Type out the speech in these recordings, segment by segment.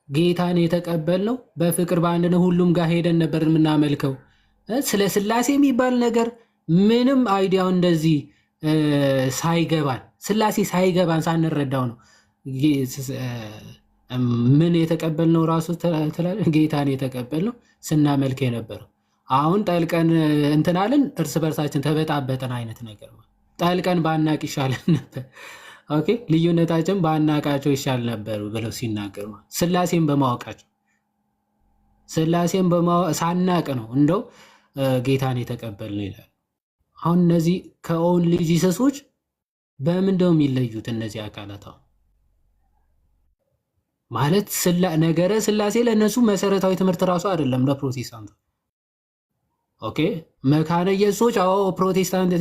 ጌታን የተቀበልነው በፍቅር በአንድነት ሁሉም ጋር ሄደን ነበር የምናመልከው። ስለ ስላሴ የሚባል ነገር ምንም አይዲያው እንደዚህ ሳይገባን ስላሴ ሳይገባን ሳንረዳው ነው ምን የተቀበልነው ራሱ ትላለህ። ጌታን የተቀበልነው ስናመልክ የነበረው አሁን ጠልቀን እንትናልን እርስ በርሳችን ተበጣበጠን አይነት ነገር ነው። ጠልቀን ባናቅ ይሻለን ነበር። ኦኬ ልዩነታችን ባናቃቸው ይሻል ነበር ብለው ሲናገሩ ስላሴን በማወቃቸው ስላሴን ሳናቅ ነው እንደው ጌታን የተቀበልነው ይላል። አሁን እነዚህ ከኦንሊ ጂሰሶች በምንድነው የሚለዩት? እነዚህ አካላት አሁን ማለት ነገረ ስላሴ ለእነሱ መሰረታዊ ትምህርት ራሱ አይደለም ለፕሮቴስታንት። ኦኬ መካነ ኢየሱሶች አዎ ፕሮቴስታንት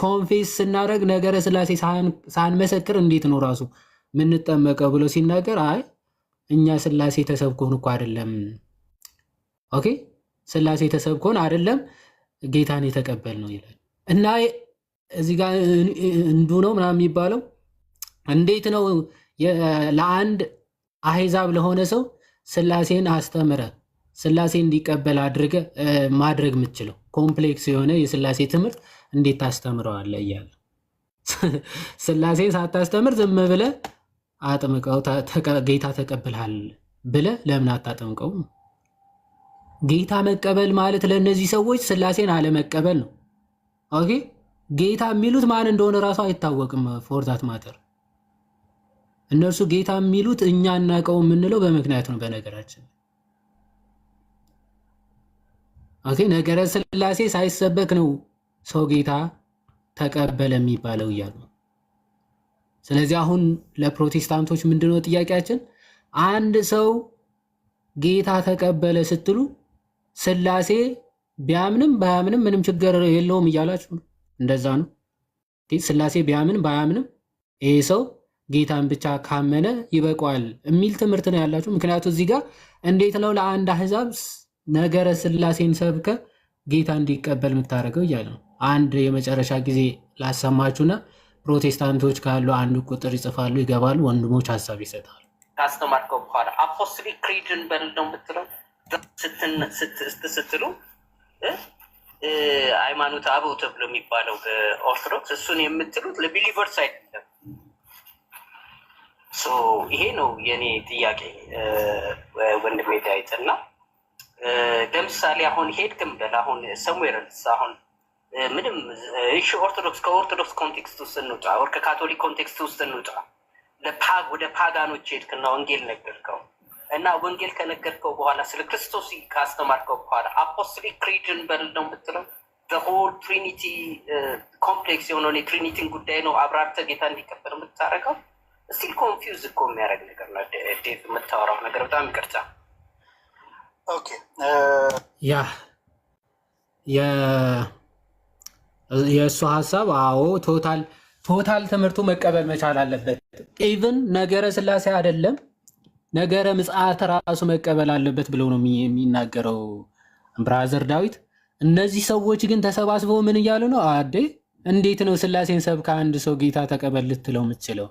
ኮንፌስ ስናደርግ ነገረ ስላሴ ሳንመሰክር እንዴት ነው ራሱ የምንጠመቀው ብሎ ሲናገር አይ እኛ ስላሴ ተሰብኮን እኮ አይደለም። ኦኬ ስላሴ ተሰብኮን አይደለም ጌታን የተቀበል ነው ይላል። እና እዚህ ጋር እንዱ ነው ምናምን የሚባለው እንዴት ነው ለአንድ አሕዛብ ለሆነ ሰው ስላሴን አስተምረ ስላሴ እንዲቀበል አድርገ ማድረግ የምትችለው ኮምፕሌክስ የሆነ የስላሴ ትምህርት እንዴት ታስተምረዋለህ እያለ ስላሴን ሳታስተምር ዝም ብለ አጥምቀው ጌታ ተቀብልሃል ብለ ለምን አታጥምቀው? ጌታ መቀበል ማለት ለእነዚህ ሰዎች ስላሴን አለመቀበል ነው። ኦኬ ጌታ የሚሉት ማን እንደሆነ ራሱ አይታወቅም። ፎርዛት ማተር እነርሱ ጌታ የሚሉት እኛ እናውቀው የምንለው በምክንያት ነው። በነገራችን ኦኬ ነገረ ስላሴ ሳይሰበክ ነው ሰው ጌታ ተቀበለ የሚባለው እያሉ። ስለዚህ አሁን ለፕሮቴስታንቶች ምንድነው ጥያቄያችን? አንድ ሰው ጌታ ተቀበለ ስትሉ ስላሴ ቢያምንም ባያምንም ምንም ችግር የለውም እያላችሁ ነው። እንደዛ ነው። ስላሴ ቢያምን ባያምንም ይሄ ሰው ጌታን ብቻ ካመነ ይበቃዋል የሚል ትምህርት ነው ያላችሁ። ምክንያቱ እዚህ ጋር እንዴት ነው ለአንድ አሕዛብ ነገረ ስላሴን ሰብከ ጌታ እንዲቀበል የምታደርገው እያለ ነው። አንድ የመጨረሻ ጊዜ ላሰማችሁና ፕሮቴስታንቶች ካሉ አንዱ ቁጥር ይጽፋሉ፣ ይገባሉ፣ ወንድሞች ሀሳብ ይሰጣሉ። ካስተማርከው በኋላ አፖስቶሊክ ክሪድን በልደው ምትለው ስትሉ ሃይማኖት አበው ተብሎ የሚባለው በኦርቶዶክስ እሱን የምትሉት ለቢሊቨርስ አይደለም። ይሄ ነው የኔ ጥያቄ ወንድሜ ዳዊትና ለምሳሌ አሁን ሄድክም በል አሁን ሰሙዌርስ አሁን ምንም እሺ ኦርቶዶክስ ከኦርቶዶክስ ኮንቴክስት ውስጥ እንውጣ ወር ከካቶሊክ ኮንቴክስት ውስጥ እንውጣ ወደ ፓጋኖች ሄድክና ወንጌል ነገርከው እና ወንጌል ከነገርከው በኋላ ስለ ክርስቶስ ካስተማርከው በኋላ አፖስቶሊክ ክሪድን በልደው የምትለው ሆል ትሪኒቲ ኮምፕሌክስ የሆነውን የትሪኒቲን ጉዳይ ነው አብራርተህ ጌታ እንዲቀበል የምታደርገው። ስቲል ኮንፊውዝ እኮ የሚያደርግ ነገር ነው ዴቭ የምታወራው ነገር በጣም ይቅርታ። ኦኬ ያ የእሱ ሀሳብ አዎ ቶታል ትምህርቱ መቀበል መቻል አለበት። ኢቭን ነገረ ስላሴ አይደለም ነገረ ምጽአት ራሱ መቀበል አለበት ብለው ነው የሚናገረው ብራዘር ዳዊት። እነዚህ ሰዎች ግን ተሰባስበው ምን እያሉ ነው? አዴ እንዴት ነው ስላሴን ሰብከ አንድ ሰው ጌታ ተቀበል ልትለው የምትችለው?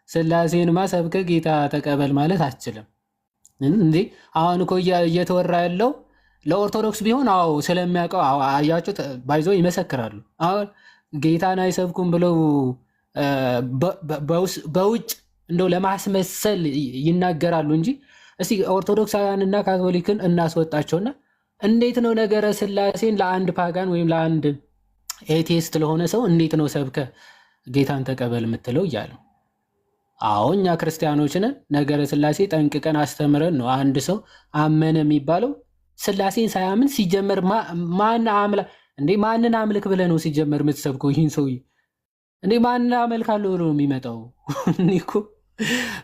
ስላሴንማ ሰብከ ጌታ ተቀበል ማለት አትችልም እንዴ። አሁን እኮ እየተወራ ያለው ለኦርቶዶክስ ቢሆን አዎ ስለሚያውቀው አያቸው ባይዞ ይመሰክራሉ። አሁን ጌታን አይሰብኩም ብለው በውጭ እንደው ለማስመሰል ይናገራሉ እንጂ እስቲ ኦርቶዶክሳውያንና ካቶሊክን እናስወጣቸውና እንዴት ነው ነገረ ስላሴን ለአንድ ፓጋን ወይም ለአንድ ኤቴስት ለሆነ ሰው እንዴት ነው ሰብከ ጌታን ተቀበል የምትለው እያለው። አዎ እኛ ክርስቲያኖችን ነገረ ስላሴ ጠንቅቀን አስተምረን ነው አንድ ሰው አመነ የሚባለው። ስላሴን ሳያምን ሲጀመር ማንን አምልክ ብለህ ነው ሲጀመር የምትሰብከው? ይህን ሰውዬ እንዴ ማንን አመልካለሁ ብሎ ነው የሚመጣው? እኮ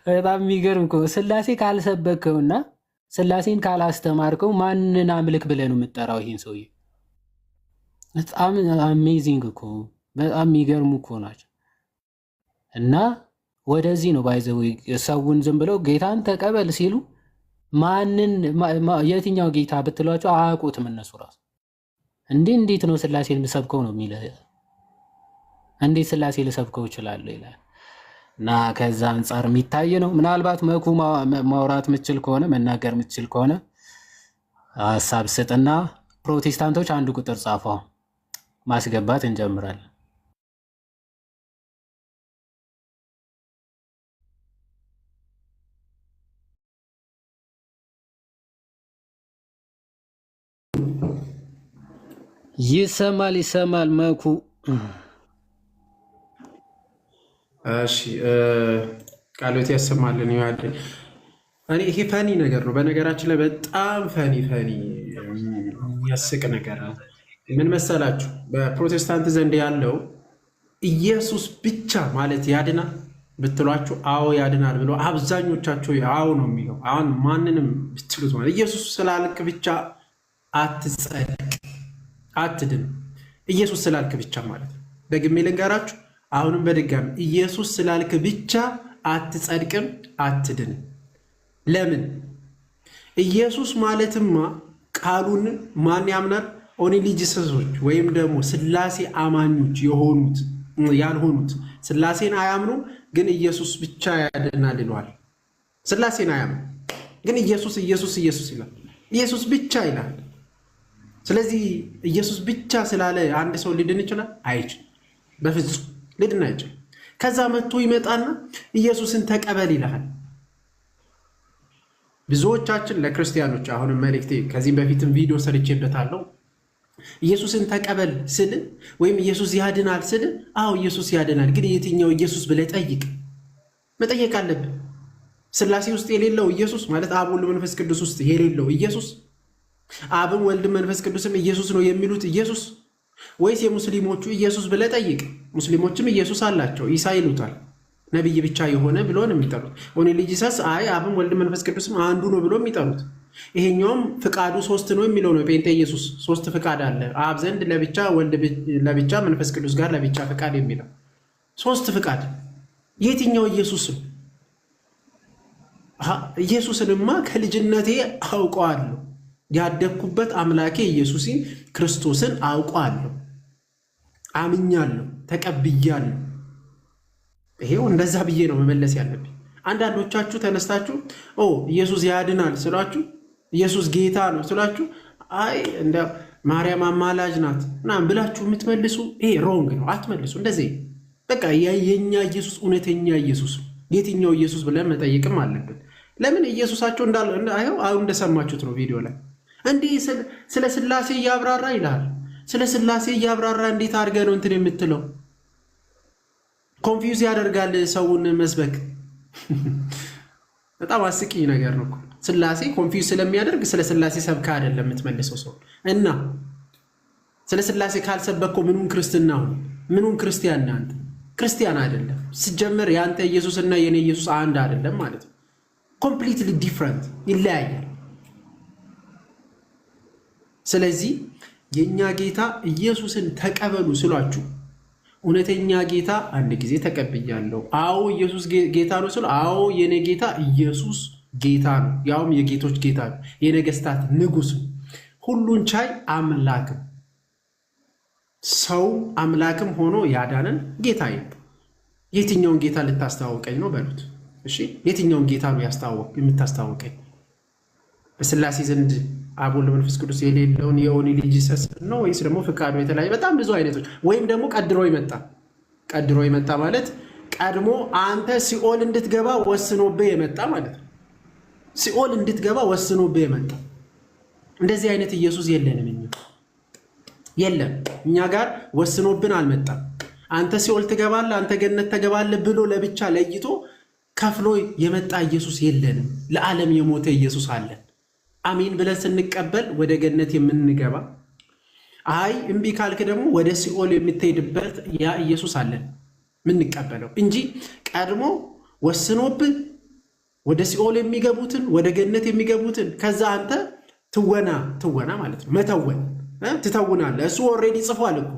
በጣም የሚገርም እኮ ስላሴ ካልሰበከውና ስላሴን ካላስተማርከው ማንን አምልክ ብለህ ነው የምትጠራው? ይህን ሰውዬ በጣም አሜዚንግ እኮ በጣም የሚገርሙ እኮ ናቸው። እና ወደዚህ ነው ባይዘው ሰውን ዝም ብለው ጌታን ተቀበል ሲሉ የትኛው ጌታ ብትሏቸው አያውቁትም እነሱ ራሱ። እንዴት ነው ስላሴን ልሰብከው ነው የሚለ እንዴት ስላሴ ልሰብከው እችላለሁ ይላል። እና ከዛ አንጻር የሚታይ ነው። ምናልባት መኩ ማውራት ምችል ከሆነ መናገር ምችል ከሆነ ሀሳብ ስጥና ፕሮቴስታንቶች አንድ ቁጥር ጻፈው ማስገባት እንጀምራለን። ይሰማል መኩ። እሺ ቃሎት ያሰማልን ይዋል። እኔ ይሄ ፈኒ ነገር ነው በነገራችን ላይ በጣም ፈኒ የሚያስቅ ነገር ነው። ምን መሰላችሁ? በፕሮቴስታንት ዘንድ ያለው ኢየሱስ ብቻ ማለት ያድናል ብትሏችሁ አዎ ያድናል ብሎ አብዛኞቻቸው አዎ ነው የሚለው። አሁን ማንንም ብትሉት ማለት ኢየሱስ ስላልክ ብቻ አትጸድቅ አትድን፣ ኢየሱስ ስላልክ ብቻ ማለት ነው። ደግሜ ልንገራችሁ አሁንም በድጋሚ ኢየሱስ ስላልክ ብቻ አትጸድቅም አትድን። ለምን? ኢየሱስ ማለትማ ቃሉን ማን ያምናል? ኦንሊ ጂሰሶች ወይም ደግሞ ስላሴ አማኞች ያልሆኑት ስላሴን አያምኑ፣ ግን ኢየሱስ ብቻ ያድናል ይለዋል። ስላሴን አያምኑ ግን ኢየሱስ ይላል። ኢየሱስ ብቻ ይላል። ስለዚህ ኢየሱስ ብቻ ስላለ አንድ ሰው ሊድን ይችላል? አይችልም። በፍጹም ሊድን አይችልም። ከዛ መጥቶ ይመጣና ኢየሱስን ተቀበል ይልሃል። ብዙዎቻችን ለክርስቲያኖች አሁንም መልእክቴ ከዚህ በፊትም ቪዲዮ ሰርቼበታለሁ። ኢየሱስን ተቀበል ስል ወይም ኢየሱስ ያድናል ስል አዎ ኢየሱስ ያድናል፣ ግን የትኛው ኢየሱስ ብለህ ጠይቅ። መጠየቅ አለብን። ስላሴ ውስጥ የሌለው ኢየሱስ ማለት አብ ወልድ መንፈስ ቅዱስ ውስጥ የሌለው ኢየሱስ፣ አብም ወልድም መንፈስ ቅዱስም ኢየሱስ ነው የሚሉት ኢየሱስ፣ ወይስ የሙስሊሞቹ ኢየሱስ ብለህ ጠይቅ። ሙስሊሞችም ኢየሱስ አላቸው፣ ኢሳ ይሉታል። ነቢይ ብቻ የሆነ ብሎ ነው የሚጠሩት። ኦንሊ ጂሰስ አይ አብም ወልድ መንፈስ ቅዱስም አንዱ ነው ብሎ የሚጠሩት። ይሄኛውም ፍቃዱ ሶስት ነው የሚለው ነው። ጴንጤ ኢየሱስ ሶስት ፍቃድ አለ፣ አብ ዘንድ ለብቻ፣ ወልድ ለብቻ፣ መንፈስ ቅዱስ ጋር ለብቻ ፍቃድ የሚለው ሶስት ፍቃድ። የትኛው ኢየሱስ ነው? ኢየሱስንማ ከልጅነቴ አውቀዋለሁ፣ ያደግኩበት አምላኬ ኢየሱስን ክርስቶስን አውቀዋለሁ፣ አምኛለሁ፣ ተቀብያለሁ። ይሄው እንደዛ ብዬ ነው መመለስ ያለብኝ። አንዳንዶቻችሁ ተነስታችሁ ኢየሱስ ያድናል ስላችሁ፣ ኢየሱስ ጌታ ነው ስላችሁ፣ አይ እንደ ማርያም አማላጅ ናት ምናምን ብላችሁ የምትመልሱ ይሄ ሮንግ ነው። አትመልሱ እንደዚህ። በቃ የኛ ኢየሱስ እውነተኛ ኢየሱስ የትኛው ኢየሱስ ብለን መጠየቅም አለብን። ለምን ኢየሱሳቸው አሁን እንደሰማችሁት ነው ቪዲዮ ላይ እንዲህ ስለ ስላሴ እያብራራ ይላል። ስለ ስላሴ እያብራራ እንዴት አድርገህ ነው እንትን የምትለው? ኮንፊውዝ ያደርጋል ሰውን መስበክ። በጣም አስቂኝ ነገር ነው። ስላሴ ኮንፊውዝ ስለሚያደርግ ስለ ስላሴ ሰብካ አይደለም የምትመልሰው ሰው እና ስለ ስላሴ ካልሰበከው ምኑን ክርስትና ሆነ? ምኑን ክርስቲያን ነህ አንተ? ክርስቲያን አይደለም። ሲጀመር የአንተ ኢየሱስና የኔ ኢየሱስ አንድ አይደለም ማለት ነው። ኮምፕሊትሊ ዲፍረንት፣ ይለያያል። ስለዚህ የእኛ ጌታ ኢየሱስን ተቀበሉ ስሏችሁ እውነተኛ ጌታ አንድ ጊዜ ተቀብያለሁ፣ አዎ ኢየሱስ ጌታ ነው ስለ አዎ የኔ ጌታ ኢየሱስ ጌታ ነው፣ ያውም የጌቶች ጌታ ነው፣ የነገስታት ንጉስ ነው፣ ሁሉን ቻይ አምላክም ሰው አምላክም ሆኖ ያዳነን ጌታ ነው። የትኛውን ጌታ ልታስተዋውቀኝ ነው በሉት። እሺ የትኛውን ጌታ ነው የምታስተዋውቀኝ? በስላሴ ዘንድ አብ ወልድ መንፈስ ቅዱስ የሌለውን የኦንሊ ጂሰስ ነው ወይስ ደግሞ ፍቃዱ የተለያየ? በጣም ብዙ አይነቶች። ወይም ደግሞ ቀድሮ ይመጣ ማለት ቀድሞ አንተ ሲኦል እንድትገባ ወስኖብህ የመጣ ማለት ነው። ሲኦል እንድትገባ ወስኖብህ የመጣ እንደዚህ አይነት ኢየሱስ የለንም እኛ። የለም እኛ ጋር ወስኖብን አልመጣም። አንተ ሲኦል ትገባለህ፣ አንተ ገነት ትገባለህ ብሎ ለብቻ ለይቶ ከፍሎ የመጣ ኢየሱስ የለንም። ለዓለም የሞተ ኢየሱስ አለን። አሚን ብለን ስንቀበል ወደ ገነት የምንገባ፣ አይ እምቢ ካልክ ደግሞ ወደ ሲኦል የምትሄድበት ያ ኢየሱስ አለን የምንቀበለው እንጂ ቀድሞ ወስኖብን ወደ ሲኦል የሚገቡትን ወደ ገነት የሚገቡትን ከዛ አንተ ትወና ማለት ነው መተወን ትተውናለህ። እሱ ኦልሬዲ ጽፏል እኮ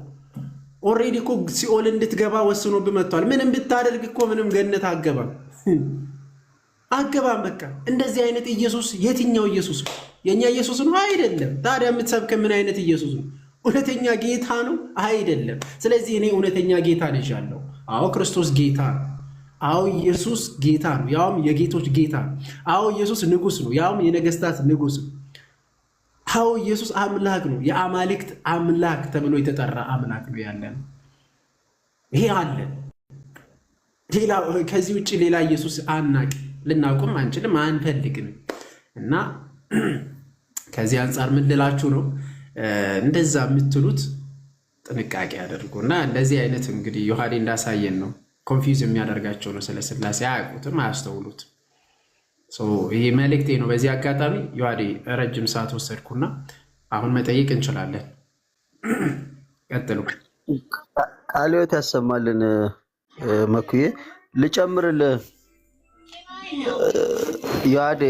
ኦልሬዲ እኮ ሲኦል እንድትገባ ወስኖብህ መጥቷል። ምንም ብታደርግ እኮ ምንም ገነት አገባም። በቃ እንደዚህ አይነት ኢየሱስ የትኛው ኢየሱስ ነው? የኛ ኢየሱስ ነው አይደለም። ታዲያ የምትሰብክ ምን አይነት ኢየሱስ ነው? እውነተኛ ጌታ ነው አይደለም። ስለዚህ እኔ እውነተኛ ጌታ ነሻለሁ። አዎ ክርስቶስ ጌታ ነው። አዎ ኢየሱስ ጌታ ነው፣ ያውም የጌቶች ጌታ ነው። አዎ ኢየሱስ ንጉሥ ነው፣ ያውም የነገስታት ንጉሥ ነው። አዎ ኢየሱስ አምላክ ነው፣ የአማልክት አምላክ ተብሎ የተጠራ አምላክ ነው ያለን። ይሄ አለ። ከዚህ ውጭ ሌላ ኢየሱስ አናቅ፣ ልናውቅም አንችልም፣ አንፈልግም። እና ከዚህ አንጻር ምን ልላችሁ ነው፣ እንደዛ የምትሉት ጥንቃቄ አድርጉ። እና እንደዚህ አይነት እንግዲህ ዮሐዴ እንዳሳየን ነው፣ ኮንፊውዝ የሚያደርጋቸው ነው። ስለ ስላሴ አያውቁትም፣ አያስተውሉትም። ይሄ መልእክቴ ነው። በዚህ አጋጣሚ ዮሐዴ ረጅም ሰዓት ወሰድኩና አሁን መጠየቅ እንችላለን። ቀጥሉ። ቃለ ሕይወት ያሰማልን። መኩዬ ልጨምርልህ። ዮሐዴ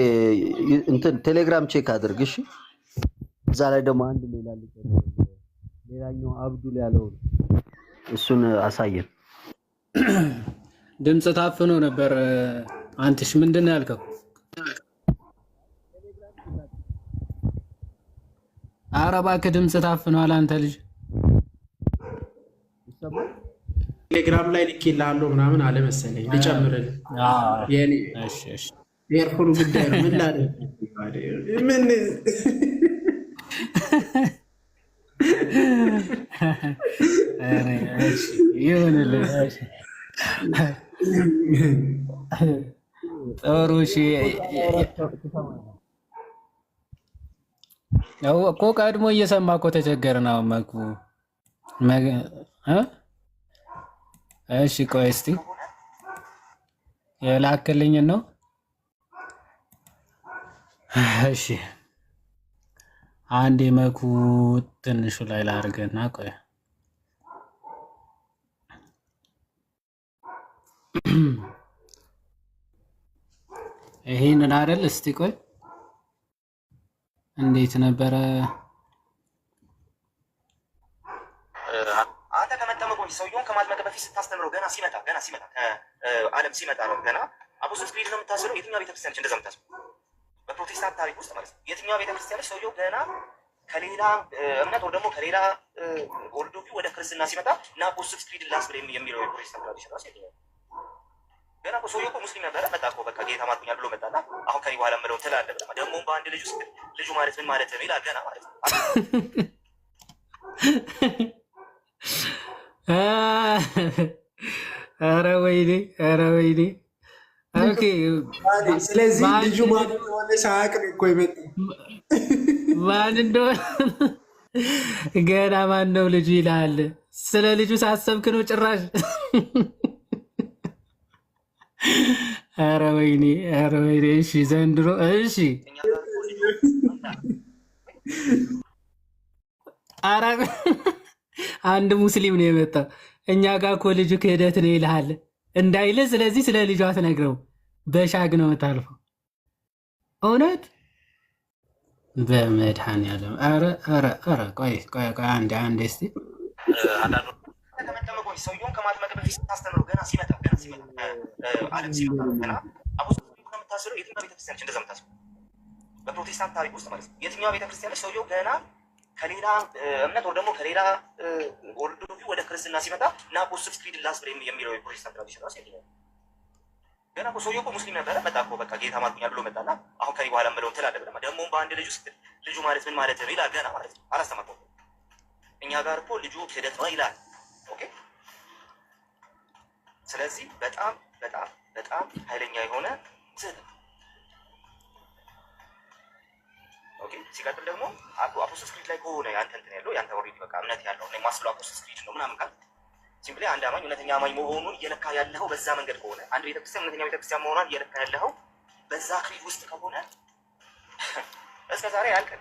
እንትን ቴሌግራም ቼክ አድርግ እሺ። እዛ ላይ ደግሞ አንድ ሌላ ልጨምርልህ። ሌላኛው አብዱል ያለው እሱን አሳየን። ድምፅ ታፍኖ ነበር። አንትሽ ምንድን ነው ያልከው? ኧረ እባክህ ድምፅ ታፍኗል አንተ ልጅ። ቴሌግራም ላይ ልኬልሃለሁ ምናምን አለ መሰለኝ። ልጨምርልህ። የኤርፎኑ ጉዳይ ነው። ምን ላድርግ? ምን ጥሩ እሺ። እኮ ቀድሞ እየሰማ እኮ ተቸገርን። አሁን መግቡ እሺ፣ ቆይ እስኪ የላክልኝን ነው። እሺ አንዴ መኩ ትንሹ ላይ ላድርግና ቆይ ይሄንን አይደል? እስቲ ቆይ እንዴት ነበረ? አንተ ከመጠመቁ ሰውየውን ከማጥመቅ በፊት ስታስተምረው ገና ሲመጣ ከዓለም ሲመጣ ነው ገና አፖስቶስ ክሪድ ነው የምታስበው። የትኛው ቤተክርስቲያኖች እንደዛ የምታስበው? በፕሮቴስታንት ታሪክ ውስጥ ማለት ነው። የትኛው ቤተክርስቲያኖች ሰውየው ገና ከሌላ እምነት ወይ ደግሞ ከሌላ ኦርዶቪ ወደ ክርስትና ሲመጣ እና አፖስቶስ ክሪድ ላስብል የሚለው የፕሮቴስታንት ትራዲሽን ራሱ የለም። ገና እኮ ሰውየው እኮ ሙስሊም ነበረ። መጣ እኮ በቃ ጌታ ማርኩኛል ብሎ መጣና አሁን ከኔ በኋላ ምለው ትላለህ ብለህ ደግሞ በአንድ ልጅ ውስጥ ልጁ ማለት ምን ማለት ነው ይላል ገና ማለት ነው። ኧረ ወይኔ፣ ኧረ ወይኔ። ኦኬ ስለዚህ ልጁ ማን እንደሆነ ሳያውቅ ነው እኮ የመጣው። ማን እንደሆነ ገና ማን ነው ልጁ ይላል። ስለ ልጁ ሳሰብክ ነው ጭራሽ። ኧረ ወይኔ፣ ኧረ ወይኔ። እሺ ዘንድሮ እሺ፣ ኧረ አንድ ሙስሊም ነው የመጣው። እኛ ጋር እኮ ልጁ ክህደት ነው ይልሃል እንዳይልህ። ስለዚህ ስለ ልጁ አትነግረው፣ በሻግ ነው የምታልፈው። እውነት በመድኃኒዓለም። ኧረ ኧረ ኧረ ቆይ ቆይ ቆይ አንዴ እስኪ ሰውየውን ከማጥመቅ በፊት ስታስተምረው ገና ሲመጣ ዓለም ሲመጣ ነው ገና አፖስቶስ ክሪድ ነው የምታስበው። የትኛው ቤተክርስቲያኖች እንደዛ የምታስበው? በፕሮቴስታንት ታሪክ ውስጥ ማለት ነው። የትኛው ቤተክርስቲያኖች ሰውየው ገና ከሌላ እምነት ወይ ደግሞ ከሌላ ኦርዶቪ ወደ ክርስትና ሲመጣ እና አፖስቶስ ክሪድ ላስብል የሚለው የፕሮቴስታንት ትራዲሽን ራሱ የለም። ገና እኮ ሰውየው እኮ ሙስሊም ነበረ። መጣ እኮ በቃ ጌታ ማርኩኛል ብሎ መጣና አሁን ከኔ በኋላ ምለው ትላለህ ብለህ ደግሞ በአንድ ልጅ ውስጥ ልጁ ማለት ምን ማለት ነው ይላል ገና ማለት ነው። አላስተማርኩም። እኛ ጋር እኮ ልጁ ክህደት ነው ይላል። ኦኬ። ስለዚህ በጣም በጣም በጣም ኃይለኛ የሆነ ስህተት። ኦኬ። ሲቀጥል ደግሞ አፖስቶስ ክሪድ ላይ ከሆነ ያንተ እንትን ያለው ያንተ ኦልሬዲ በቃ እምነት ያለው ነው የማስለው አፖስቶስ ክሪድ ነው ምናምን ካል ሲምፕሊ አንድ አማኝ እውነተኛ አማኝ መሆኑን እየለካ ያለው በዛ መንገድ ከሆነ አንድ ቤተክርስቲያን እውነተኛ ቤተክርስቲያን መሆኗን እየለካ ያለው በዛ ክሪድ ውስጥ ከሆነ እስከ ዛሬ ያልቀን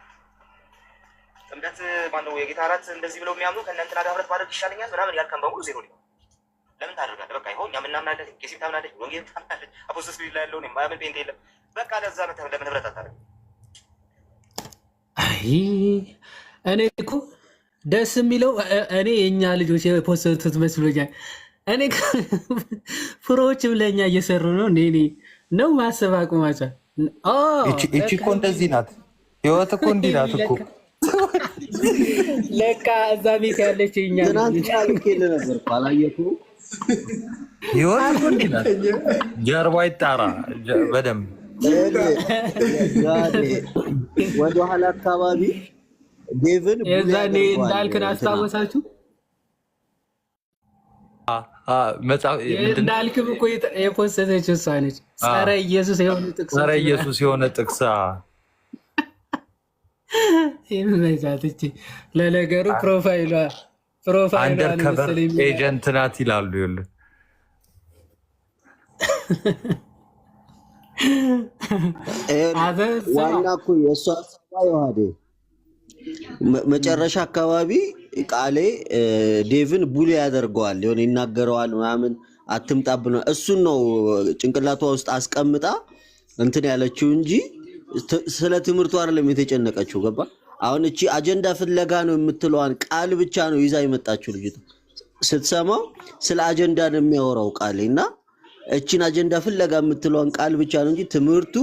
ጥምቀት ማነው የጌታ እራት እንደዚህ ብለው የሚያምኑ ከእናንተና ጋር ህብረት ማድረግ ይሻለኛል ምናምን ያልከን በሙሉ ዜሮ ሊሆን ለምን ታደርጋለህ? በቃ ይኸው እኛ ምናምናለን፣ ቄሲም ታምናለች፣ ወንጌል ታምናለች፣ አፖስቶስ ክሪድ ላይ ያለውን የማያምን ፔንት የለም። በቃ ለዛ ለምን ህብረት አታደርግ? አይ እኔ እኮ ደስ የሚለው እኔ የእኛ ልጆች የፖስቱት መስሎኛል። እኔ ፍሮዎችም ለእኛ እየሰሩ ነው። እኔ ነው ማሰብ አቁማቸዋል። እቺ እኮ እንደዚህ ናት፣ ህይወት እኮ እንዲህ ናት እኮ ለካ እዛ ቤት ያለች እኛ ትናንትና ልኬልህ ነበር እኮ አላየሁም። ህይወት እኮ እንዲህ ናት። ጀርባ ይጣራ በደንብ ወደኋላ አካባቢ ዴቭን የዛኔ እንዳልክን አስታወሳችሁ? እንዳልክም እኮ የፖሰተችው እሷ ነች። ጸረ ኢየሱስ የሆነ ጥቅስ ይመቻት። ለነገሩ ፕሮፋይሏ አንደርከቨር ኤጀንት ናት ይላሉ። ይኸውልህ ዋና እኮ የእሷ ሀሳቧ ይዋሃደ መጨረሻ አካባቢ ቃሌ ዴቭን ቡሊ ያደርገዋል፣ የሆነ ይናገረዋል ምናምን አትምጣብን። እሱን ነው ጭንቅላቷ ውስጥ አስቀምጣ እንትን ያለችው እንጂ ስለ ትምህርቱ አይደለም የተጨነቀችው። ገባ? አሁን እቺ አጀንዳ ፍለጋ ነው የምትለዋን ቃል ብቻ ነው ይዛ የመጣችው ልጅቷ። ስትሰማው ስለ አጀንዳ ነው የሚያወራው ቃሌ እና እቺን አጀንዳ ፍለጋ የምትለዋን ቃል ብቻ ነው እንጂ ትምህርቱ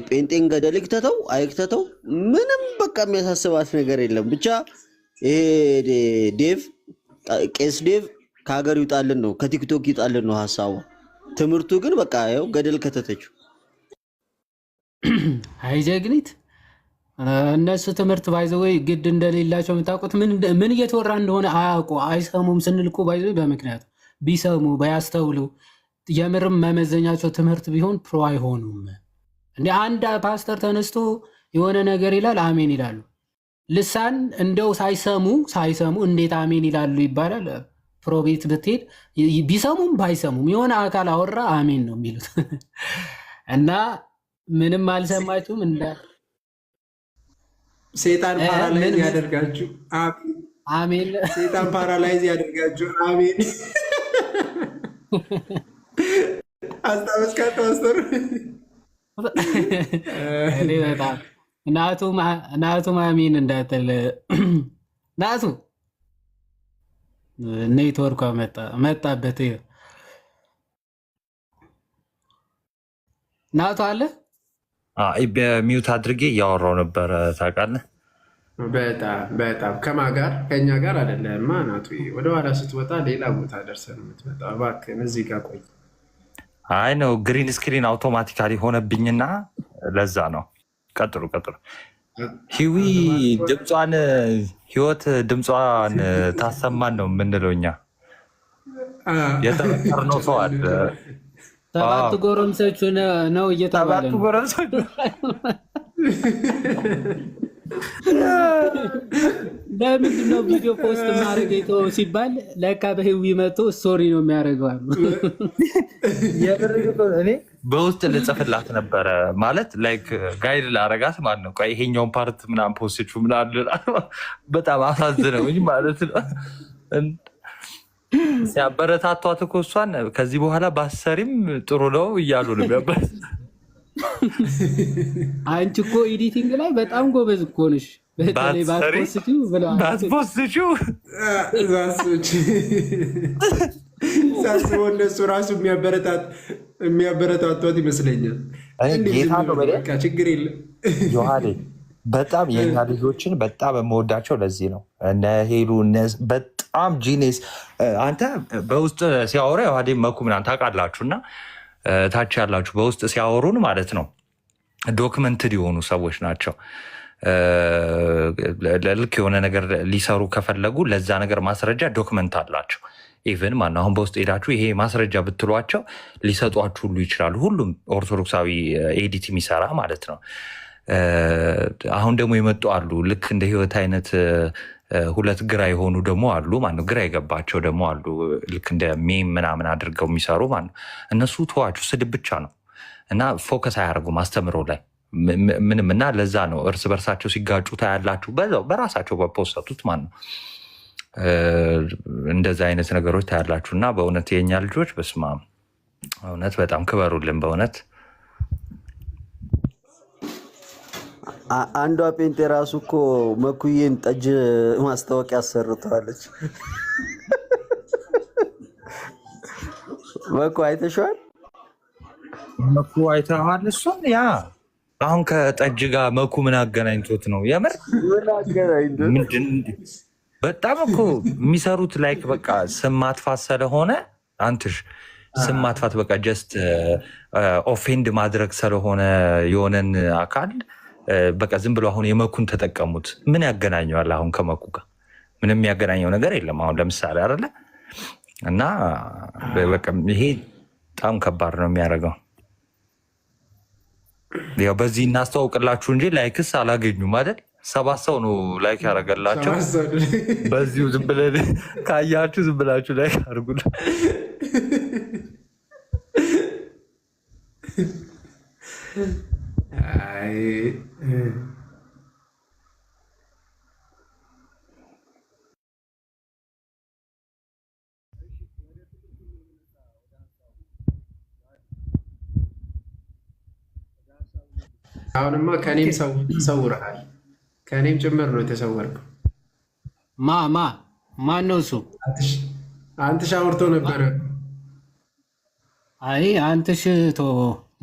ጴንጤን ገደል ይክተተው አይክተተው ምንም በቃ የሚያሳስባት ነገር የለም። ብቻ ይሄ ዴቭ ቄስ ዴቭ ከሀገር ይውጣልን ነው፣ ከቲክቶክ ይውጣልን ነው ሀሳቡ። ትምህርቱ ግን በቃ ያው ገደል ከተተችው። አይ ጀግኒት እነሱ ትምህርት ባይዘወይ ግድ እንደሌላቸው የምታውቁት ምን እየተወራ እንደሆነ አያውቁ አይሰሙም ስንል እኮ ባይዘወይ በምክንያቱ ቢሰሙ ባያስተውሉ የምርም መመዘኛቸው ትምህርት ቢሆን ፕሮ አይሆኑም። እንደ አንድ ፓስተር ተነስቶ የሆነ ነገር ይላል አሜን ይላሉ። ልሳን እንደው ሳይሰሙ እንዴት አሜን ይላሉ ይባላል። ፕሮቤት ብትሄድ ቢሰሙም ባይሰሙም የሆነ አካል አወራ አሜን ነው የሚሉት እና ምንም አልሰማችሁም። እንደ ሴጣን ፓራላይዝ ያደርጋችሁ አሜን። ሴጣን ፓራላይዝ ያደርጋችሁ አሜን። አስታወስካት ፓስተር? እኔ በጣም ናቱ አሜን እንዳትል ናቱ ኔትወርኳ መጣበት። ናቱ አለ በሚዩት አድርጌ እያወራው ነበረ። ታውቃለህ? በጣም ከማን ጋር? ከእኛ ጋር አይደለም። ናቱ ወደኋላ ስትወጣ ሌላ ቦታ ደርሰን የምትመጣው እባክህን እዚህ ጋር ቆይ። አይ ነው ግሪን ስክሪን አውቶማቲካሊ ሆነብኝና ለዛ ነው። ቀጥሉ። ሂዊ ድምጿን ህይወት ድምጿን ታሰማን ነው የምንለው እኛ። የተመከርነው ሰው አለ። ሰባት ጎረምሶች ነው እየተባለ ነው። ለምንድን ነው ቪዲዮ ፖስት ማድረግ የተወው ሲባል ለካ በህዊ መቶ ስቶሪ ነው የሚያደርገው አሉ። እኔ በውስጥ ልጽፍላት ነበረ ማለት ላይክ ጋይድ ላረጋት ማለት ነው። ይሄኛውን ፓርት ምናምን ፖስቹ ምናምን በጣም አሳዝነውኝ ማለት ነው። ሲያበረታቷት እኮ እሷን ከዚህ በኋላ ባሰሪም ጥሩ ነው እያሉ ነው ነበር። አንቺ እኮ ኤዲቲንግ ላይ በጣም ጎበዝ እኮ ነሽ። በተለይ ባትፖስቹ ሳስበው እነሱ ራሱ የሚያበረታቷት ይመስለኛል። ችግር የለም ዮሐዴ በጣም የኛ ልጆችን በጣም የምወዳቸው ለዚህ ነው። እነ ሄሉ በጣም ጂኔስ አንተ በውስጥ ሲያወራ ዮሐዴ መኩ ምናምን ታውቃላችሁ እና ታች ያላችሁ በውስጥ ሲያወሩን ማለት ነው ዶክመንትድ የሆኑ ሰዎች ናቸው። ልክ የሆነ ነገር ሊሰሩ ከፈለጉ ለዛ ነገር ማስረጃ ዶክመንት አላቸው። ኢቨን ማን አሁን በውስጥ ሄዳችሁ ይሄ ማስረጃ ብትሏቸው ሊሰጧችሁ ሁሉ ይችላሉ። ሁሉም ኦርቶዶክሳዊ ኤዲት የሚሰራ ማለት ነው። አሁን ደግሞ የመጡ አሉ ልክ እንደ ህይወት አይነት ሁለት ግራ የሆኑ ደግሞ አሉ ማለት ነው። ግራ የገባቸው ደግሞ አሉ ልክ እንደ ሜም ምናምን አድርገው የሚሰሩ ማለት ነው። እነሱ ተዋችሁ ስድብ ብቻ ነው እና ፎከስ አያደርጉም አስተምሮ ላይ ምንም እና ለዛ ነው እርስ በርሳቸው ሲጋጩ ታያላችሁ። በዛው በራሳቸው በፖስተቱት ማለት ነው እንደዛ አይነት ነገሮች ታያላችሁ። እና በእውነት የኛ ልጆች በስማ እውነት በጣም ክበሩልን በእውነት። አንዷ ጴንጤ ራሱ እኮ መኩዬን ጠጅ ማስታወቂያ አሰርተዋለች። መኩ አይተሽዋል? መኩ አይተዋል? እሱን ያ አሁን ከጠጅ ጋር መኩ ምን አገናኝቶት ነው? የምር በጣም እኮ የሚሰሩት ላይክ በቃ ስም ማጥፋት ስለሆነ አንትሽ ስም ማጥፋት በቃ ጀስት ኦፌንድ ማድረግ ስለሆነ የሆነን አካል በቃ ዝም ብሎ አሁን የመኩን ተጠቀሙት። ምን ያገናኘዋል? አሁን ከመኩ ጋር ምንም የሚያገናኘው ነገር የለም። አሁን ለምሳሌ አይደለ እና በቃ ይሄ በጣም ከባድ ነው የሚያደርገው። ያው በዚህ እናስተዋውቅላችሁ እንጂ ላይክስ አላገኙም አይደል? 7 ሰው ነው ላይክ ያደረገላቸው። በዚሁ ዝም ብለን ካያችሁ ዝም ብላችሁ ላይክ አድርጉልን። አሁንማ ከኔም ሰውረሃል፣ ከኔም ጭምር ነው የተሰወርከው። ማን ነው እሱ? አንትሽ አውርቶ ነበረ። አይ አንትሽ ቶ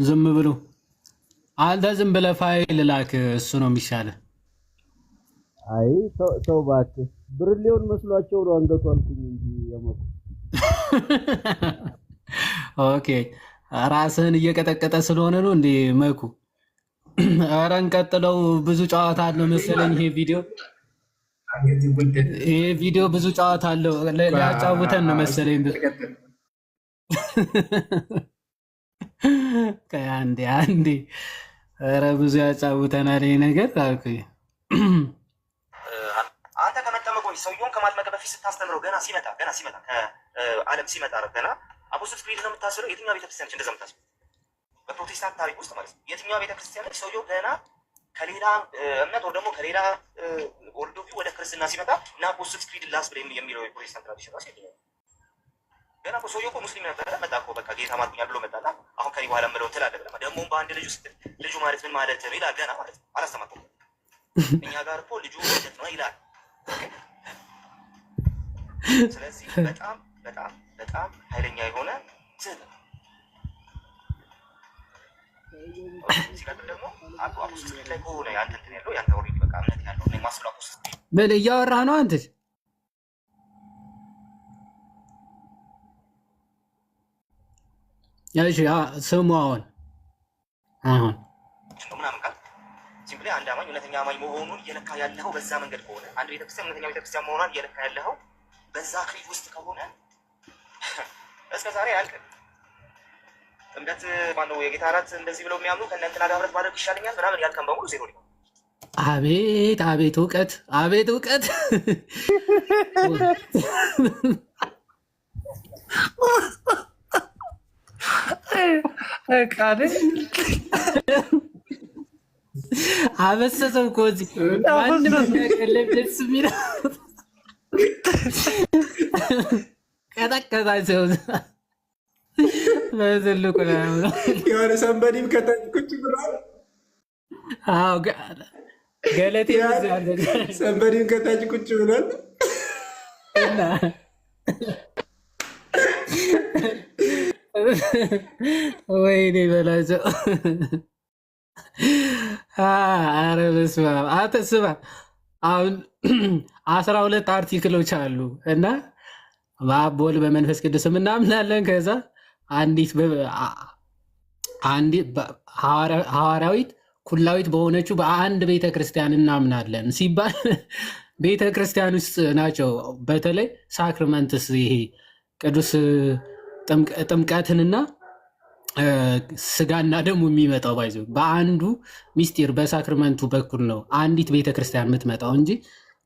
ዝም ብሎ አንተ ዝም ብለህ ፋይል ላክ፣ እሱ ነው የሚሻለ። አይ ሰው እባክህ ብርሌውን መስሏቸው ነው አንገቱ አልኩኝ እንጂ የመኩ ኦኬ፣ ራስህን እየቀጠቀጠ ስለሆነ ነው እንዴ መኩ? ኧረ እንቀጥለው። ብዙ ጨዋታ አለው መሰለኝ ይሄ ቪዲዮ ብዙ ጨዋታ አለው። ሊያጫውተን ነው መሰለኝ። አንዴ ኧረ ብዙ ያጫውተናል ይሄ ነገር አልኩኝ። አንተ ከመጠመቁ ሰውየውን ከማጥመቅ በፊት ስታስተምረው ገና ሲመጣ ከዓለም ሲመጣ ገና አፖስቶል ክሪድ ነው የምታስበው። የትኛው ቤተክርስቲያኖች እንደዛ የምታስበው? በፕሮቴስታንት ታሪክ ውስጥ ማለት ነው። የትኛው ቤተክርስቲያኖች ሰውየው ገና ከሌላ እምነት ወይ ደግሞ ከሌላ ወርዶቢ ወደ ክርስትና ሲመጣ እና አፖስቶል ክሪድ ላስ ብለ የሚለው የፕሮቴስታንት ትራዲሽን ራሱ የትኛው ገና እኮ ሰውየው እኮ ሙስሊም ነበረ። መጣ እኮ በቃ ጌታ ማጥኛል ብሎ መጣና አሁን ከኔ በኋላ ምለው ትላለህ ብለህ ደግሞ በአንድ ልጅ ውስጥ ልጁ ማለት ምን ማለት ነው ይላል። ገና ማለት ነው አላስተማርኩም። እኛ ጋር እኮ ልጁ ማለት ነው ይላል። ስለዚህ በጣም በጣም በጣም ኃይለኛ የሆነ ሲቀጥል ደግሞ አፖስቶል ላይ ከሆነ ያንተ እንትን ያለው ያንተ ኦልሬዲ በቃ እምነት ያለው ነው ማስለው አፖስቶል ምን እያወራህ ነው አንተ? እሺ ስሙ አሁን ምናምን ቃል ሲምፕሊ አንድ አማኝ እውነተኛ አማኝ መሆኑን እየለካ ያለኸው በዛ መንገድ ከሆነ አንድ ቤተክርስቲያን እውነተኛ ቤተክርስቲያን መሆኗን እየለካ ያለኸው በዛ ክሪድ ውስጥ ከሆነ እስከ ዛሬ አያልቅም። ጥምቀት ማነው የጌታ እራት እንደዚህ ብለው የሚያምኑ ከእናንተና ጋር ህብረት ማድረግ ይሻለኛል ምናምን ያልከን በሙሉ ዜሮ ሊሆን። አቤት እውቀት፣ አቤት እውቀት። አበሰሰው እኮ እዚህ ማንም የሚያቀለብ ደስ የሚለው ቀጠቀጣቸው በትልቁ ነው። የሆነ ሰንበዲም ከታች ቁጭ ብሏል። ገለቴ ሰንበዲም ከታች ቁጭ ብሏል እና ወይኔ በላቸው። ኧረ በስመ አብ አንተ ስማ፣ አሁን 12 አርቲክሎች አሉ እና በአብ በወልድ በመንፈስ ቅዱስ እናምናለን። ከዛ አንዲት ሐዋርያዊት ኩላዊት በሆነችው በአንድ ቤተ ክርስቲያን እናምናለን ሲባል ቤተ ክርስቲያን ውስጥ ናቸው። በተለይ ሳክርመንትስ ይሄ ቅዱስ ጥምቀትንና ስጋና ደሙ የሚመጣው ባይዘ በአንዱ ሚስጢር በሳክርመንቱ በኩል ነው አንዲት ቤተክርስቲያን የምትመጣው እንጂ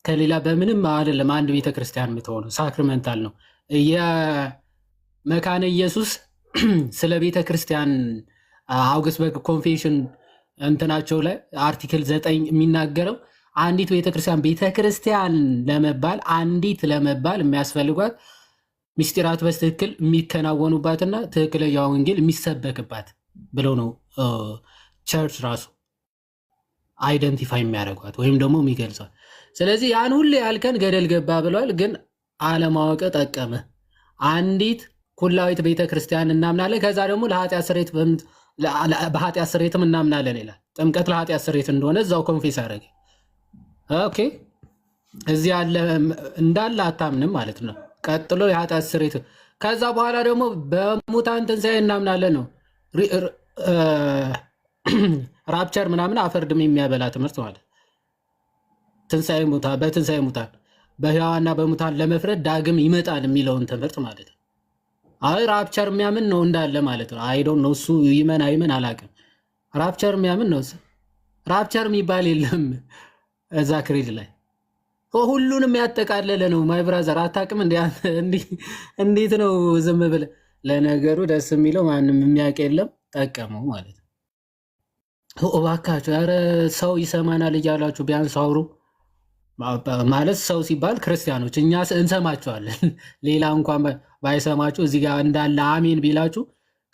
ከሌላ በምንም አይደለም። አንድ ቤተክርስቲያን የምትሆነው ሳክርመንታል ነው። የመካነ ኢየሱስ ስለ ቤተክርስቲያን አውግስበርግ ኮንፌሽን እንትናቸው ላይ አርቲክል 9 የሚናገረው አንዲት ቤተክርስቲያን ለመባል አንዲት ለመባል የሚያስፈልጓት ሚስጢራት በትክክል የሚከናወኑባትና ትክክለኛ ወንጌል የሚሰበክባት ብለው ነው ቸርች ራሱ አይደንቲፋይ የሚያደርጓት ወይም ደግሞ የሚገልጿት። ስለዚህ ያን ሁሌ ያልከን ገደል ገባ ብለዋል። ግን አለማወቅ ጠቀመ። አንዲት ኩላዊት ቤተክርስቲያን እናምናለን። ከዛ ደግሞ በኃጢአት ስርየትም እናምናለን ይላል። ጥምቀት ለኃጢአት ስርየት እንደሆነ እዛው ኮንፌስ አደረገ። ኦኬ እዚህ ያለ እንዳለ አታምንም ማለት ነው። ቀጥሎ የኃጢአት ስርየት፣ ከዛ በኋላ ደግሞ በሙታን ትንሣኤ እናምናለን ነው። ራፕቸር ምናምን አፈርድም የሚያበላ ትምህርት ማለት ትንሣኤ ሙታን፣ በትንሣኤ ሙታን በሕያዋንና በሙታን ለመፍረድ ዳግም ይመጣል የሚለውን ትምህርት ማለት ነው። አይ ራፕቸር የሚያምን ነው እንዳለ ማለት ነው። አይዶን ነው እሱ ይመን አይመን አላውቅም። ራፕቸር የሚያምን ነው። ራፕቸር የሚባል የለም እዛ ክሪድ ላይ ሁሉንም ያጠቃለለ ነው። ማይ ብራዘር አታውቅም? እንዴት ነው ዝም ብለህ? ለነገሩ ደስ የሚለው ማንም የሚያውቅ የለም ጠቀመው ማለት ነው። እባካችሁ ኧረ ሰው ይሰማናል እያላችሁ ቢያንስ አውሩ ማለት። ሰው ሲባል ክርስቲያኖች እኛ እንሰማችኋለን። ሌላ እንኳን ባይሰማችሁ እዚህ ጋር እንዳለ አሜን ቢላችሁ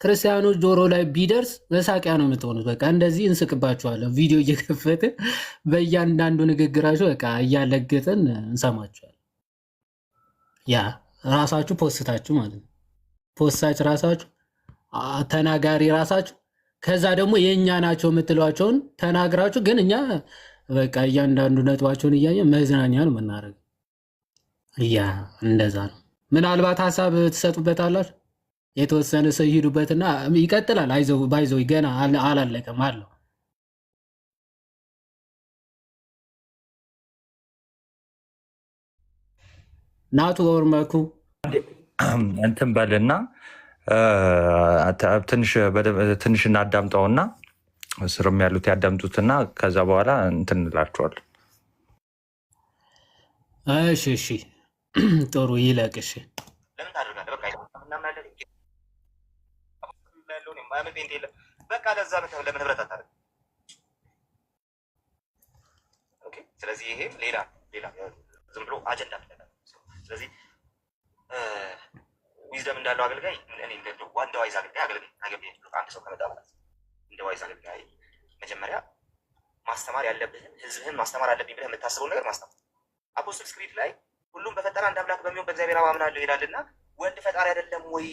ክርስቲያኖች ጆሮ ላይ ቢደርስ መሳቂያ ነው የምትሆኑት። በቃ እንደዚህ እንስቅባችኋለን። ቪዲዮ እየከፈትን በእያንዳንዱ ንግግራችሁ በቃ እያለገጥን እንሰማችኋለን። ያ ራሳችሁ ፖስታችሁ ማለት ነው። ፖስታች ራሳችሁ፣ ተናጋሪ ራሳችሁ፣ ከዛ ደግሞ የእኛ ናቸው የምትሏቸውን ተናግራችሁ፣ ግን እኛ በቃ እያንዳንዱ ነጥባቸውን እያየ መዝናኛ ነው የምናደርገው። ያ እንደዛ ነው። ምናልባት ሀሳብ ትሰጡበታላችሁ። የተወሰነ ሰው ይሄዱበትና ይቀጥላል። አይዞህ ባይዞህ ገና አላለቀም አለው። ናቱ ወርመኩ እንትን በልና ትንሽ እናዳምጠውና ስርም ያሉት ያዳምጡትና ከዛ በኋላ እንትን እንላቸዋለን። እሺ እሺ፣ ጥሩ ይለቅ። እሺ ለምን ታደርጋለህ? በቃ ለዛ ለምን ህብረት አታደርግ? ስለዚህ ይሄ ሌላ ዝም ብሎ አጀንዳ ፍለጋ። ስለዚህ ዊዝደም እንዳለው አገልጋይ እኔ እንደ ዋይዝ አገልጋይ አገልጋይ አንድ ሰው ከመጣ ማለት እንደ ዋይዝ አገልጋይ መጀመሪያ ማስተማር ያለብህን ህዝብህን ማስተማር አለብኝ ብለህ የምታስበውን ነገር ማስተማር። አፖስትልስ ክሪድ ላይ ሁሉም በፈጠረ አንድ አምላክ በሚሆን በእግዚአብሔር አብ አምናለሁ ይላልና ወልድ ፈጣሪ አይደለም ወይ?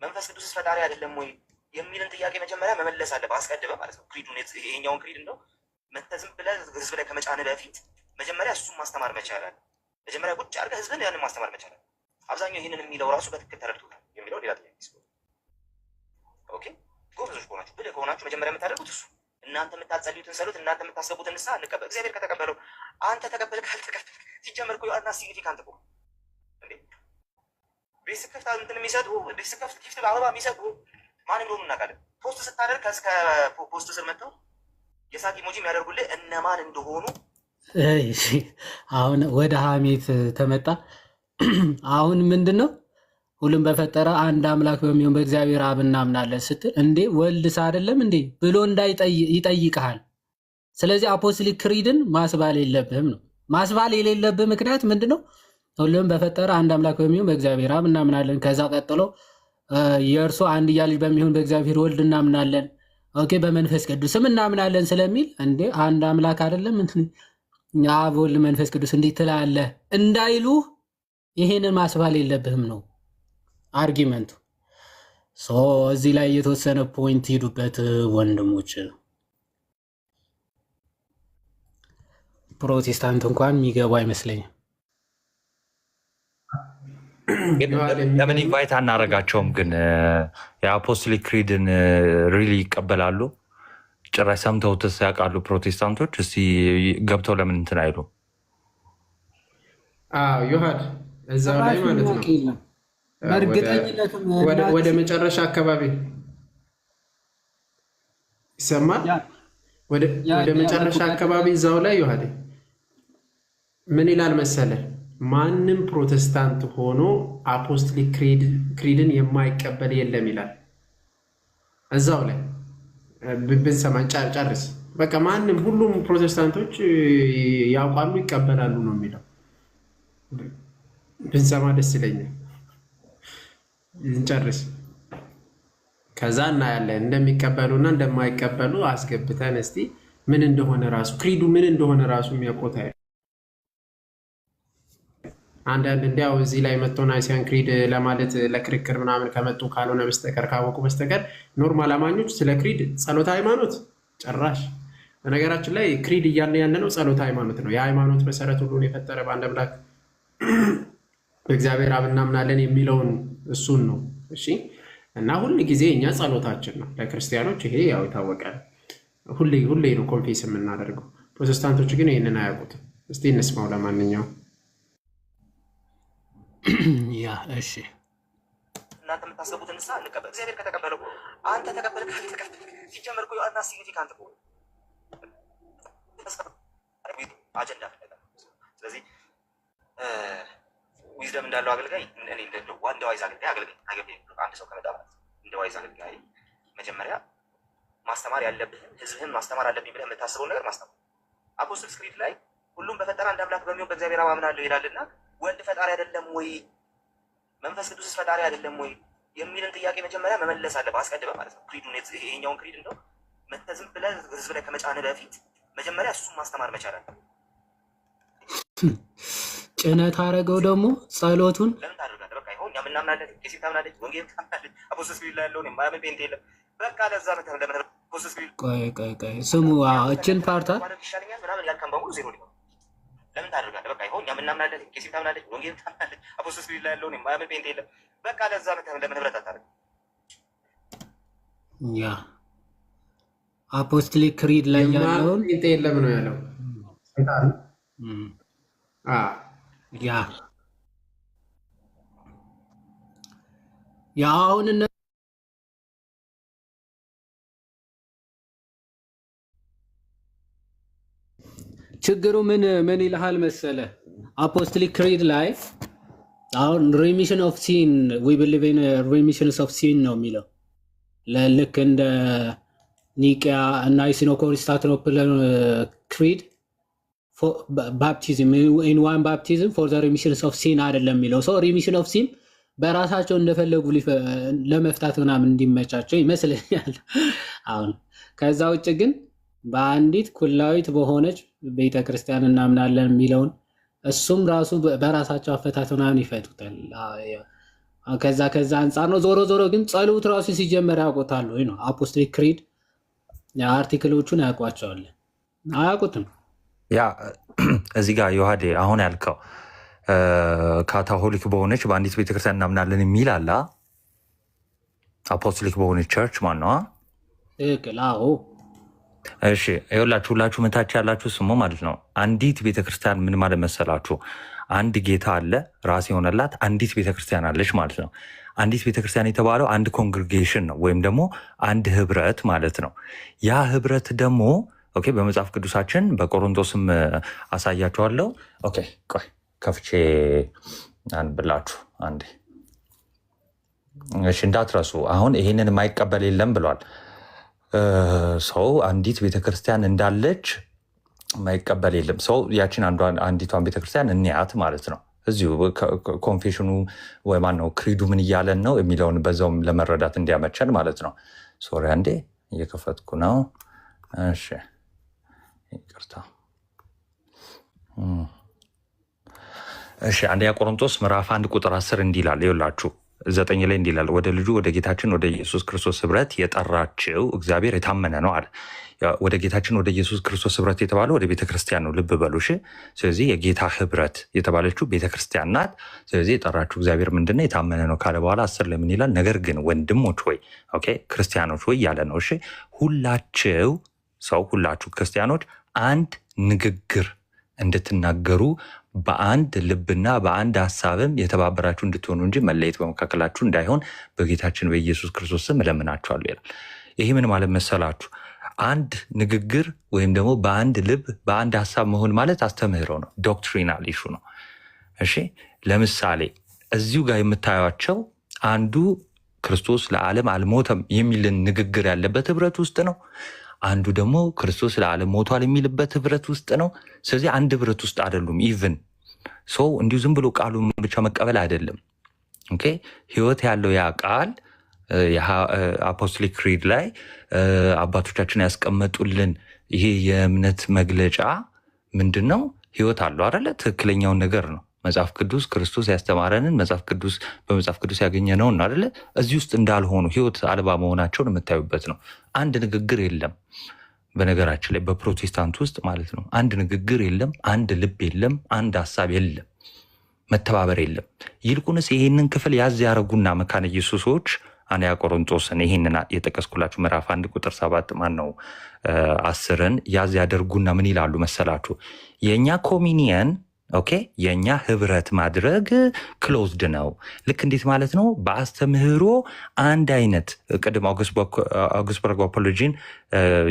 መንፈስ ቅዱስስ ፈጣሪ አይደለም ወይ የሚልን ጥያቄ መጀመሪያ መመለስ አለብህ፣ አስቀድመህ ማለት ነው። ክሪዱን ይሄኛውን ክሪድ እንደው መተህ ዝም ብለህ ህዝብ ላይ ከመጫንህ በፊት መጀመሪያ እሱን ማስተማር መቻላል። መጀመሪያ ቁጭ አድርገህ ህዝብን ያንን ማስተማር መቻላል። አብዛኛው ይህንን የሚለው ራሱ በትክክል ተረድቶታል የሚለው ሌላ ጥያቄ ሲሆን፣ ኦኬ ጎበዞች ከሆናችሁ ብልህ ከሆናችሁ መጀመሪያ የምታደርጉት እሱ እናንተ የምታጸልዩትን ጸሎት፣ እናንተ የምታስገቡትን ንስሐ እንቀበል። እግዚአብሔር ከተቀበለው አንተ ተቀበል ካልተቀበል ሲጀመር እኮ ና ሲግኒፊካንት እኮ እንዴ ቤት ስከፍት እንትን የሚሰጡ ቤት ስከፍት ጊፍት በአበባ የሚሰጡ ማን እንደሆኑ እናውቃለን። ፖስት ስታደርግ ከፖስት ስር መጥተው የሳቅ ኢሞጂ የሚያደርጉልህ እነማን እንደሆኑ። አሁን ወደ ሀሜት ተመጣ። አሁን ምንድን ነው ሁሉም በፈጠረ አንድ አምላክ በሚሆን በእግዚአብሔር አብ እናምናለን ስትል እንዴ ወልድስ አይደለም እንዴ ብሎ ይጠይቅሃል። ስለዚህ አፖስቶሊክ ክሪድን ማስባል የለብህም ነው። ማስባል የሌለብህ ምክንያት ምንድን ነው? ሁሉም በፈጠረ አንድ አምላክ በሚሆን በእግዚአብሔር አብ እናምናለን። ከዛ ቀጥሎ የእርሱ አንድያ ልጅ በሚሆን በእግዚአብሔር ወልድ እናምናለን። ኦኬ በመንፈስ ቅዱስም እናምናለን ስለሚል እንዴ አንድ አምላክ አይደለም አብ ወልድ መንፈስ ቅዱስ እንዴት ትላለህ እንዳይሉ ይሄንን ማስባል የለብህም ነው አርጊመንቱ። እዚህ ላይ የተወሰነ ፖይንት ሄዱበት ወንድሞች። ፕሮቴስታንት እንኳን የሚገቡ አይመስለኝም። ለምን ኢንቫይት አናደርጋቸውም? ግን የአፖስቶሊክ ክሪድን ሪሊ ይቀበላሉ? ጭራሽ ሰምተውትስ ያውቃሉ? ፕሮቴስታንቶች እስቲ ገብተው ለምን እንትን አይሉ? ዮሐድ እዛው ላይ ማለት ነው ወደ መጨረሻ አካባቢ ይሰማል። ወደ መጨረሻ አካባቢ እዛው ላይ ዮሐድ ምን ይላል መሰለ? ማንም ፕሮቴስታንት ሆኖ አፖስቶሊክ ክሪድን የማይቀበል የለም ይላል። እዛው ላይ ብንሰማ ጨርስ። በቃ ማንም ሁሉም ፕሮቴስታንቶች ያውቃሉ ይቀበላሉ ነው የሚለው። ብንሰማ ደስ ይለኛል። እንጨርስ፣ ከዛ እናያለን እንደሚቀበሉና እንደማይቀበሉ አስገብተን እስቲ ምን እንደሆነ ራሱ ክሪዱ ምን እንደሆነ ራሱ የሚያውቁት አንዳንድ እንዲያው እዚህ ላይ መጥቶ ናይሲያን ክሪድ ለማለት ለክርክር ምናምን ከመጡ ካልሆነ በስተቀር ካወቁ በስተቀር ኖርማል አማኞች ስለ ክሪድ ጸሎተ ሃይማኖት ጭራሽ በነገራችን ላይ ክሪድ እያልን ያለ ነው ጸሎት ሃይማኖት ነው። የሃይማኖት መሰረት ሁሉን የፈጠረ በአንድ አምላክ በእግዚአብሔር አብ እናምናለን የሚለውን እሱን ነው። እሺ እና ሁል ጊዜ እኛ ጸሎታችን ነው ለክርስቲያኖች፣ ይሄ ያው የታወቀ ሁሌ ነው ኮንፌስ የምናደርገው። ፕሮቴስታንቶች ግን ይህንን አያውቁትም። እስቲ እንስማው። ለማንኛውም ያ እሺ እናንተ የምታስቡትን ንስሐ እንቀበል። እግዚአብሔር ከተቀበለው አንተ ተቀበልክ ሲጀመር እኮ እና ሲግኒፊካንት እኮ አጀንዳ ፈለገ። ስለዚህ ዊዝደም እንዳለው አገልጋይ እኔ እንደ ዋይዝ አገልጋይ አንድ ሰው ከመጣ ማለት እንደ ዋይዝ አገልጋይ መጀመሪያ ማስተማር ያለብህን ህዝብህን ማስተማር አለብኝ ብለህ የምታስበውን ነገር ማስተማር። አፖስትልስ ክሪድ ላይ ሁሉም በፈጠረ አንድ አምላክ በሚሆን በእግዚአብሔር አብ አምናለሁ ይላልና ወልድ ፈጣሪ አይደለም ወይ መንፈስ ቅዱስ ፈጣሪ አይደለም ወይ የሚልን ጥያቄ መጀመሪያ መመለስ አለብህ አስቀድመህ ማለት ነው። ክሪዱን ይሄኛውን ክሪድ እንደው መተህ ዝም ብለህ ህዝብ ላይ ከመጫንህ በፊት መጀመሪያ እሱን ማስተማር መቻል አለ። ጭነት አደረገው ደግሞ ጸሎቱን ለምን ታደርጋለህ? በቃ ይሁን እኛ ምናምናለን፣ ቄሲም ታምናለች፣ ወንጌል ታምናለች፣ አፖስትልስ ክሪድ ላይ ያለውን የማያምን ፔንት የለም። በቃ ለዛ ለምን አፖስትልስ ክሪድ ቆይ ስሙ እችን ፓርታ ይሻለኛል ምናምን ያልከን በሙሉ ዜሮ ሊሆን ለምን ታደርጋለህ? በቃ ይሁን እኛ ምናምናለን፣ ቄሲም ታምናለች፣ ወንጌል ታምናለች፣ አፖስትልስ ክሪድ ላይ ያለውን የማያምን ፔንት የለም። በቃ ለዛ ለምን ህብረት አታደርግም? ያ አፖስቶሊክ ክሪድ ላይ ያለውን ጴንጤ የለም ነው ያለው። ያ አሁን ችግሩ ምን ይልሃል መሰለ አፖስቶሊክ ክሪድ ላይ አሁን ሪሚሽን ኦፍ ሲን ዊ ቢሊቭ ኢን ሪሚሽን ኦፍ ሲን ነው የሚለው ልክ እንደ ኒቂያ እና ሲኖኮንስታንቲኖፕል ክሪድ ባፕቲዝም ኢን ዋን ባፕቲዝም ፎር ዘ ሪሚሽን ኦፍ ሲን አይደለም የሚለው ሰው ሪሚሽን ኦፍ ሲን በራሳቸው እንደፈለጉ ለመፍታት ምናምን እንዲመቻቸው ይመስለኛል። አሁን ከዛ ውጭ ግን በአንዲት ኩላዊት በሆነች ቤተክርስቲያን እናምናለን የሚለውን እሱም ራሱ በራሳቸው አፈታት ምናምን ይፈቱታል። ከዛ አንጻር ነው። ዞሮ ግን ጸሎት ራሱ ሲጀመር ያውቁታሉ ወይ ነው አፖስቶሊክ ክሪድ አርቲክሎቹን ያውቋቸዋለን። አያውቁትም። ያ እዚህ ጋር ዮሐዴ አሁን ያልከው ካቶሊክ በሆነች በአንዲት ቤተክርስቲያን እናምናለን የሚል አለ። አፖስቶሊክ በሆነች ቸርች ማን ነው? ትክክል። አዎ እሺ ይኸውላችሁ ሁላችሁ መታች ያላችሁ ስሙ ማለት ነው። አንዲት ቤተክርስቲያን ምን ማለት መሰላችሁ? አንድ ጌታ አለ፣ ራስ የሆነላት አንዲት ቤተክርስቲያን አለች ማለት ነው። አንዲት ቤተክርስቲያን የተባለው አንድ ኮንግሪጌሽን ነው ወይም ደግሞ አንድ ህብረት ማለት ነው። ያ ህብረት ደግሞ ኦኬ በመጽሐፍ ቅዱሳችን በቆሮንቶስም አሳያችኋለሁ። ኦኬ ቆይ ከፍቼ አንብላችሁ አንዴ። እሺ እንዳትረሱ። አሁን ይሄንን የማይቀበል የለም ብሏል ሰው። አንዲት ቤተክርስቲያን እንዳለች ማይቀበል የለም ሰው። ያችን አንዲቷን ቤተክርስቲያን እንያት ማለት ነው። እዚሁ ኮንፌሽኑ ወይ ማነው ክሪዱ ምን እያለን ነው የሚለውን በዛውም ለመረዳት እንዲያመቸን ማለት ነው። ሶሪ አንዴ እየከፈትኩ ነው። እሺ ይቅርታ። እሺ አንደኛ ቆሮንቶስ ምዕራፍ 1 ቁጥር 10 እንዲህ ይላል። ይኸውላችሁ 9 ላይ እንዲህ ይላል፣ ወደ ልጁ ወደ ጌታችን ወደ ኢየሱስ ክርስቶስ ህብረት የጠራችው እግዚአብሔር የታመነ ነው አለ። ወደ ጌታችን ወደ ኢየሱስ ክርስቶስ ህብረት የተባለው ወደ ቤተክርስቲያን ነው። ልብ በሉ እሺ። ስለዚህ የጌታ ህብረት የተባለችው ቤተክርስቲያን ናት። ስለዚህ የጠራችው እግዚአብሔር ምንድነው? የታመነ ነው ካለ በኋላ 10 ለምን ይላል? ነገር ግን ወንድሞች ወይ ኦኬ ክርስቲያኖች ወይ ያለ ነው። እሺ ሁላችሁ ክርስቲያኖች አንድ ንግግር እንድትናገሩ በአንድ ልብና በአንድ ሀሳብም የተባበራችሁ እንድትሆኑ እንጂ መለየት በመካከላችሁ እንዳይሆን በጌታችን በኢየሱስ ክርስቶስ ስም እለምናችኋለሁ ይላል። ይሄ ምን ማለት መሰላችሁ? አንድ ንግግር ወይም ደግሞ በአንድ ልብ በአንድ ሀሳብ መሆን ማለት አስተምህሮ ነው፣ ዶክትሪናል ኢሹ ነው። እሺ ለምሳሌ እዚሁ ጋር የምታዩቸው አንዱ ክርስቶስ ለዓለም አልሞተም የሚልን ንግግር ያለበት ህብረት ውስጥ ነው። አንዱ ደግሞ ክርስቶስ ለዓለም ሞቷል የሚልበት ህብረት ውስጥ ነው። ስለዚህ አንድ ህብረት ውስጥ አይደሉም። ኢቭን ሰው እንዲሁ ዝም ብሎ ቃሉ ብቻ መቀበል አይደለም። ኦኬ ህይወት ያለው ያ ቃል አፖስቶሊክ ክሪድ ላይ አባቶቻችን ያስቀመጡልን ይሄ የእምነት መግለጫ ምንድን ነው? ህይወት አለው አይደለ? ትክክለኛውን ነገር ነው። መጽሐፍ ቅዱስ ክርስቶስ ያስተማረንን በመጽሐፍ ቅዱስ ያገኘነውን አይደለ? እዚህ ውስጥ እንዳልሆኑ ህይወት አልባ መሆናቸውን የምታዩበት ነው። አንድ ንግግር የለም። በነገራችን ላይ በፕሮቴስታንት ውስጥ ማለት ነው አንድ ንግግር የለም፣ አንድ ልብ የለም፣ አንድ ሀሳብ የለም፣ መተባበር የለም። ይልቁንስ ይህንን ክፍል ያዝ ያደረጉና መካነ ኢየሱሶች አንያ ቆሮንቶስን ይህንን የጠቀስኩላችሁ ምዕራፍ 1 ቁጥር 7 ማነው 10ን ያዝ ያደርጉና ምን ይላሉ መሰላችሁ? የእኛ ኮሚኒየን ኦኬ የእኛ ህብረት ማድረግ ክሎዝድ ነው። ልክ እንዴት ማለት ነው? በአስተምህሮ አንድ አይነት ቅድም አውግስበርግ አፖሎጂን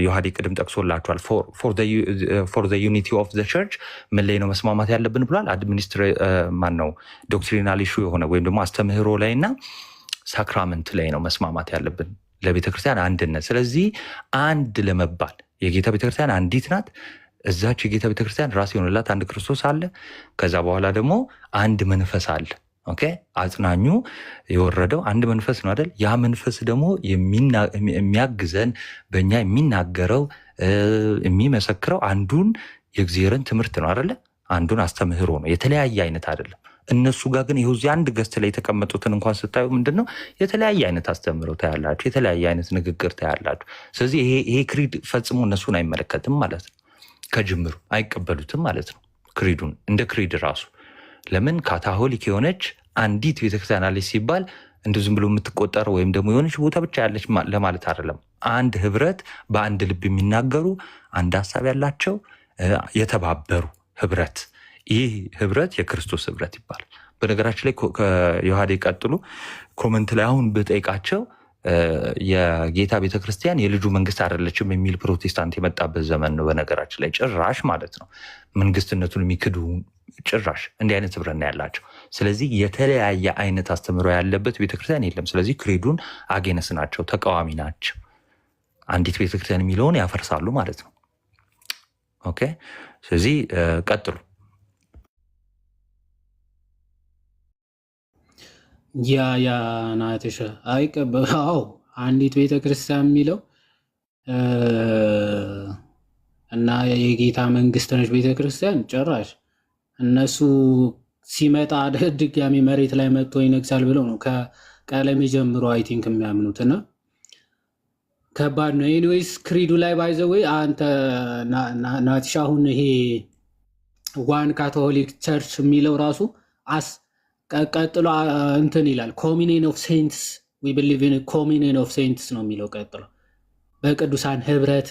ዮሐዴ ቅድም ጠቅሶላችኋል። ፎር ዘ ዩኒቲ ኦፍ ዘ ቸርች ምን ላይ ነው መስማማት ያለብን ብሏል። ማነው ዶክትሪናል ኢሹ የሆነ ወይም ደግሞ አስተምህሮ ላይ እና ሳክራመንት ላይ ነው መስማማት ያለብን ለቤተክርስቲያን አንድነት። ስለዚህ አንድ ለመባል የጌታ ቤተክርስቲያን አንዲት ናት። እዛች የጌታ ቤተክርስቲያን ራስ የሆነላት አንድ ክርስቶስ አለ። ከዛ በኋላ ደግሞ አንድ መንፈስ አለ። ኦኬ አጽናኙ የወረደው አንድ መንፈስ ነው አይደል? ያ መንፈስ ደግሞ የሚያግዘን በእኛ የሚናገረው የሚመሰክረው አንዱን የእግዚአብሔርን ትምህርት ነው አይደለ? አንዱን አስተምህሮ ነው፣ የተለያየ አይነት አይደለም። እነሱ ጋር ግን ይኸው እዚህ አንድ ገስት ላይ የተቀመጡትን እንኳን ስታዩ ምንድን ነው የተለያየ አይነት አስተምህሮ ታያላችሁ፣ የተለያየ አይነት ንግግር ታያላችሁ። ስለዚህ ይሄ ክሪድ ፈጽሞ እነሱን አይመለከትም ማለት ነው። ከጅምሩ አይቀበሉትም ማለት ነው ክሪዱን እንደ ክሪድ ራሱ። ለምን ካታሆሊክ የሆነች አንዲት ቤተክርስቲያን አለች ሲባል እንደ ዝም ብሎ የምትቆጠረው ወይም ደግሞ የሆነች ቦታ ብቻ ያለች ለማለት አይደለም። አንድ ህብረት፣ በአንድ ልብ የሚናገሩ አንድ ሀሳብ ያላቸው የተባበሩ ህብረት። ይህ ህብረት የክርስቶስ ህብረት ይባላል። በነገራችን ላይ ከዮሐዴ ቀጥሎ ኮመንት ላይ አሁን ብጠይቃቸው የጌታ ቤተክርስቲያን የልጁ መንግስት አይደለችም የሚል ፕሮቴስታንት የመጣበት ዘመን ነው። በነገራችን ላይ ጭራሽ ማለት ነው መንግስትነቱን የሚክዱ ጭራሽ እንዲህ አይነት ህብረት ነው ያላቸው። ስለዚህ የተለያየ አይነት አስተምሮ ያለበት ቤተክርስቲያን የለም። ስለዚህ ክሬዱን አጌነስ ናቸው፣ ተቃዋሚ ናቸው። አንዲት ቤተክርስቲያን የሚለውን ያፈርሳሉ ማለት ነው። ኦኬ ስለዚህ ቀጥሉ። ያ ናትሽ አዎ አንዲት ቤተክርስቲያን የሚለው እና የጌታ መንግስት ነች ቤተክርስቲያን ጭራሽ እነሱ ሲመጣ ድጋሚ መሬት ላይ መጥቶ ይነግሳል ብለው ነው ከቀለም ጀምሮ አይ ቲንክ የሚያምኑት እና ከባድ ነው። ኤኒዌይስ ክሪዱ ላይ ባይዘወይ አንተ ናትሽ አሁን ይሄ ዋን ካቶሊክ ቸርች የሚለው ራሱ ቀጥሎ እንትን ይላል ኮሚኒየን ኦፍ ሴንትስ ዊ ቢሊቭ ኢን ኮሚኒየን ኦፍ ሴንትስ ነው የሚለው። ቀጥሎ በቅዱሳን ህብረት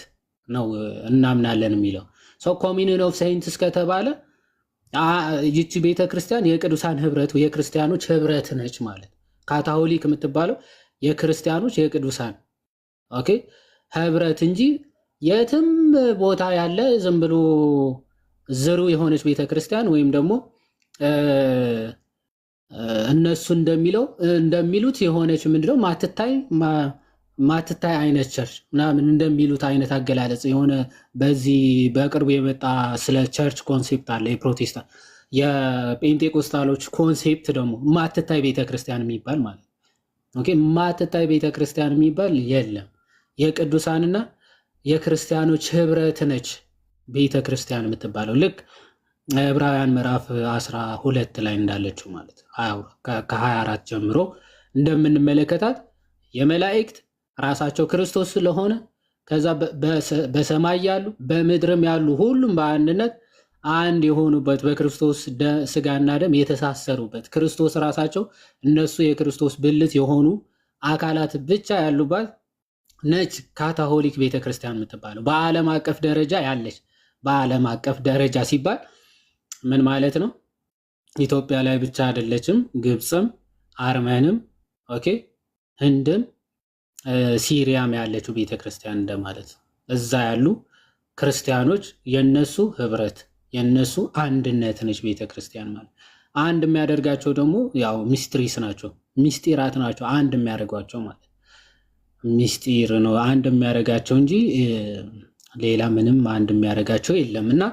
ነው እናምናለን የሚለው ሰው ኮሚኒየን ኦፍ ሴንትስ ከተባለ ይቺ ቤተክርስቲያን የቅዱሳን ህብረት የክርስቲያኖች ህብረት ነች ማለት። ካቶሊክ የምትባለው የክርስቲያኖች የቅዱሳን ኦኬ ህብረት እንጂ የትም ቦታ ያለ ዝም ብሎ ዝሩ የሆነች ቤተክርስቲያን ወይም ደግሞ እነሱ እንደሚሉት የሆነች ምንድነው ማትታይ አይነት ቸርች ምናምን እንደሚሉት አይነት አገላለጽ የሆነ በዚህ በቅርቡ የመጣ ስለ ቸርች ኮንሴፕት አለ። የፕሮቴስታንት የጴንጤቆስታሎች ኮንሴፕት ደግሞ ማትታይ ቤተክርስቲያን የሚባል ማለት ኦኬ ማትታይ ቤተክርስቲያን የሚባል የለም። የቅዱሳንና የክርስቲያኖች ህብረት ነች ቤተክርስቲያን የምትባለው ልክ ዕብራውያን ምዕራፍ 12 ላይ እንዳለችው ማለት ከ24 ጀምሮ እንደምንመለከታት የመላእክት ራሳቸው ክርስቶስ ስለሆነ ከዛ በሰማይ ያሉ በምድርም ያሉ ሁሉም በአንድነት አንድ የሆኑበት በክርስቶስ ስጋና ደም የተሳሰሩበት ክርስቶስ ራሳቸው እነሱ የክርስቶስ ብልት የሆኑ አካላት ብቻ ያሉባት ነች ካቶሊክ ቤተክርስቲያን የምትባለው በዓለም አቀፍ ደረጃ ያለች። በዓለም አቀፍ ደረጃ ሲባል ምን ማለት ነው? ኢትዮጵያ ላይ ብቻ አይደለችም፣ ግብፅም፣ አርመንም፣ ኦኬ ህንድም ሲሪያም ያለችው ቤተክርስቲያን እንደማለት። እዛ ያሉ ክርስቲያኖች የነሱ ህብረት የነሱ አንድነት ነች ቤተክርስቲያን ማለት። አንድ የሚያደርጋቸው ደግሞ ያው ሚስትሪስ ናቸው፣ ሚስጢራት ናቸው አንድ የሚያደርጓቸው ማለት ሚስጢር ነው አንድ የሚያደርጋቸው እንጂ ሌላ ምንም አንድ የሚያደርጋቸው የለም። እና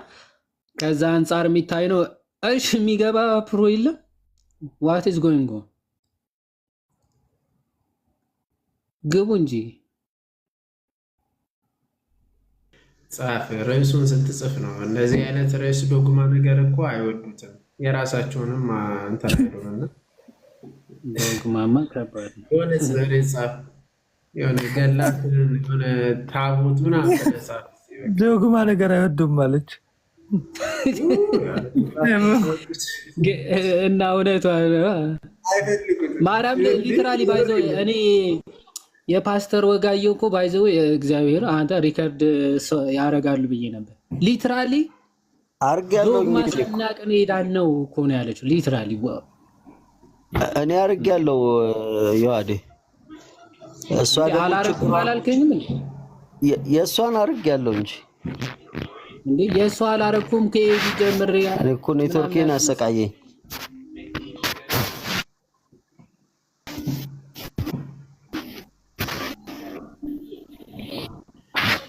ከዛ አንጻር የሚታይ ነው። እሺ የሚገባ ፕሮ የለም። ዋት ኢዝ ጎይንግ ኦን ግቡ እንጂ ጻፍ። ርዕሱን ስትጽፍ ነው እንደዚህ አይነት ርዕስ ዶግማ ነገር እኮ አይወዱትም። የራሳቸውንም እንትን አይሉምና ዶግማማ ከባድ ነው። የሆነ ጻፍ የሆነ ገላት የሆነ ታቦት ምናምን ጻፍ ዶግማ ነገር አይወዱም አለች እና እውነቷ ማርያም ሊትራሊ ባይዘው እኔ የፓስተር ወጋየሁ እኮ ባይዘው እግዚአብሔር አንተ ሪከርድ ያደርጋሉ ብዬ ነበር። ሊትራሊ አርጌያለሁ ዶግማ ስናቅን ሄዳን ነው እኮ ነው ያለችው። ሊትራሊ እኔ አርጌያለሁ። ዮሐዴ እሷ አላረኩም አላልከኝም? የእሷን አርጌያለሁ እንጂ እንዴ የእሷ አላረኩም ከኤቢ ጀምሬ እኔ እኮ ኔትወርኬን አሰቃየኝ።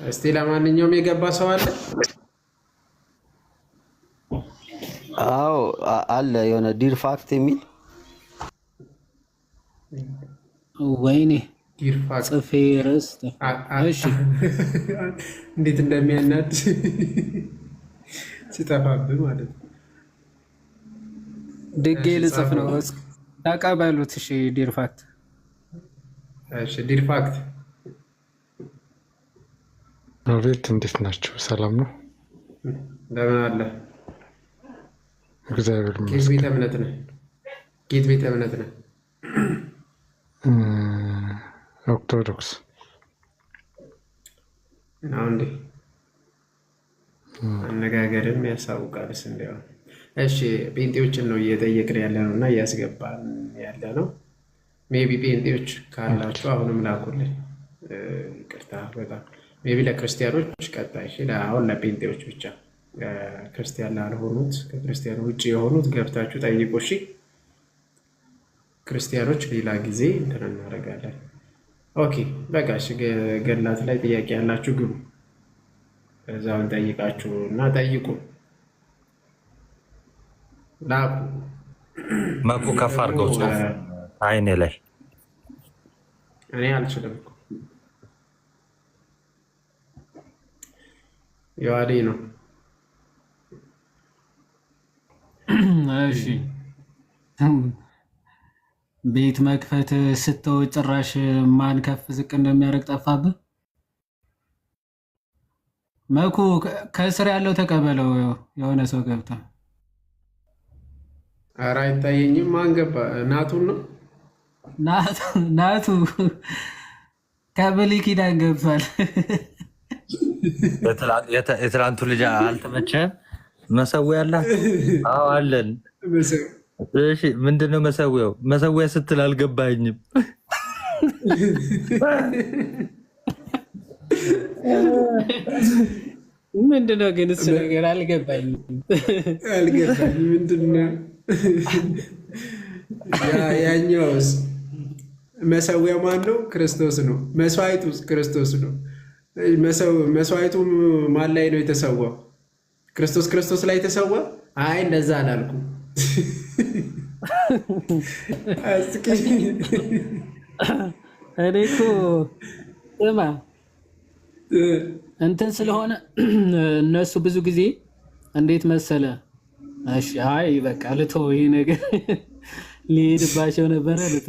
እስቲ ለማንኛውም የገባ ሰው አለ? አዎ አለ። የሆነ ዲር ፋክት የሚል ወይኔ ዲር ፋክት ጽፌ ርዕስ። እሺ እንዴት እንደሚያናድ ሲጠፋብህ ማለት ነው። ድጌ ልጽፍ ነው። ተቀበሉት። እሺ ዲር ፋክት። እሺ ዲር ፋክት። አቤት፣ እንዴት ናቸው? ሰላም ነው? እንደምን አለ? እግዚአብሔር ጌት ይመስገን። ቤተ እምነት ነህ? ጌት ቤተ እምነት ነህ? ኦርቶዶክስ ነው እንዴ? አነጋገርም ያሳውቃልስ እንዲያው። እሺ ጴንጤዎችን ነው እየጠየቅን ያለ ነው እና እያስገባን ያለ ነው። ሜቢ ጴንጤዎች ካላችሁ አሁንም ላኩልን። ይቅርታ በጣም ሜቢ ለክርስቲያኖች ቀጣይ። እሺ አሁን ለጴንጤዎች ብቻ፣ ክርስቲያን ላልሆኑት ከክርስቲያኑ ውጭ የሆኑት ገብታችሁ ጠይቁ። እሺ ክርስቲያኖች ሌላ ጊዜ እንትን እናደርጋለን። ኦኬ በቃ እሺ። ገላት ላይ ጥያቄ ያላችሁ ግቡ፣ እዛውን ጠይቃችሁ እና ጠይቁ፣ ላኩ። መኩ ከፍ አድርገው ጽሁፍ አይኔ ላይ እኔ አልችልም እኮ የዋዴ ነው። እሺ ቤት መክፈት ስተው ጭራሽ ማን ከፍ ዝቅ እንደሚያደርግ ጠፋብህ። መኩ ከስር ያለው ተቀበለው። የሆነ ሰው ገብታ ኧረ አይታየኝም። ማን ገባ? ናቱን ነው ናቱ ከብሉይ ኪዳን ገብቷል። የትላንቱ ልጅ አልተመቸህም? መሰዊያ ያላችሁ? አዎ አለን። እሺ ምንድነው መሰዊያው? መሰዊያ ስትል አልገባኝም። ምንድነው ግን እሱ ነገር አልገባኝም። ምንድነው ያኛውስ? መሰዊያ ማን ነው? ክርስቶስ ነው። መስዋዕቱስ ክርስቶስ ነው። መስዋዕቱ ማን ላይ ነው የተሰዋው? ክርስቶስ ላይ የተሰዋ? አይ እንደዛ አላልኩም። እኔ እኮ ስማ እንትን ስለሆነ እነሱ ብዙ ጊዜ እንዴት መሰለ፣ እሺ አይ በቃ ልቶ ይሄ ነገር ሊሄድባቸው ነበረ ልቶ።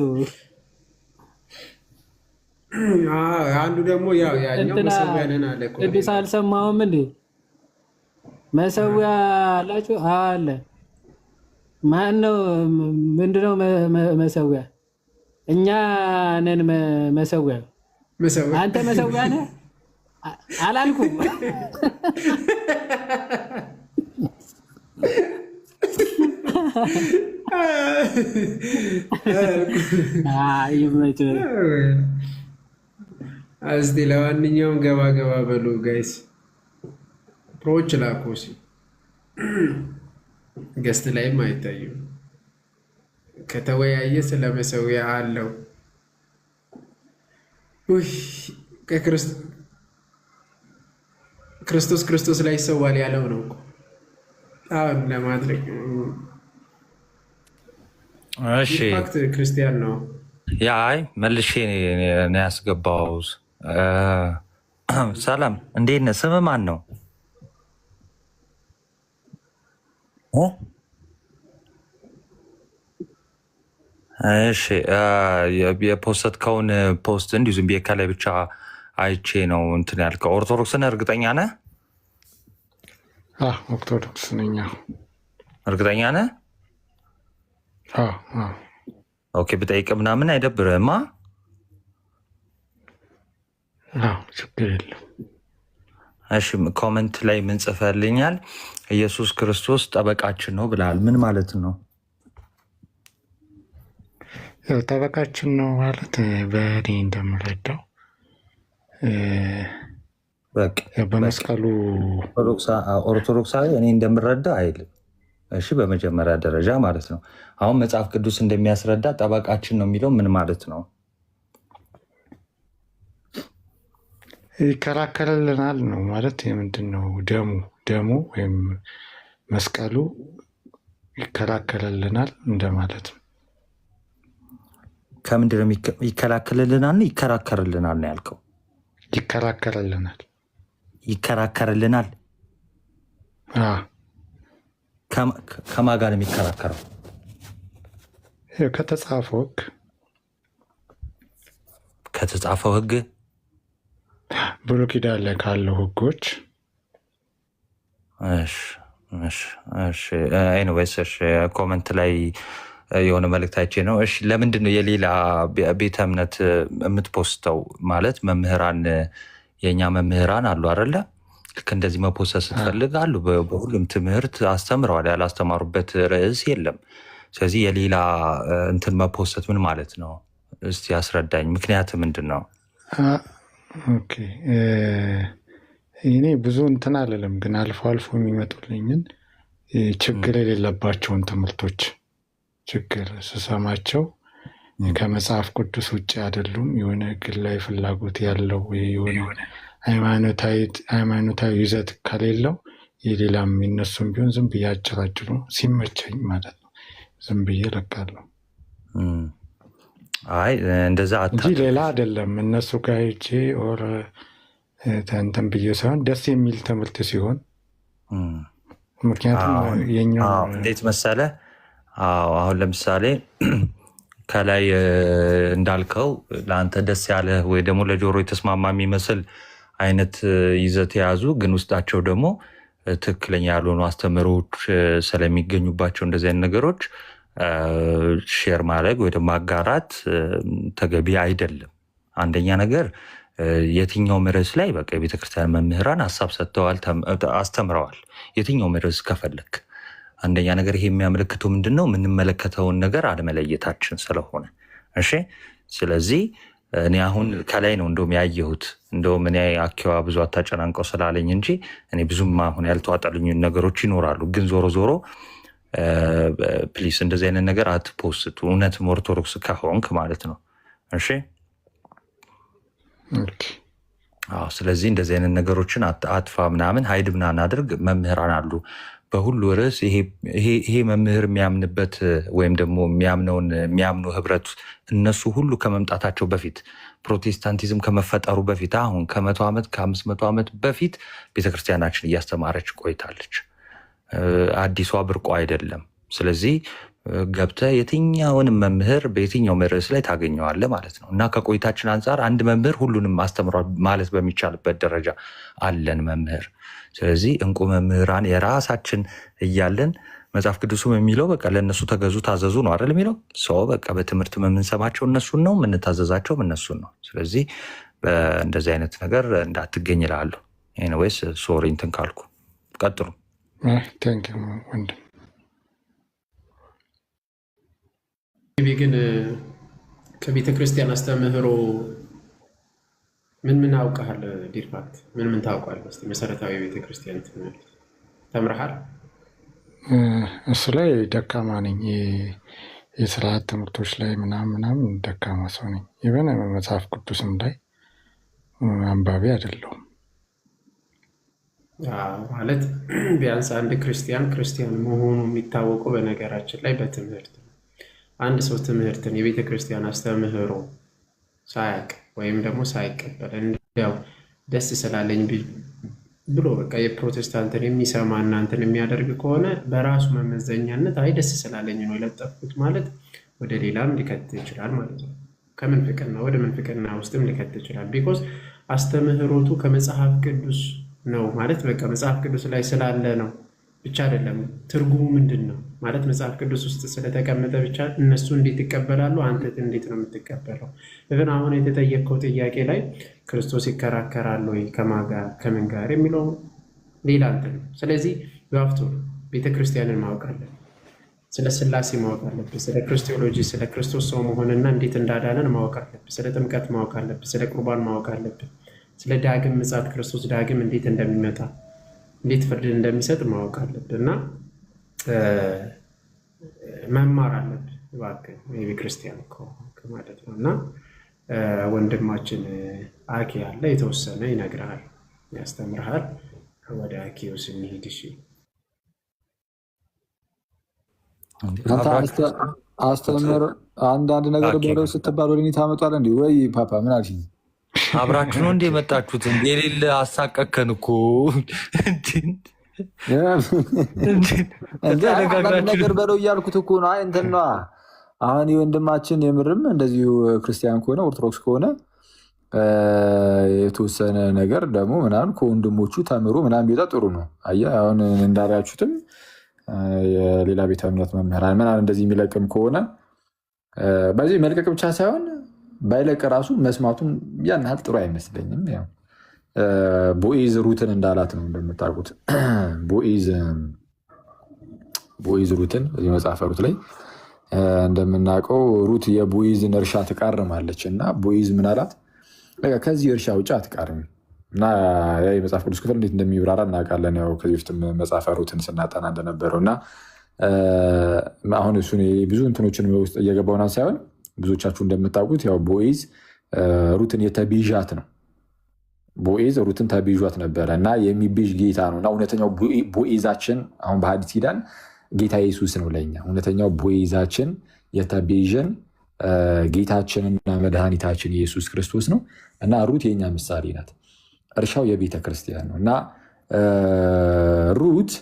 አንዱ ደግሞ ያኛው መሰዊያ ነን አለ እኮ። ቅዱስ አልሰማሁም እንዴ? መሰዊያ አላችሁ? አለ። ማን ነው? ምንድነው መሰዊያ? እኛ ነን መሰዊያ። አንተ መሰዊያ ነህ አላልኩም? ይመችህ። እስቲ ለማንኛውም ገባ በሉ ጋይስ። ፕሮዎች ላኩ። ገስት ላይም አይታዩም። ከተወያየ ስለ መሰዊያ አለው። ክርስቶስ ላይ ይሰዋል ያለው ነው አሁን ለማድረግ። እሺ ፋክት ክርስቲያን ነው። አይ መልሼ ነው ያስገባው። ሰላም እንዴት ነህ? ስምህ ማን ነው? እሺ የፖስትከውን ፖስት እንዲሁ ዝም ብዬ ከላይ ብቻ አይቼ ነው እንትን ያልከው። ኦርቶዶክስን እርግጠኛ ነህ? ኦርቶዶክስ ነኝ። እርግጠኛ ነህ? ኦኬ። ብጠይቅ ምናምን አይደብርህማ? ችግር የለም። እሺ፣ ኮመንት ላይ ምን ጽፈልኛል? ኢየሱስ ክርስቶስ ጠበቃችን ነው ብለሃል። ምን ማለት ነው? ጠበቃችን ነው ማለት በእኔ እንደምረዳው በመስቀሉ ኦርቶዶክሳዊ እኔ እንደምረዳ አይልም። እሺ፣ በመጀመሪያ ደረጃ ማለት ነው። አሁን መጽሐፍ ቅዱስ እንደሚያስረዳ ጠበቃችን ነው የሚለው ምን ማለት ነው? ይከራከርልናል ነው ማለት የምንድን ነው? ደሙ ወይም መስቀሉ ይከራከርልናል እንደማለት ነው። ከምንድን ነው ይከላከልልናል? ይከራከርልናል ነው ያልከው? ይከራከርልናል። ይከራከርልናል ከማን ጋር ነው የሚከራከረው? ከተጻፈው ሕግ ብሉይ ኪዳን ላይ ካለው ሕጎች። ኤኒዌይስ ኮመንት ላይ የሆነ መልእክት አይቼ ነው። እሺ፣ ለምንድን ነው የሌላ ቤተ እምነት የምትፖስተው? ማለት መምህራን፣ የእኛ መምህራን አሉ አይደለ? ልክ እንደዚህ መፖሰት ስትፈልግ አሉ። በሁሉም ትምህርት አስተምረዋል። ያላስተማሩበት ርዕስ የለም። ስለዚህ የሌላ እንትን መፖሰት ምን ማለት ነው? እስቲ ያስረዳኝ። ምክንያት ምንድን ነው? ኦኬ፣ እኔ ብዙ እንትን አልልም፣ ግን አልፎ አልፎ የሚመጡልኝን ችግር የሌለባቸውን ትምህርቶች ችግር ስሰማቸው ከመጽሐፍ ቅዱስ ውጭ አይደሉም፣ የሆነ ግላዊ ፍላጎት ያለው የሆነ ሃይማኖታዊ ይዘት ከሌለው የሌላም የነሱም ቢሆን ዝም ብዬ አጭራጭሩ ሲመቸኝ ማለት ነው ዝም ብዬ እለቃለሁ። አይ እንደዛ እንጂ ሌላ አይደለም። እነሱ ጋር ሄጄ ኦር እንትን ብዬ ሳይሆን ደስ የሚል ትምህርት ሲሆን፣ ምክንያቱም የኛው እንዴት መሰለ፣ አሁን ለምሳሌ ከላይ እንዳልከው ለአንተ ደስ ያለ ወይ ደግሞ ለጆሮ የተስማማ የሚመስል አይነት ይዘት የያዙ ግን ውስጣቸው ደግሞ ትክክለኛ ያልሆኑ አስተምህሮች ስለሚገኙባቸው እንደዚህ አይነት ነገሮች ሼር ማድረግ ወይ ደግሞ ማጋራት ተገቢ አይደለም። አንደኛ ነገር የትኛውም ርዕስ ላይ በቃ የቤተክርስቲያን መምህራን ሀሳብ ሰጥተዋል፣ አስተምረዋል። የትኛውም ርዕስ ከፈለክ አንደኛ ነገር ይሄ የሚያመለክተው ምንድን ነው? የምንመለከተውን ነገር አለመለየታችን ስለሆነ። እሺ፣ ስለዚህ እኔ አሁን ከላይ ነው እንደውም ያየሁት። እንደውም እኔ አኪዋ ብዙ አታጨናንቀው ስላለኝ እንጂ እኔ ብዙም አሁን ያልተዋጠልኝ ነገሮች ይኖራሉ። ግን ዞሮ ዞሮ ፕሊስ እንደዚህ አይነት ነገር አትፖስቱ፣ እውነትም ኦርቶዶክስ ከሆንክ ማለት ነው። እሺ፣ ስለዚህ እንደዚህ አይነት ነገሮችን አትፋ ምናምን ሀይድ ምናምን አድርግ። መምህራን አሉ በሁሉ ርዕስ። ይሄ መምህር የሚያምንበት ወይም ደግሞ የሚያምኑ ህብረት እነሱ ሁሉ ከመምጣታቸው በፊት ፕሮቴስታንቲዝም ከመፈጠሩ በፊት አሁን ከ100 ዓመት ከ500 ዓመት በፊት ቤተክርስቲያናችን እያስተማረች ቆይታለች። አዲሷ ብርቆ አይደለም። ስለዚህ ገብተህ የትኛውንም መምህር በየትኛው ርዕስ ላይ ታገኘዋለህ ማለት ነው። እና ከቆይታችን አንጻር አንድ መምህር ሁሉንም አስተምሯል ማለት በሚቻልበት ደረጃ አለን መምህር። ስለዚህ እንቁ መምህራን የራሳችን እያለን መጽሐፍ ቅዱስም የሚለው በቃ ለእነሱ ተገዙ ታዘዙ ነው አይደል የሚለው። ሰው በቃ በትምህርት የምንሰማቸው እነሱን ነው፣ የምንታዘዛቸው እነሱን ነው። ስለዚህ እንደዚህ አይነት ነገር እንዳትገኝ እላለሁ። ኤኒዌይስ ሶሪ እንትን ካልኩ ቀጥሉ። ግን ከቤተ ክርስቲያን አስተምህሮ ምን አውቀሃል? ዲርፋክት ምን ታውቃለህ? እስኪ መሰረታዊ የቤተ ክርስቲያን ትምህርት ተምረሃል? እሱ ላይ ደካማ ነኝ። የስርዓት ትምህርቶች ላይ ምናምን ደካማ ሰው ነኝ። ይበን መጽሐፍ ቅዱስም ላይ አንባቢ አይደለሁም። ማለት ቢያንስ አንድ ክርስቲያን መሆኑ የሚታወቀው በነገራችን ላይ በትምህርት ነው። አንድ ሰው ትምህርትን የቤተ ክርስቲያን አስተምህሮ ሳያቅ ወይም ደግሞ ሳይቀበል እንዲያው ደስ ስላለኝ ብሎ በቃ የፕሮቴስታንትን የሚሰማ እናንትን የሚያደርግ ከሆነ በራሱ መመዘኛነት አይ ደስ ስላለኝ ነው የለጠፍኩት ማለት ወደ ሌላም ሊከት ይችላል ማለት ነው። ከምንፍቅና ወደ ምንፍቅና ውስጥም ሊከት ይችላል። ቢኮዝ አስተምህሮቱ ከመጽሐፍ ቅዱስ ነው ማለት በቃ መጽሐፍ ቅዱስ ላይ ስላለ ነው ብቻ አይደለም። ትርጉሙ ምንድን ነው ማለት መጽሐፍ ቅዱስ ውስጥ ስለተቀመጠ ብቻ እነሱ እንዴት ይቀበላሉ፣ አንተ እንዴት ነው የምትቀበለው? ግን አሁን የተጠየቀው ጥያቄ ላይ ክርስቶስ ይከራከራል ወይ ከማን ጋር ከምን ጋር የሚለው ሌላ እንትን ነው። ስለዚህ ዩሀፍቱ ቤተክርስቲያንን ማወቅ አለብን፣ ስለ ስላሴ ማወቅ አለብን፣ ስለ ክርስቶሎጂ ስለ ክርስቶስ ሰው መሆንና እንዴት እንዳዳነን ማወቅ አለብን፣ ስለ ጥምቀት ማወቅ አለብን፣ ስለ ቁርባን ማወቅ አለብን፣ ስለ ዳግም ምጽአት ክርስቶስ ዳግም እንዴት እንደሚመጣ እንዴት ፍርድ እንደሚሰጥ ማወቅ አለብን እና መማር አለብን እባክህ የቤተክርስቲያን ማለት ነው። እና ወንድማችን አኬ ያለ የተወሰነ ይነግርሃል፣ ያስተምርሃል። ወደ አኬው ስንሄድ እሺ። አስተምር አንዳንድ ነገር በለው ስትባል ወደ እኔ ታመጧለህ እንዲ ወይ ፓፓ ምን አልሽኝ? አብራችሁ ነው እንደ የመጣችሁት? የሌለ አሳቀከን እኮ ነገር በለው እያልኩት እኮ ነው። አይ እንትን ነዋ። አሁን የወንድማችን የምርም እንደዚሁ ክርስቲያን ከሆነ ኦርቶዶክስ ከሆነ የተወሰነ ነገር ደግሞ ምናምን ከወንድሞቹ ተምሮ ምናምን ቢወጣ ጥሩ ነው። አየህ አሁን እንዳላችሁትም የሌላ ቤተ እምነት መምህራን ምናምን እንደዚህ የሚለቅም ከሆነ በዚህ መልቀቅ ብቻ ሳይሆን ባይለቅ ራሱ መስማቱን ያን ያህል ጥሩ አይመስለኝም። ቦዔዝ ሩትን እንዳላት ነው እንደምታውቁት። ቦዔዝ ሩትን እዚህ መጽሐፈ ሩት ላይ እንደምናውቀው ሩት የቦዔዝን እርሻ ትቃርማለች እና ቦዔዝ ምን አላት? ከዚህ እርሻ ውጭ አትቃርም። እና የመጽሐፍ ቅዱስ ክፍል እንዴት እንደሚብራራ እናውቃለን። ያው ከዚህ በፊትም መጽሐፈ ሩትን ስናጠና እንደነበረው እና አሁን እሱን ብዙ እንትኖችን ውስጥ እየገባውና ሳይሆን ብዙዎቻችሁ እንደምታውቁት ያው ቦዔዝ ሩትን የተቤዣት ነው። ቦዔዝ ሩትን ተቤዣት ነበረ እና የሚቤዥ ጌታ ነው እና እውነተኛው ቦዔዛችን አሁን በሐዲስ ኪዳን ጌታ ኢየሱስ ነው። ለኛ እውነተኛው ቦዔዛችን የተቤዥን ጌታችንና መድኃኒታችን ኢየሱስ ክርስቶስ ነው እና ሩት የኛ ምሳሌ ናት። እርሻው የቤተ ክርስቲያን ነው እና ሩት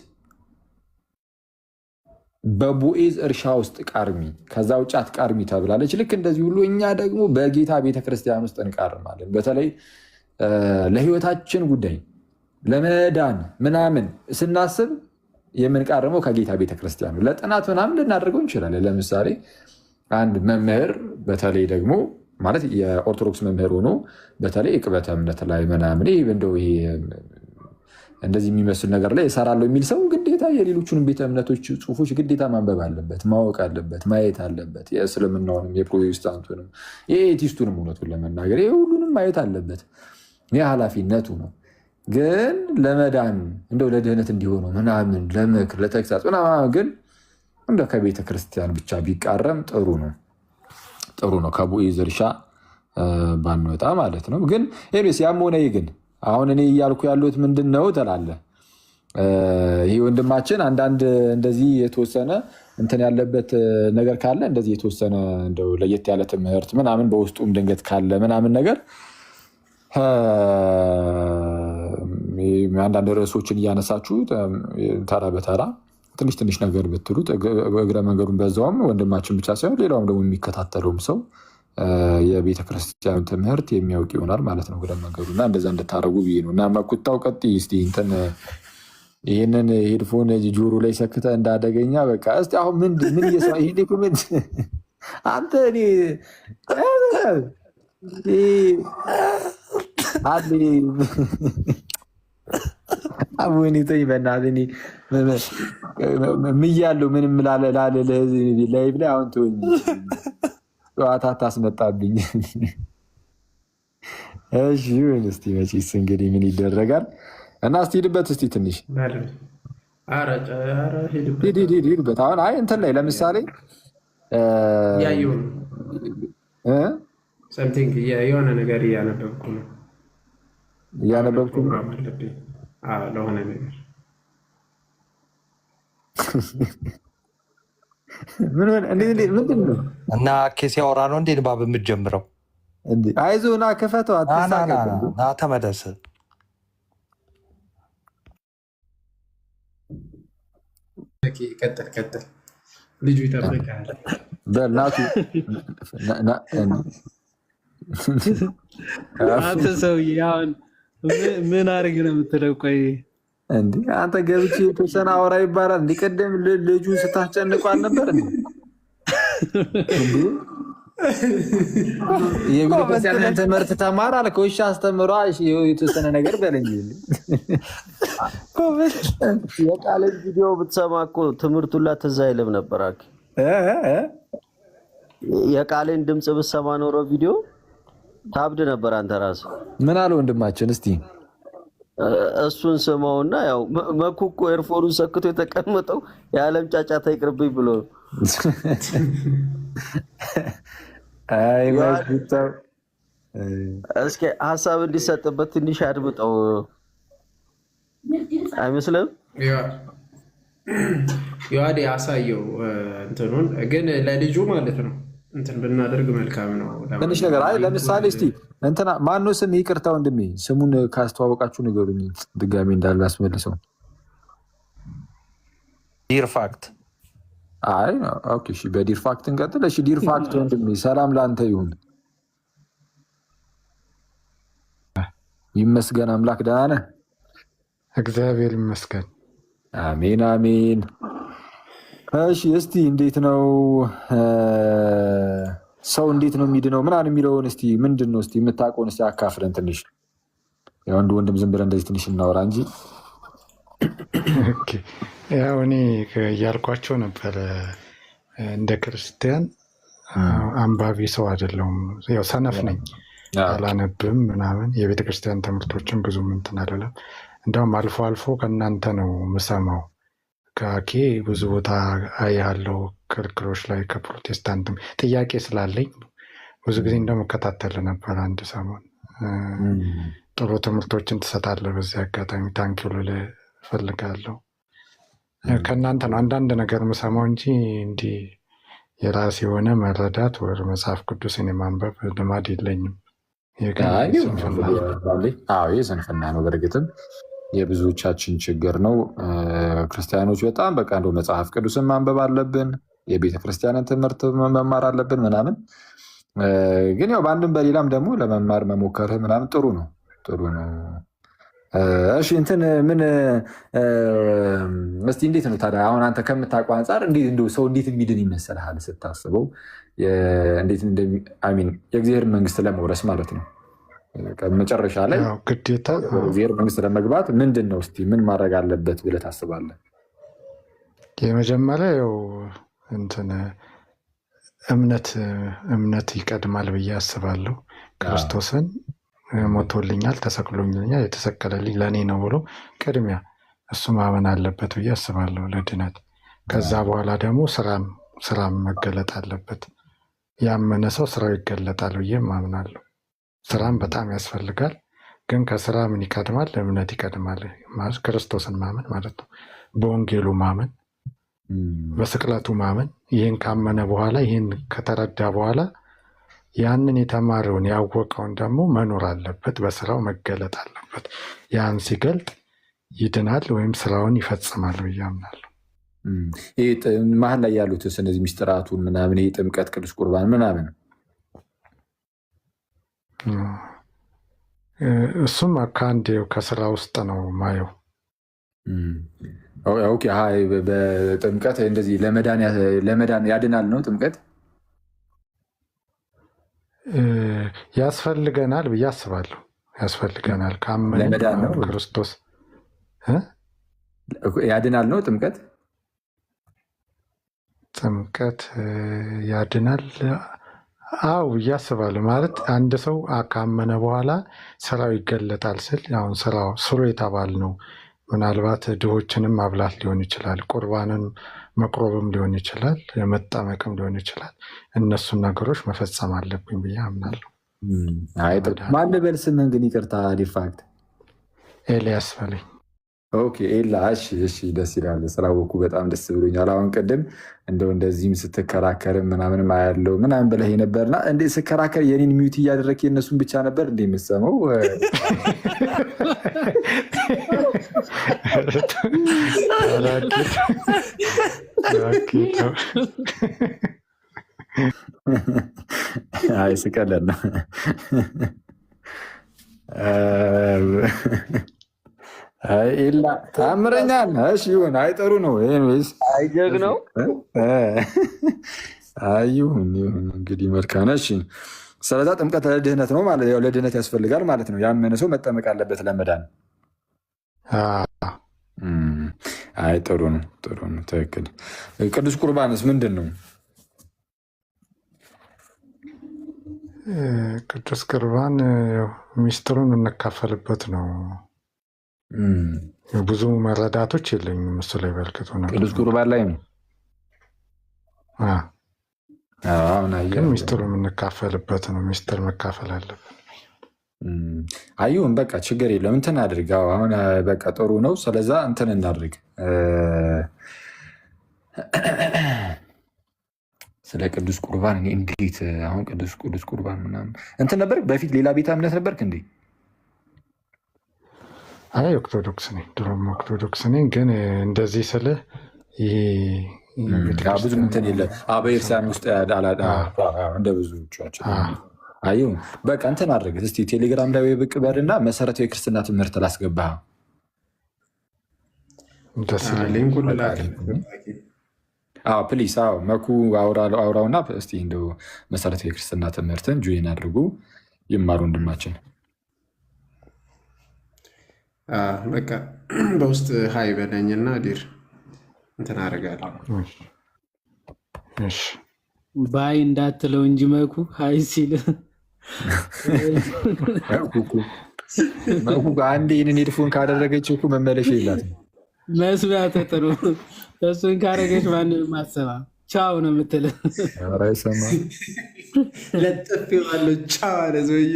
በቦዔዝ እርሻ ውስጥ ቃርሚ ከዛ ውጭ አትቃርሚ ተብላለች። ልክ እንደዚህ ሁሉ እኛ ደግሞ በጌታ ቤተክርስቲያን ውስጥ እንቃርማለን። በተለይ ለሕይወታችን ጉዳይ ለመዳን ምናምን ስናስብ የምንቃርመው ከጌታ ቤተክርስቲያን ነው። ለጥናት ምናምን ልናደርገው እንችላለን። ለምሳሌ አንድ መምህር በተለይ ደግሞ ማለት የኦርቶዶክስ መምህር ሆኖ በተለይ ዕቅበተ እምነት ላይ ምናምን እንደው ይሄ እንደዚህ የሚመስል ነገር ላይ እሰራለሁ የሚል ሰው ግዴታ የሌሎቹንም ቤተ እምነቶች ጽሑፎች ግዴታ ማንበብ አለበት፣ ማወቅ አለበት፣ ማየት አለበት። የእስልምናውንም የፕሮቴስታንቱንም የኤቲስቱንም እውነቱን ለመናገር ይሄ ሁሉንም ማየት አለበት። ይህ ኃላፊነቱ ነው። ግን ለመዳን እንደው ለድህነት እንዲሆኑ ምናምን ለምክር ለተግሳጽ ምናምን ግን እንደ ከቤተ ክርስቲያን ብቻ ቢቃረም ጥሩ ነው። ጥሩ ነው። ከቦዔዝ እርሻ ባንወጣ ማለት ነው። ግን ኤኒዌይስ ያም ሆነ ግን አሁን እኔ እያልኩ ያሉት ምንድን ነው ትላለህ? ይህ ወንድማችን አንዳንድ እንደዚህ የተወሰነ እንትን ያለበት ነገር ካለ እንደዚህ የተወሰነ እንደው ለየት ያለ ትምህርት ምናምን በውስጡም ድንገት ካለ ምናምን ነገር አንዳንድ ርዕሶችን እያነሳችሁ ተራ በተራ ትንሽ ትንሽ ነገር ብትሉት እግረ መንገዱን በዛውም ወንድማችን ብቻ ሳይሆን ሌላውም ደግሞ የሚከታተለውም ሰው የቤተክርስቲያን ትምህርት የሚያውቅ ይሆናል ማለት ነው። እግረ መንገዱና እንደዛ እንድታረጉ ብዬ ነው። እና መቁጣው ቀጥይ እስኪ እንትን ይህንን ሄድፎን ጆሮ ላይ ሰክተ እንዳደገኛ በቃ እስኪ አሁን ምን እየሰማ ይሄ ዶክመንት አንተ እኔ አቡኒ ተይ በእናትህ ምያለው ምንም ላለ ላይቭ ላይ አሁን ተወኝ፣ ጨዋታ ታስመጣብኝ። እሺ እስቲ መቼስ እንግዲህ ምን ይደረጋል እና እስቲ ሂድበት እስቲ ትንሽ ሂድበት። አሁን አይ እንትን ላይ ለምሳሌ ሰምቲንግ የሆነ ነገር እያነበብኩ ነው ለሆነ ነገር ምንድን ነው እና ኬስ ያወራ ነው እንዴ ንባብ የምትጀምረው? አይዞህ ና ክፈተው፣ ና ተመለስ። ቀጥል ልጁ ይጠብቃል። በእናቱ አንተ ሰውዬ አሁን ምን አድርግ ነው የምትለው? ቆይ እንዴ አንተ ገብቼ የተወሰነ አወራ ይባላል። እንዲቀደም ልጁን ስታስጨንቁ አልነበር እንዴ? የቤተክርስቲያንን ትምህርት ተማር አልክ። እሺ አስተምሯ የተወሰነ ነገር በለኝ። የቃልን ቪዲዮ ብትሰማ እኮ ትምህርቱላ ትዝ አይልም ነበር። የቃልን ድምፅ ብትሰማ ኖሮ ቪዲዮ ታብድ ነበር አንተ ራስህ። ምን አለ ወንድማችን? እስቲ እሱን ስማውና ያው መኩ እኮ ኤርፎኑን ሰክቶ የተቀመጠው የዓለም ጫጫታ ይቅርብኝ ብሎ እስኪ ሀሳብ እንዲሰጥበት ትንሽ አድምጠው። አይመስልም? ዮሐዴ አሳየው እንትኑን ግን ለልጁ ማለት ነው እንትን ብናደርግ መልካም ነው። ትንሽ ነገር አይ ለምሳሌ እስቲ እንትና ማነው ስም? ይቅርታ ወንድሜ ስሙን ካስተዋወቃችሁ ንገሩኝ ድጋሚ እንዳላስመልሰው። ዲርፋክት። አይ ኦኬ እሺ፣ በዲርፋክት እንቀጥል። እሺ ዲርፋክት ወንድሜ ሰላም ላንተ ይሁን። ይመስገን አምላክ። ደህና ነህ? እግዚአብሔር ይመስገን። አሜን አሜን። እሺ እስቲ እንዴት ነው ሰው እንዴት ነው የሚድነው ምናምን የሚለውን እስቲ ምንድን ነው እስቲ የምታውቀውን እስቲ አካፍለን ትንሽ። የወንድ ወንድም ዝም ብለን እንደዚህ ትንሽ እናወራ እንጂ። ያው እኔ እያልኳቸው ነበረ እንደ ክርስቲያን አንባቢ ሰው አይደለሁም። ያው ሰነፍ ነኝ፣ አላነብም ምናምን። የቤተክርስቲያን ትምህርቶችን ብዙ እንትን አልልም። እንደውም አልፎ አልፎ ከእናንተ ነው የምሰማው። ከኬ ብዙ ቦታ አያለው ክርክሮች ላይ ከፕሮቴስታንትም ጥያቄ ስላለኝ ብዙ ጊዜ እንደመከታተል ነበር። አንድ ሰሞን ጥሩ ትምህርቶችን ትሰጣለህ። በዚህ አጋጣሚ ታንኪዩ ልልህ እፈልጋለሁ። ከእናንተ ነው አንዳንድ ነገር የምሰማው እንጂ እንዲህ የራስ የሆነ መረዳት ወይ መጽሐፍ ቅዱስን የማንበብ ልማድ የለኝም። ስንፍና ነው በእርግጥም የብዙዎቻችን ችግር ነው። ክርስቲያኖች በጣም በቃ እንደው መጽሐፍ ቅዱስን ማንበብ አለብን፣ የቤተ ክርስቲያንን ትምህርት መማር አለብን ምናምን። ግን ያው በአንድም በሌላም ደግሞ ለመማር መሞከርህ ምናምን ጥሩ ነው ጥሩ ነው። እሺ እንትን ምን እስቲ እንዴት ነው ታዲያ አሁን አንተ ከምታውቀው አንጻር ሰው እንዴት የሚድን ይመስልሃል ስታስበው? እንዴት የእግዚአብሔር መንግስት ለመውረስ ማለት ነው መጨረሻ ላይ ግዴታ እግዚአብሔር መንግስት ለመግባት ምንድን ነው እስቲ ምን ማድረግ አለበት ብለህ ታስባለህ? የመጀመሪያ ያው እንትን እምነት ይቀድማል ብዬ አስባለሁ። ክርስቶስን ሞቶልኛል፣ ተሰቅሎልኛል፣ የተሰቀለልኝ ለእኔ ነው ብሎ ቅድሚያ እሱ ማመን አለበት ብዬ አስባለሁ ለድነት። ከዛ በኋላ ደግሞ ስራም መገለጥ አለበት። ያመነ ሰው ስራው ይገለጣል ብዬ ማምናለሁ። ስራም በጣም ያስፈልጋል። ግን ከስራ ምን ይቀድማል? እምነት ይቀድማል። ክርስቶስን ማመን ማለት ነው። በወንጌሉ ማመን፣ በስቅለቱ ማመን። ይህን ካመነ በኋላ ይህን ከተረዳ በኋላ ያንን የተማረውን ያወቀውን ደግሞ መኖር አለበት፣ በስራው መገለጥ አለበት። ያን ሲገልጥ ይድናል ወይም ስራውን ይፈጽማል ብዬ አምናለሁ። መሀል ላይ ያሉት እነዚህ ሚስጥራቱን ምናምን ይህ ጥምቀት፣ ቅዱስ ቁርባን ምናምን እሱም ከአንድ ከስራ ውስጥ ነው ማየው። በጥምቀት እንደዚህ ለመዳን ያድናል ነው ጥምቀት ያስፈልገናል ብዬ አስባለሁ። ያስፈልገናል ካመን ክርስቶስ ያድናል ነው ጥምቀት ያድናል። አው ብዬ አስባለሁ። ማለት አንድ ሰው ካመነ በኋላ ስራው ይገለጣል ስል አሁን ስራው ስሩ የተባል ነው። ምናልባት ድሆችንም ማብላት ሊሆን ይችላል፣ ቁርባንን መቅረብም ሊሆን ይችላል፣ መጠመቅም ሊሆን ይችላል። እነሱን ነገሮች መፈጸም አለብኝ ብዬ አምናለሁ። ማን ልበል ስምህን ግን? ይቅርታ ዲፋክት ኤልያስ በለኝ። ኦኬ ኤላ። እሺ ደስ ይላል። ስላወኩ በጣም ደስ ብሎኛል። አሁን ቅድም እንደዚህም ስትከራከርም ምናምን ያለው ምናምን ብለህ ነበርና እንደ ስከራከር የኔን ሚዩት እያደረክ የእነሱን ብቻ ነበር እንደ የምትሰማው? አይ ስቀለድ ነው። ኤላ ታምረኛ ነህ። እሺ ይሁን። አይ ጥሩ ነው። ኤኒዌይስ አይጀግ ነው። አይ ይሁን እንግዲህ መልካም። እሺ ስለዛ ጥምቀት ለድህነት ነው ማለት ያው ለድህነት ያስፈልጋል ማለት ነው። ያመነ ሰው መጠመቅ አለበት ለመዳን። አይ ጥሩ ነው ትክክል። ቅዱስ ቁርባንስ ምንድን ነው? ቅዱስ ቁርባን ሚስጥሩን እንካፈልበት ነው። ብዙ መረዳቶች የለኝም እሱ ላይ በርክቶ ነው። ቅዱስ ቁርባን ላይ ነው ግን ሚስጥሩ የምንካፈልበት ነው። ሚስጥር መካፈል አለበት። አዩን በቃ ችግር የለም እንትን አድርግ። አሁን በቃ ጥሩ ነው። ስለዛ እንትን እናድርግ። ስለ ቅዱስ ቁርባን እኔ እንዴት አሁን ቅዱስ ቁርባን ምናምን እንትን ነበር በፊት ሌላ ቤተ እምነት ነበርክ እንዴ? አይ ኦርቶዶክስ ነኝ፣ ድሮም ኦርቶዶክስ ነኝ። ግን እንደዚህ ስልህ ይሄ ብዙ እንትን የለ በኤርትራን ውስጥ እንደ ብዙዎቻችን አየሁ። በቃ እንትን አድርግ እስኪ ቴሌግራም ላይ ብቅ በልና መሰረታዊ የክርስትና ትምህርት ላስገባ ፕሊስ። መኩ አውራውና እስኪ እንደው መሰረታዊ የክርስትና ትምህርትን ጆይን አድርጉ ይማሩ ወንድማችን። በቃ በውስጥ ሀይ በለኝና ዲር እንትን አደርጋለሁ። ባይ እንዳትለው እንጂ መኩ ሀይ ሲል መኩ አንድ ይህንን ሄድፎን ካደረገችው እኮ መመለሻ የላትም። መስሚያ ተጥሩ እሱን ካረገች ማንንም አሰባ ቻው ነው የምትለው። ይሰማ ለጥፍ ባለው ቻው አለ ሰውዬ።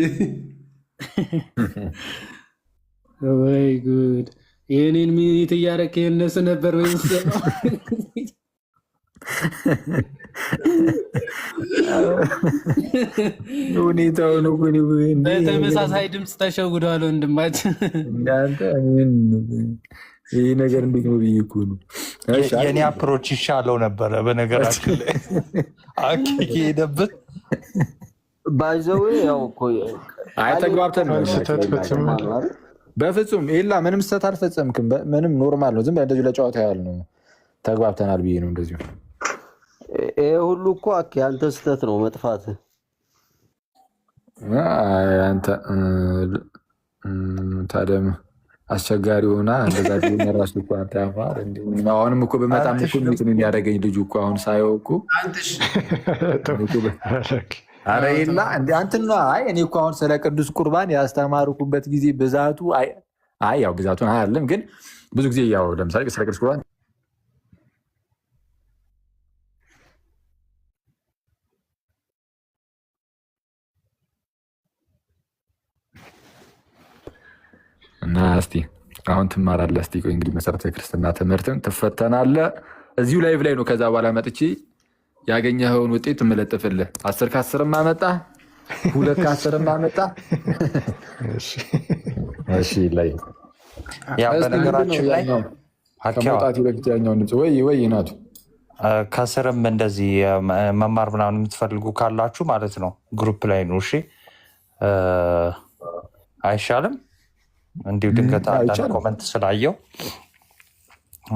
ወይ ጉድ! ይህንን ሚኒት እያደረክ የነሱ ነበር ወይ ሁኔታው ነው። በተመሳሳይ ድምፅ ተሸውደዋል ወንድማችን። ይህ ነገር እንዴት ነው ብዬ እኮ ነው። የኔ አፕሮች ይሻለው ነበረ በነገራችን ላይ ሄደበት ባይዘዌ ያው ተግባብተን ነው። በፍጹም የላ ምንም ስህተት አልፈጸምክም። ምንም ኖርማል ነው። ዝም ብለህ እንደዚሁ ለጨዋታ ያህል ነው። ተግባብተናል ብዬ ነው እንደዚሁ። ይሄ ሁሉ እኮ አንተ ስህተት ነው መጥፋት። አንተ ታደም አስቸጋሪ ሆና እንደዛ ራሱ እኮ አንተ ያፋር አሁንም እኮ በመጣም እኮ እንትን የሚያደርገኝ ልጁ እኮ አሁን ሳየው እኮ አረ የላ እንደ አንተና እኔ እኮ አሁን ስለ ቅዱስ ቁርባን ያስተማርኩበት ጊዜ ብዛቱ ያው ብዛቱን አይደለም ግን ብዙ ጊዜ ያው ለምሳሌ ስለ ቅዱስ ቁርባን እና እስቲ አሁን ትማራለህ። እስቲ ቆይ እንግዲህ መሰረታዊ ክርስትና ትምህርትን ትፈተናለህ። እዚሁ ላይቭ ላይ ነው። ከዛ በኋላ መጥቼ ያገኘኸውን ውጤት የምለጥፍልህ። 10 ከ10 አመጣ 2 ከ10 አመጣ። እሺ ላይ ያ በነገራችን ላይ ከመውጣት በፊት ያኛውን ድምፅ ወይ ናቱ ከስርም እንደዚህ መማር ምናምን የምትፈልጉ ካላችሁ ማለት ነው ግሩፕ ላይ ነው። እሺ አይሻልም? እንዲሁ ድንገት አንዳንድ ኮመንት ስላየው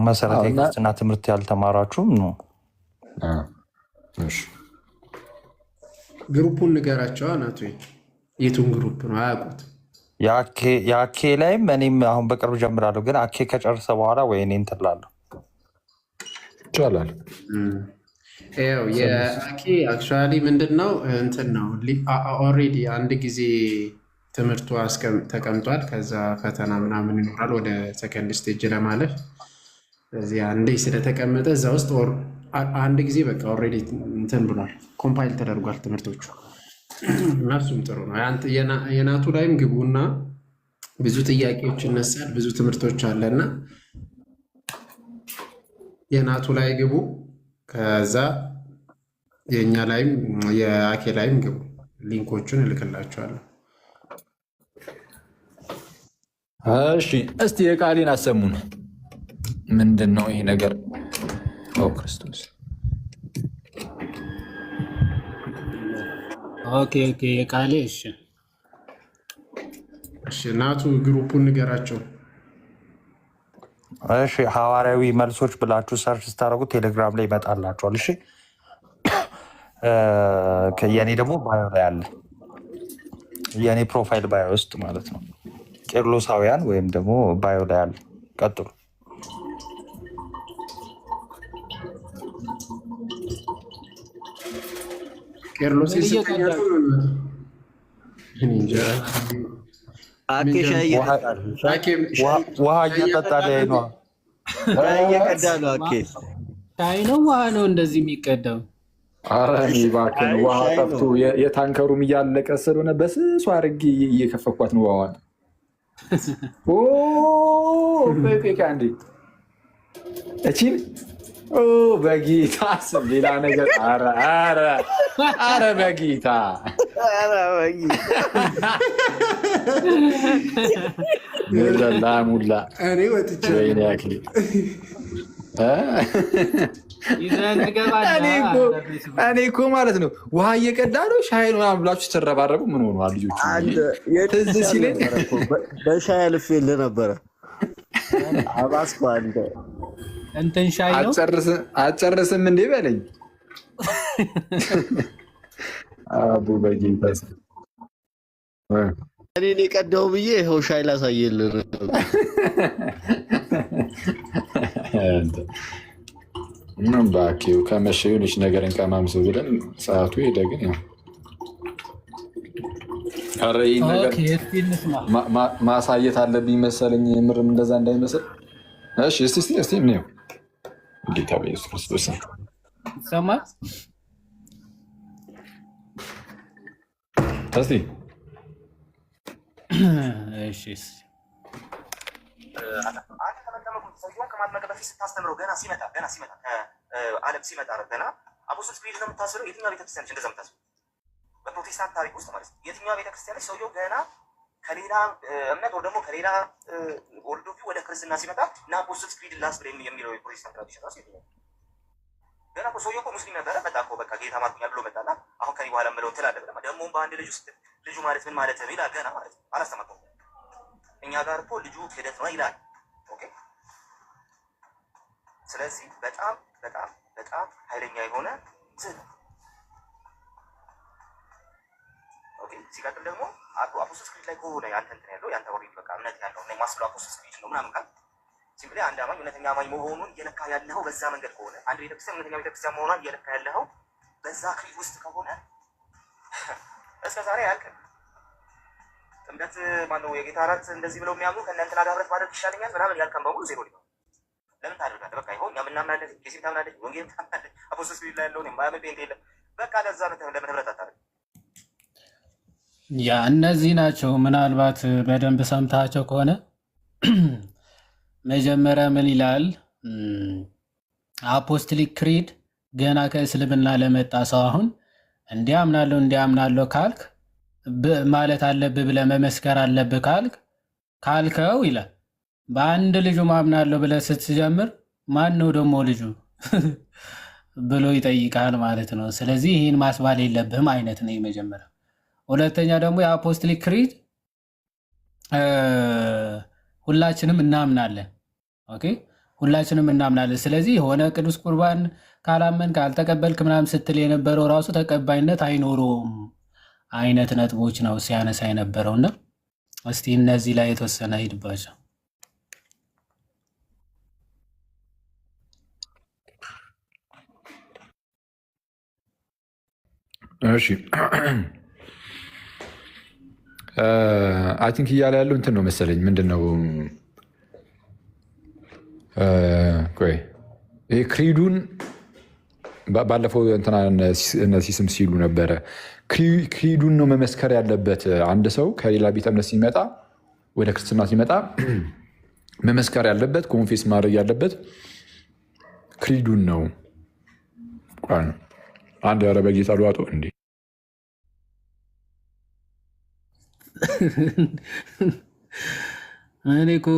መሰረታዊ ክርስትና ትምህርት ያልተማራችሁም ነው። ግሩፑን ንገራቸው ናቱ። የቱን ግሩፕ ነው አያውቁት? የአኬ ላይም እኔም አሁን በቅርብ ጀምራለሁ፣ ግን አኬ ከጨርሰ በኋላ ወይ እኔ እንትን እላለሁ። ይቻላል። የአኬ አክቹዋሊ ምንድን ነው እንትን ነው ኦልሬዲ አንድ ጊዜ ትምህርቱ ተቀምጧል። ከዛ ፈተና ምናምን ይኖራል ወደ ሰከንድ ስቴጅ ለማለፍ። ስለዚህ አንዴ ስለተቀመጠ እዛ ውስጥ አንድ ጊዜ በቃ ኦልሬዲ እንትን ብሏል፣ ኮምፓይል ተደርጓል ትምህርቶቹ። እነሱም ጥሩ ነው። የናቱ ላይም ግቡና ብዙ ጥያቄዎች ይነሳል፣ ብዙ ትምህርቶች አለና የናቱ ላይ ግቡ። ከዛ የእኛ ላይም የአኬ ላይም ግቡ። ሊንኮቹን እልክላችኋለሁ። እሺ እስቲ የቃሌን አሰሙን። ምንድን ነው ይሄ ነገር? ክርስቶስ ኦኬ የቃሌ እሺ እሺ እናቱ ግሩፑን ንገራቸው። እሺ ሐዋርያዊ መልሶች ብላችሁ ሰርች ስታደርጉ ቴሌግራም ላይ ይመጣላችኋል። እሺ የኔ ደግሞ ባዮ ላይ አለ። የኔ ፕሮፋይል ባዮ ውስጥ ማለት ነው። ቄርሎሳውያን ወይም ደግሞ ባዮ ላይ አለ። ቀጥሉ። ቄርሎስ ውሃ እየጠጣ ላይ ነው። እየቀዳ ነው። አኬ ሻይ ነው ውሃ ነው እንደዚህ የሚቀዳው? ኧረ እኔ እባክህን ውሃ ጠፍቶ የታንከሩም እያለቀ ስለሆነ በስሱ አድርጌ እየከፈኳት ነው ውሃዋን። እንዴ እቺን በጌታ ስም ሌላ ነገር ኧረ በጌታ ላሙላ እኔ ወጥቼ ያክል እኔ እኮ ማለት ነው ውሃ እየቀዳ ነው ሻይ ነው ብላችሁ ስትረባረቡ ምን ሆነዋል ልጆቹ? ትዝ ሲለኝ በሻይ አልፌልህ ነበረ። አባስኩ አንተ እንትን ሻይ ነው አትጨርስም እንዴ በለኝ። አቡ በጌታ እኔን የቀዳው ብዬ ይኸው ሻይ ላሳየልህ። ምን እባክህ ከመሸ የሆነች ነገር እንቀማምስ ብለን ሰዓቱ ሄደ። ግን ያው ኧረ ይህን ነገር ማሳየት አለብኝ መሰለኝ። ምርም እንደዛ እንዳይመስል። እሺ እስቲ እንየው። ጌታ በኢየሱስ ክርስቶስ ይሰማል። እስቲ አንተ ከመጠመቁ ሰውየውን ከማጥመቅ በፊት ስታስተምረው ገና ሲመጣ ከዓለም ሲመጣ ገና አፖስቶል ስፒሪት ነው የምታስበው። የትኛው ቤተክርስቲያን እንደዛ የምታስበው? በፕሮቴስታንት ታሪክ ውስጥ ማለት ነው። የትኛው ቤተክርስቲያን ሰውየው ገና ከሌላ እምነት ወይ ደግሞ ከሌላ ወልዶፊ ወደ ክርስትና ሲመጣ እና አፖስቶል ስፒሪት ላስብ የሚለው የፕሮቴስታንት ትራዲሽን ራሱ የትኛው? ገና ሰውየው እኮ ሙስሊም ነበረ። መጣ እኮ በቃ ጌታ ማርኩኛል ብሎ መጣና አሁን ከኔ በኋላ የምለውን ትላለህ ብለህ ደግሞ በአንድ ልጅ ውስጥ ልጁ ማለት ምን ማለት ነው ይላል። ገና ማለት ነው አላስተማርከውም። እኛ ጋር እኮ ልጁ ክህደት ነው ይላል። ኦኬ። ስለዚህ በጣም በጣም በጣም ኃይለኛ የሆነ ስህተት። ኦኬ። ሲቀጥል ደግሞ አፖስቶል ስፒሪት ላይ ከሆነ ያንተ እንትን ያለው ያንተ ኦልሬዲ በቃ እምነት ያለው እና የማስለው አፖስቶል ስፒሪት ነው ምናምን ካል ሲምፕሊ አንድ አማኝ እውነተኛ አማኝ መሆኑን እየለካ ያለኸው በዛ መንገድ ከሆነ አንድ ቤተክርስቲያን እውነተኛ ቤተክርስቲያን መሆኗን እየለካ ያለኸው በዛ ክሪድ ውስጥ ከሆነ እስከ ዛሬ ያልቅም ጥምቀት ማነው የጌታ እራት እንደዚህ ብለው የሚያምኑ ከእነ እንትና ጋር ህብረት ማድረግ ይሻለኛል ምናምን ያልከን በሙሉ ዜሮ ሊሆን ለምን ታደርጋለህ? በቃ ይኸው እኛ ምናምናለን፣ ቄሲም ታምናለች፣ ወንጌል ታምናለች፣ አፖስቶል ስፒሪት ላይ ያለውን የማያምን ጴንጤ የለም። በቃ ለዛ ለምን ህብረት አታደርግ? ያ እነዚህ ናቸው። ምናልባት በደንብ ሰምታቸው ከሆነ መጀመሪያ ምን ይላል? አፖስቶሊክ ክሪድ ገና ከእስልምና ለመጣ ሰው አሁን እንዲያምናለሁ ካልክ ማለት አለብህ ብለህ መመስከር አለብህ ካልከው ይላል። በአንድ ልጁ ማምናለሁ ብለህ ስትጀምር ማን ነው ደግሞ ልጁ ብሎ ይጠይቃል ማለት ነው። ስለዚህ ይህን ማስባል የለብህም አይነት ነው የመጀመሪያ። ሁለተኛ ደግሞ የአፖስቶሊክ ክሪድ ሁላችንም እናምናለን። ኦኬ ሁላችንም እናምናለን። ስለዚህ የሆነ ቅዱስ ቁርባን ካላመን ካልተቀበልክ ምናምን ስትል የነበረው ራሱ ተቀባይነት አይኖረውም አይነት ነጥቦች ነው ሲያነሳ የነበረውና እስቲ እነዚህ ላይ የተወሰነ ሂድባቸው። እሺ አይ ቲንክ እያለ ያለው እንትን ነው መሰለኝ። ምንድን ነው ቆይ ይሄ ክሪዱን ባለፈው እንትና እነዚህ ስም ሲሉ ነበረ። ክሪዱን ነው መመስከር ያለበት። አንድ ሰው ከሌላ ቤተ እምነት ሲመጣ ወደ ክርስትና ሲመጣ መመስከር ያለበት ኮንፌስ ማድረግ ያለበት ክሪዱን ነው። አንድ ያረ በጌታ ልዋጦ እንዴ እኔ እኮ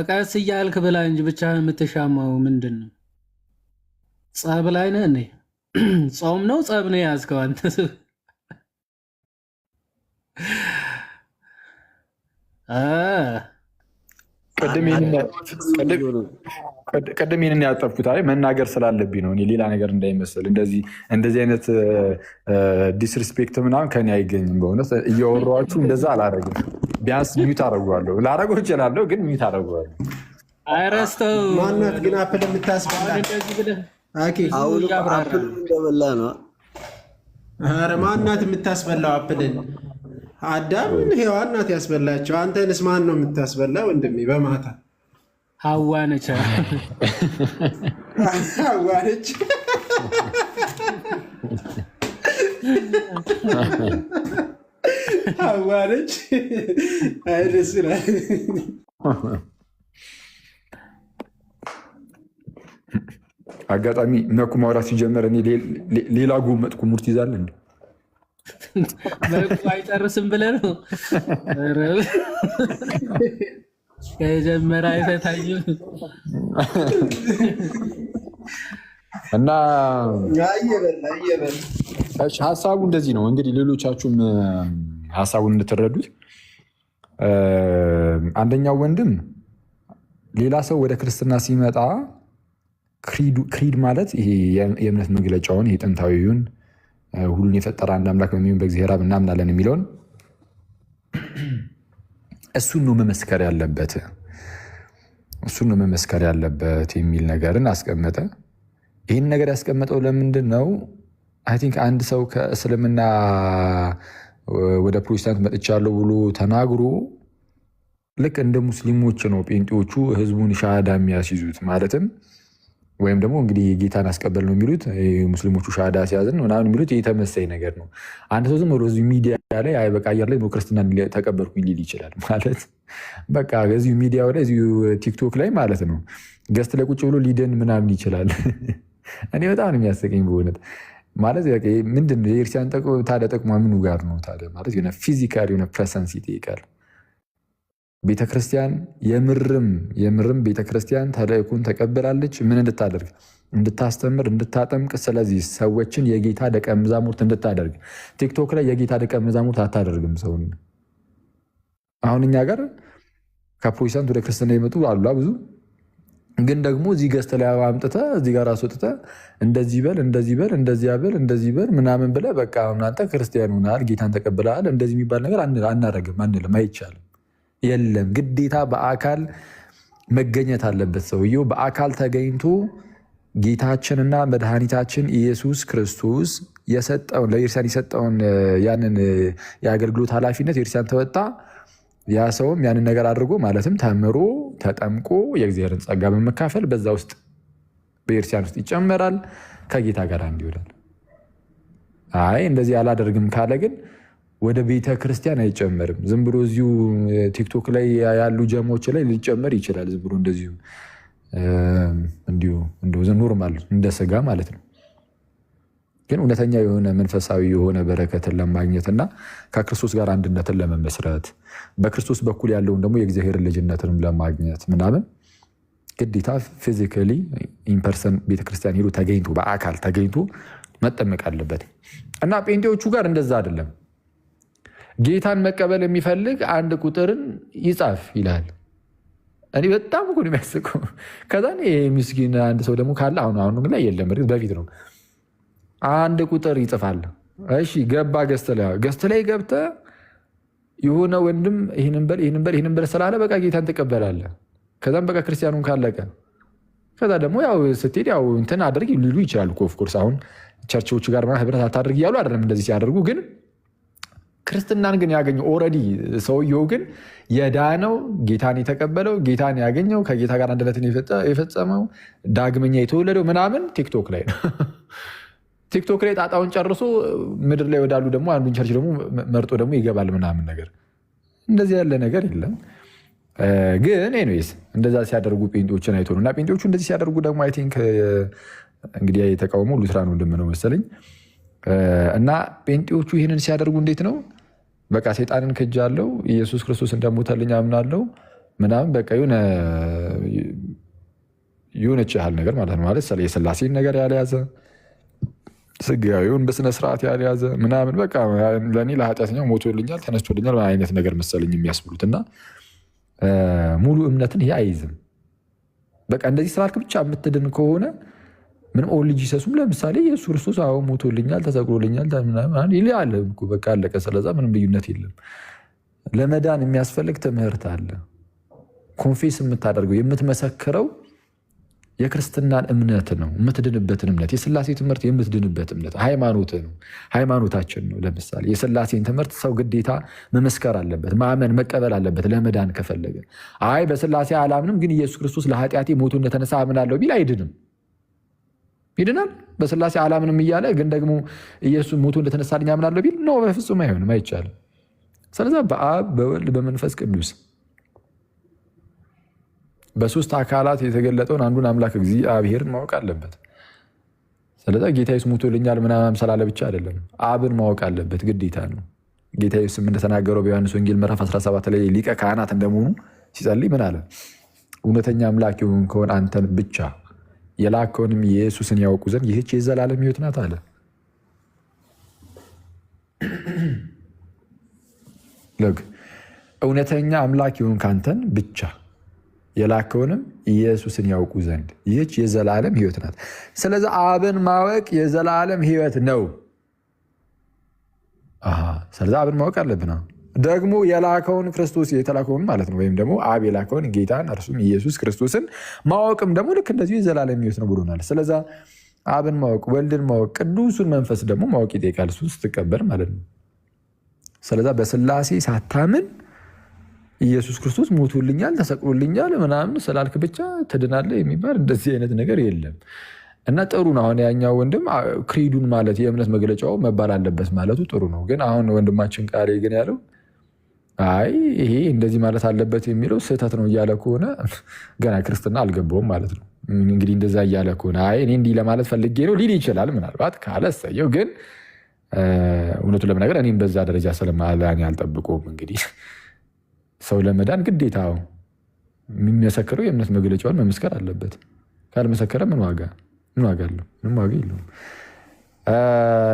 ቀስ እያልክ ብላ እንጂ ብቻ የምትሻማው ምንድን ነው? ጸብ ላይ ነህ እንዴ? ጾም ነው ጸብ ነው የያዝከው አንተ? ቅድም ይህንን ያጠፍኩት መናገር ስላለብኝ ነው። እኔ ሌላ ነገር እንዳይመስል እንደዚህ አይነት ዲስሪስፔክት ምናምን ከኔ አይገኝም። በእውነት እያወራኋችሁ እንደዛ አላረግም። ቢያንስ ሚዩት አደርገዋለሁ። ላረገው እችላለሁ፣ ግን ሚዩት አደርገዋለሁ። አይረስተው ማናት ግን አፕል የምታስበላ እንደበላ ነው። ኧረ ማናት የምታስበላው አፕልን? አዳምን ሔዋን ናት ያስበላቸው። አንተንስ ማን ነው የምታስበላ ወንድሜ? በማታ ሐዋ ነች። ሐዋ ነች። ሐዋ ነች። አይ ደስ ይላል። አጋጣሚ መኩ ማውራት ሲጀመር እኔ ሌላ ጎመጥኩ። ሙርት ይዛል እንዴ? መኩ አይጨርስም ብለህ ነው? ከጀመረ አይፈታኝም። እና ሀሳቡ እንደዚህ ነው እንግዲህ፣ ሌሎቻችሁም ሀሳቡን እንድትረዱት። አንደኛው ወንድም ሌላ ሰው ወደ ክርስትና ሲመጣ ክሪድ ማለት ይሄ የእምነት መግለጫውን ይሄ ጥንታዊውን ሁሉን የፈጠረ አንድ አምላክ በሚሆን በእግዚአብሔር አብ እናምናለን የሚለውን እሱን ነው መመስከር ያለበት የሚል ነገርን አስቀመጠ። ይህን ነገር ያስቀመጠው ለምንድን ነው? አይ ቲንክ አንድ ሰው ከእስልምና ወደ ፕሮቴስታንት መጥቻለሁ ብሎ ተናግሮ ልክ እንደ ሙስሊሞች ነው ጴንጤዎቹ ህዝቡን ሻሃዳ የሚያስይዙት። ማለትም ወይም ደግሞ እንግዲህ ጌታን አስቀበል ነው የሚሉት ሙስሊሞቹ ሻሃዳ ሲያዝን ምናምን የሚሉት የተመሳይ ነገር ነው። አንድ ሰው ዝም ብሎ እዚሁ ሚዲያ ላይ አይ በቃ አየር ላይ ክርስትና ተቀበልኩኝ ሊል ይችላል። ማለት በቃ እዚሁ ሚዲያው ላይ እዚሁ ቲክቶክ ላይ ማለት ነው ገስት ላይ ቁጭ ብሎ ሊደን ምናምን ይችላል። እኔ በጣም ነው የሚያስቀኝ በእውነት። ማለት ምንድን ነው የክርስቲያን ታዲያ ጥቅሟ ምኑ ጋር ነው ታዲያ? ማለት የሆነ ፊዚካል የሆነ ፕሬሰንስ ይጠይቃል። ቤተክርስቲያን የምርም ቤተክርስቲያን ተልእኮን ተቀብላለች። ምን እንድታደርግ? እንድታስተምር፣ እንድታጠምቅ። ስለዚህ ሰዎችን የጌታ ደቀ መዛሙርት እንድታደርግ። ቲክቶክ ላይ የጌታ ደቀ መዛሙርት አታደርግም ሰውን። አሁን እኛ ጋር ከፕሮቴስታንት ወደ ክርስትና የመጡ አሉ ብዙ። ግን ደግሞ እዚህ ገዝተ ላይ አምጥተህ እዚህ ጋር አስወጥተህ እንደዚህ በል እንደዚህ በል ምናምን ብለህ በቃ እናንተ ክርስቲያን ሆነሃል፣ ጌታን ተቀብለሃል፣ እንደዚህ የሚባል ነገር አናረግም፣ አንልም፣ አይቻልም። የለም ግዴታ በአካል መገኘት አለበት። ሰውየው በአካል ተገኝቶ ጌታችንና መድኃኒታችን ኢየሱስ ክርስቶስ የሰጠውን ለቤተክርስቲያን የሰጠውን ያንን የአገልግሎት ኃላፊነት ቤተክርስቲያን ተወጣ። ያ ሰውም ያንን ነገር አድርጎ ማለትም ተምሮ ተጠምቆ የእግዚአብሔርን ጸጋ በመካፈል በዛ ውስጥ በቤተክርስቲያን ውስጥ ይጨመራል፣ ከጌታ ጋር እንዲውላል። አይ እንደዚህ አላደርግም ካለ ግን ወደ ቤተ ክርስቲያን አይጨመርም። ዝም ብሎ እዚሁ ቲክቶክ ላይ ያሉ ጀሞች ላይ ሊጨመር ይችላል። ዝም ብሎ እንደዚሁ እንዲሁ ኖርማል እንደ ስጋ ማለት ነው። ግን እውነተኛ የሆነ መንፈሳዊ የሆነ በረከትን ለማግኘትና ከክርስቶስ ጋር አንድነትን ለመመስረት በክርስቶስ በኩል ያለውን ደግሞ የእግዚአብሔር ልጅነትንም ለማግኘት ምናምን ግዴታ ፊዚካሊ ኢንፐርሰን ቤተክርስቲያን ሄዶ ተገኝቶ በአካል ተገኝቶ መጠመቅ አለበት። እና ጴንጤዎቹ ጋር እንደዛ አይደለም። ጌታን መቀበል የሚፈልግ አንድ ቁጥርን ይጻፍ ይላል። እኔ በጣም እኮ ነው የሚያስቀው። ከዛ ምስኪን አንድ ሰው ደግሞ ካለ አሁን ላይ የለም፣ በፊት ነው አንድ ቁጥር ይጽፋል። እሺ ገባ ገስት ላይ ገብተህ የሆነ ወንድም ይህንን በል ስላለ በቃ ጌታን ትቀበላለህ። ከዛም በቃ ክርስቲያኑን ካለቀ ከዛ ደግሞ ያው ስትሄድ ያው እንትን አድርግ ሊሉ ይችላሉ። ኦፍኮርስ አሁን ቸርቾች ጋር ህብረት አታድርግ እያሉ አይደለም እንደዚህ ሲያደርጉ፣ ግን ክርስትናን ግን ያገኘው ኦልሬዲ ሰውየው ግን የዳነው ጌታን የተቀበለው ጌታን ያገኘው ከጌታ ጋር አንድነትን የፈጸመው ዳግመኛ የተወለደው ምናምን ቲክቶክ ላይ ነው። ቲክቶክ ላይ ጣጣውን ጨርሶ ምድር ላይ ወዳሉ ደግሞ አንዱን ቸርች ደግሞ መርጦ ደግሞ ይገባል ምናምን ነገር። እንደዚህ ያለ ነገር የለም። ግን ኤኒዌይስ እንደዛ ሲያደርጉ ጴንጤዎችን አይቶ ነው። እና ጴንጤዎቹ እንደዚህ ሲያደርጉ ደግሞ አይ ቲንክ እንግዲህ የተቃውሞ ሉትራን ወንድም ነው መሰለኝ። እና ጴንጤዎቹ ይህንን ሲያደርጉ እንዴት ነው? በቃ ሰይጣንን ክጃለሁ፣ ኢየሱስ ክርስቶስ እንደሞተልኝ አምናለሁ ምናምን በቃ የሆነች ያህል ነገር ማለት ነው። ማለት የሥላሴን ነገር ያልያዘ ስጋዊውን በስነ ስርዓት ያልያዘ ምናምን በቃ ለእኔ ለኃጢአተኛው ሞቶልኛል ተነስቶልኛል አይነት ነገር መሰለኝ የሚያስብሉት እና ሙሉ እምነትን ይሄ አይይዝም። በቃ እንደዚህ ስላልክ ብቻ የምትድን ከሆነ ምንም ኦንሊ ጂሰሱም ለምሳሌ ኢየሱስ ክርስቶስ አዎ ሞቶልኛል ተሰቅሎልኛል ይላል እኮ በቃ አለቀ። ስለዛ ምንም ልዩነት የለም። ለመዳን የሚያስፈልግ ትምህርት አለ። ኮንፌስ የምታደርገው የምትመሰክረው የክርስትናን እምነት ነው፣ የምትድንበትን እምነት። የስላሴ ትምህርት የምትድንበት እምነት ሃይማኖት ነው፣ ሃይማኖታችን ነው። ለምሳሌ የስላሴን ትምህርት ሰው ግዴታ መመስከር አለበት፣ ማመን መቀበል አለበት ለመዳን ከፈለገ። አይ በስላሴ አላምንም ግን ኢየሱስ ክርስቶስ ለኃጢአቴ ሞቶ እንደተነሳ አምናለሁ ቢል አይድንም። ይድናል? በስላሴ አላምንም እያለ ግን ደግሞ ኢየሱስ ሞቶ እንደተነሳልኝ አምናለሁ ቢል ነው፣ በፍጹም አይሆንም፣ አይቻልም። ስለዚ በአብ በወልድ በመንፈስ ቅዱስ በሶስት አካላት የተገለጠውን አንዱን አምላክ እግዚአብሔርን ማወቅ አለበት። ስለዚ ጌታ ኢየሱስ ሞቶልኛል ምናምን ስላለ ብቻ አይደለም፣ አብን ማወቅ አለበት፣ ግዴታ ነው። ጌታ ኢየሱስም እንደተናገረው በዮሐንስ ወንጌል ምዕራፍ 17 ላይ ሊቀ ካህናት እንደመሆኑ ሲጸልይ ምን አለ? እውነተኛ አምላክ የሆንከውን አንተን ብቻ የላከውንም ኢየሱስን ያውቁ ዘንድ ይህች የዘላለም ሕይወት ናት አለ። እውነተኛ አምላክ የሆንክ አንተን ብቻ የላከውንም ኢየሱስን ያውቁ ዘንድ ይህች የዘላለም ሕይወት ናት። ስለዚህ አብን ማወቅ የዘላለም ሕይወት ነው። ስለዚህ አብን ማወቅ አለብን። ደግሞ የላከውን ክርስቶስ የተላከውን ማለት ነው፣ ወይም ደግሞ አብ የላከውን ጌታን እርሱም ኢየሱስ ክርስቶስን ማወቅም ደግሞ ልክ እንደዚሁ የዘላለም ሕይወት ነው ብሎናል። ስለዛ አብን ማወቅ፣ ወልድን ማወቅ፣ ቅዱሱን መንፈስ ደግሞ ማወቅ ይጠይቃል፣ እሱ ስትቀበል ማለት ነው። ስለዛ በስላሴ ሳታምን ኢየሱስ ክርስቶስ ሞቶልኛል ተሰቅሎልኛል ምናምን ስላልክ ብቻ ትድናለህ የሚባል እንደዚህ አይነት ነገር የለም። እና ጥሩ ነው። አሁን ያኛው ወንድም ክሪዱን ማለት የእምነት መግለጫው መባል አለበት ማለቱ ጥሩ ነው። ግን አሁን ወንድማችን ቃሌ ግን ያለው አይ ይሄ እንደዚህ ማለት አለበት የሚለው ስህተት ነው እያለ ከሆነ ገና ክርስትና አልገባውም ማለት ነው። እንግዲህ እንደዛ እያለ ከሆነ አይ እኔ እንዲህ ለማለት ፈልጌ ነው ሊል ይችላል። ምናልባት ካለ እሰየው። ግን እውነቱን ለመናገር እኔም በዛ ደረጃ ስለማላን አልጠብቀውም። እንግዲህ ሰው ለመዳን ግዴታ የሚመሰክረው የእምነት መግለጫውን መመስከር አለበት። ካልመሰከረ ምን ዋጋ አለው? ምንም ዋጋ የለውም።